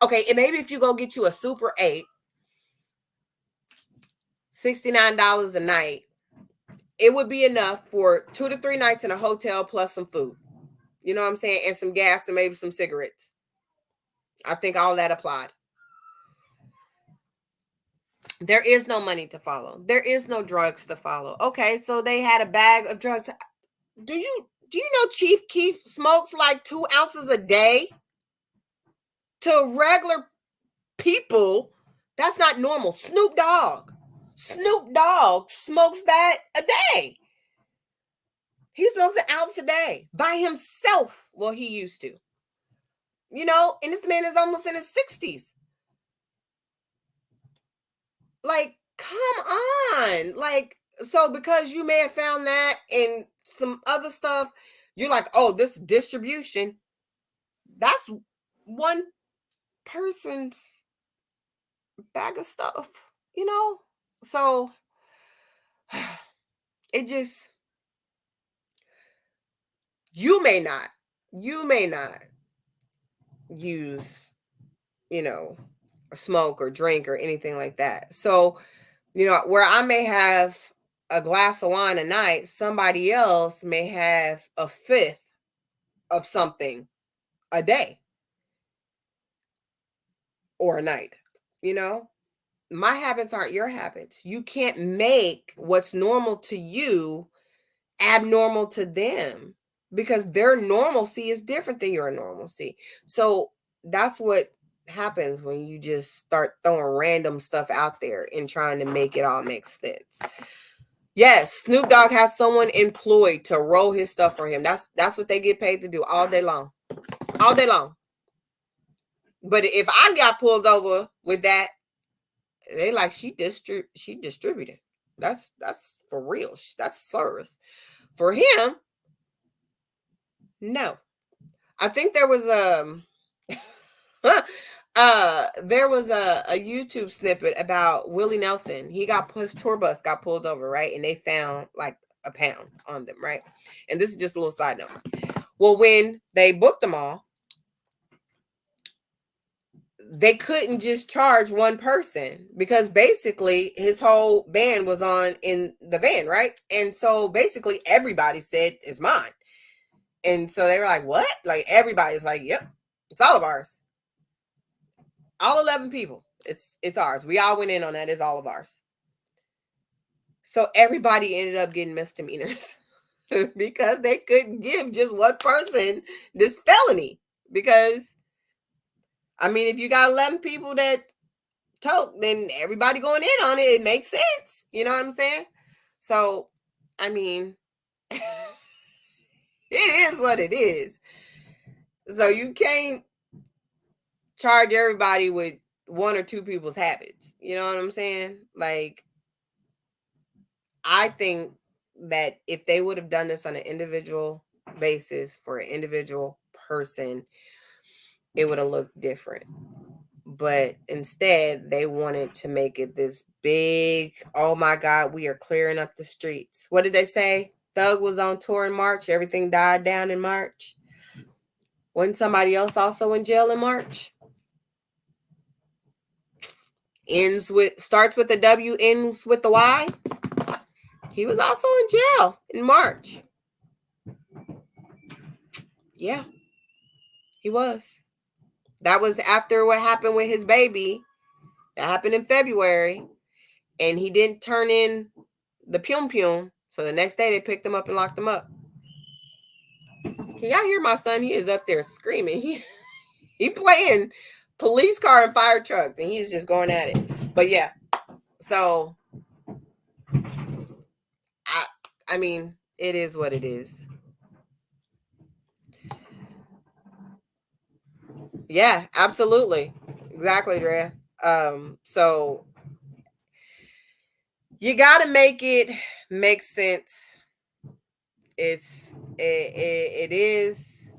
Okay, and maybe if you go get you a Super 8, $69 a night, it would be enough for 2 to 3 nights in a hotel plus some food. You know what I'm saying? And some gas and maybe some cigarettes. I think all that applied. There is no money to follow. There is no drugs to follow. Okay, so they had a bag of drugs. Do you know Chief Keef smokes like 2 ounces a day? To regular people, that's not normal. Snoop Dogg smokes that a day. He smokes an ounce a day by himself. Well, he used to. And this man is almost in his 60s. Like, come on. Like, so because you may have found that and some other stuff, you're like, oh, this distribution, that's one person's bag of stuff, So it just, you may not use, smoke or drink or anything like that. So, where I may have a glass of wine a night, somebody else may have a fifth of something a day or a night. My habits aren't your habits. You can't make what's normal to you abnormal to them, because their normalcy is different than your normalcy. So that's what happens when you just start throwing random stuff out there and trying to make it all make sense. Yes, Snoop Dogg has someone employed to roll his stuff for him. That's what they get paid to do all day long. All day long. But if I got pulled over with that, they like, she distributed. That's for real. That's service. For him, no. I think there was a YouTube snippet about Willie Nelson. His tour bus got pulled over, right? And they found like a pound on them, right? And this is just a little side note. Well, when they booked them all, they couldn't just charge one person, because basically his whole band was on in the van, right? And so basically everybody said, it's mine. And so they were like, what? Like, everybody's like, yep, it's all of ours. All 11 people. It's ours. We all went in on that. It's all of ours. So everybody ended up getting misdemeanors because they couldn't give just one person this felony. Because, I mean, if you got 11 people that tote, then everybody going in on it, it makes sense. You know what I'm saying? So, I mean, it is what it is. So you can't charge everybody with 1 or 2 people's habits. You know what I'm saying? Like, I think that if they would have done this on an individual basis for an individual person, it would have looked different. but instead they wanted to make it this big, oh my God, we are clearing up the streets. What did they say? Thug was on tour in March. Everything died down in March. Wasn't somebody else also in jail in March? Starts with the W, ends with the Y. He was also in jail in March. Yeah, he was. That was after what happened with his baby. That happened in February. And he didn't turn in the pum. So the next day they picked him up and locked him up. Can y'all hear my son? He is up there screaming. He playing police car and fire trucks, and he's just going at it. But yeah, so I mean, it is what it is. Yeah, absolutely. Exactly, Drea. So you got to make it make sense. It is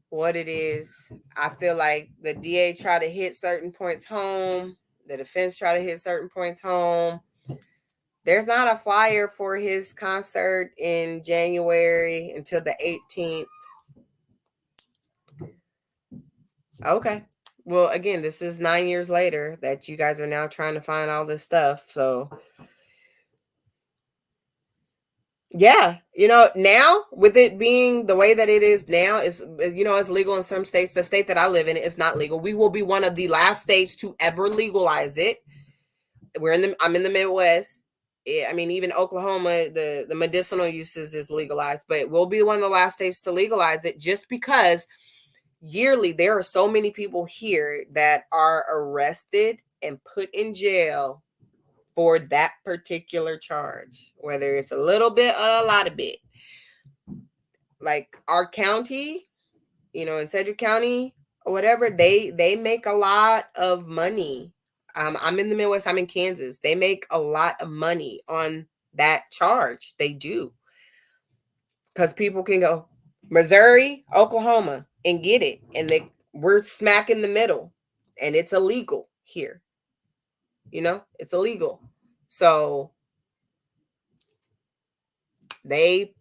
what it is. I feel like the DA try to hit certain points home. The defense try to hit certain points home. There's not a flyer for his concert in January until the 18th. Okay. Well, again, this is 9 years later that you guys are now trying to find all this stuff. So, yeah, now with it being the way that it is now, it's legal in some states. The state that I live in is not legal. We will be one of the last states to ever legalize it. I'm in the Midwest. I mean, even Oklahoma, the medicinal uses is legalized, but we'll be one of the last states to legalize it just because yearly there are so many people here that are arrested and put in jail for that particular charge, whether it's a little bit or a lot of bit. Like our county, in Sedgwick County or whatever, they make a lot of money. I'm in the Midwest. I'm in Kansas. They make a lot of money on that charge. They do. Because people can go Missouri, Oklahoma, and get it. And we're smack in the middle. And it's illegal here. It's illegal. So they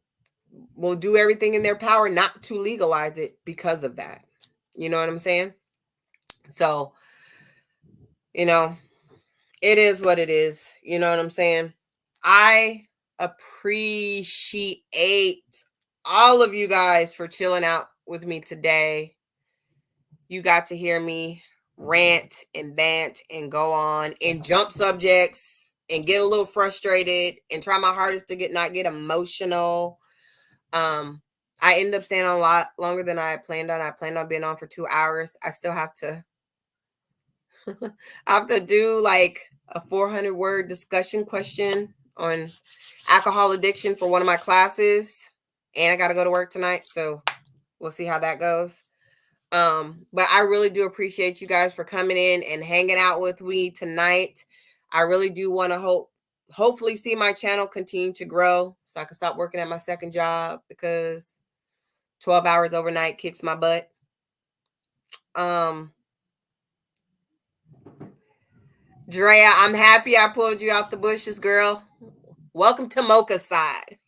will do everything in their power not to legalize it because of that. You know what I'm saying? So, it is what it is. You know what I'm saying? I appreciate all of you guys for chilling out with me today. You got to hear me rant and bant and go on and jump subjects and get a little frustrated and try my hardest to not get emotional. I ended up staying on a lot longer than I planned on. I planned on being on for 2 hours. I still have to do like a 400-word discussion question on alcohol addiction for one of my classes. And I got to go to work tonight. So we'll see how that goes. But I really do appreciate you guys for coming in and hanging out with me tonight. I really do want to hopefully see my channel continue to grow so I can stop working at my second job because 12 hours overnight kicks my butt. Drea, I'm happy I pulled you out the bushes, girl. Welcome to Mocha's side.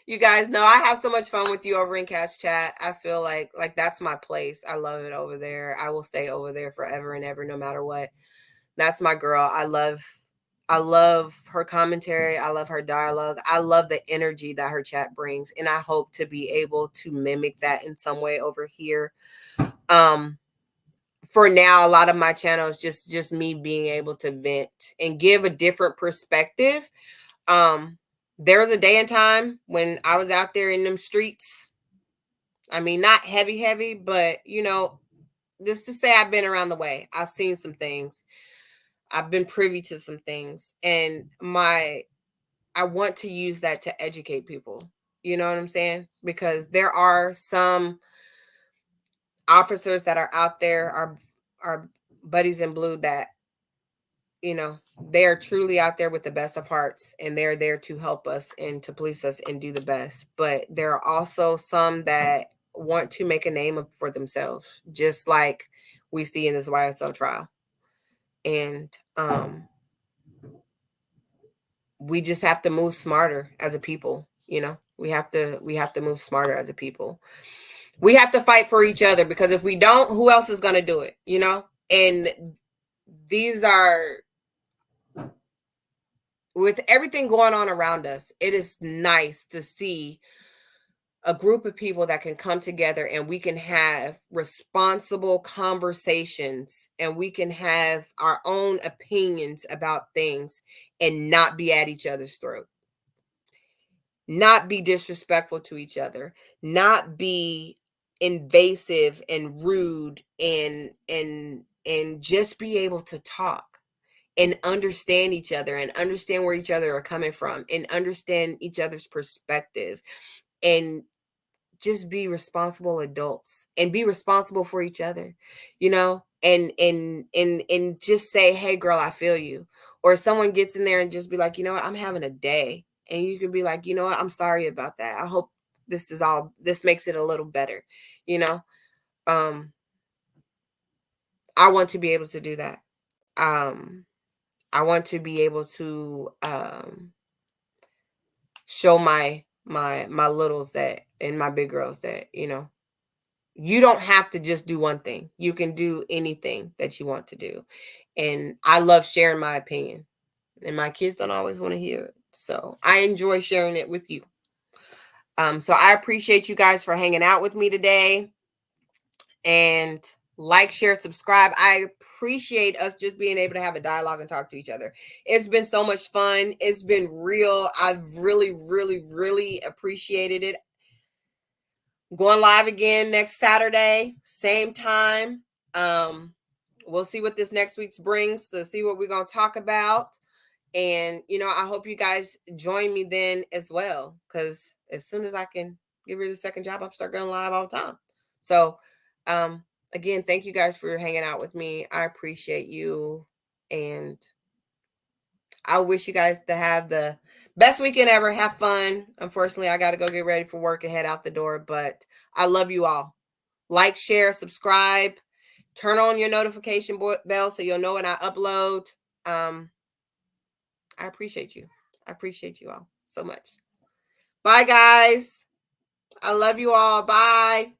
You guys know I have so much fun with you over in Cast Chat. I feel like that's my place. I love it over there. I will stay over there forever and ever, no matter what. That's my girl. I love her commentary. I love her dialogue. I love the energy that her chat brings. And I hope to be able to mimic that in some way over here. For now, a lot of my channel is just me being able to vent and give a different perspective. There was a day and time when I was out there in them streets. I mean, not heavy, but just to say I've been around the way. I've seen some things. I've been privy to some things, and I want to use that to educate people. You know what I'm saying? Because there are some officers that are out there, our buddies in blue, that they are truly out there with the best of hearts, and they're there to help us and to police us and do the best. But there are also some that want to make a name for themselves, just like we see in this YSL trial. And we just have to move smarter as a people. You know, we have to move smarter as a people. We have to fight for each other, because if we don't, who else is going to do it? You know, and these are, with everything going on around us, it is nice to see a group of people that can come together and we can have responsible conversations and we can have our own opinions about things and not be at each other's throat, not be disrespectful to each other, not be invasive and rude, and just be able to talk and understand each other and understand where each other are coming from and understand each other's perspective, and just be responsible adults and be responsible for each other, you know, and just say, hey girl, I feel you. Or someone gets in there and just be like, you know what, I'm having a day. And you can be like, you know what, I'm sorry about that. I hope this makes it a little better. You know, I want to be able to do that. I want to be able to show my littles that, and my big girls that, you know, you don't have to just do one thing. You can do anything that you want to do. And I love sharing my opinion. And my kids don't always want to hear it. So I enjoy sharing it with you. So I appreciate you guys for hanging out with me today. And like, share, subscribe. I appreciate us just being able to have a dialogue and talk to each other. It's been so much fun. It's been real. I've really, really, really appreciated it. Going live again next Saturday, same time. We'll see what this next week's brings, to see what we're going to talk about. And, you know, I hope you guys join me then as well, because as soon as I can give her the second job, I'll start going live all the time. So, again, thank you guys for hanging out with me. I appreciate you. And I wish you guys to have the best weekend ever. Have fun. Unfortunately, I got to go get ready for work and head out the door, but I love you all. Like, share, subscribe, turn on your notification bell so you'll know when I upload. I appreciate you. I appreciate you all so much. Bye, guys. I love you all. Bye.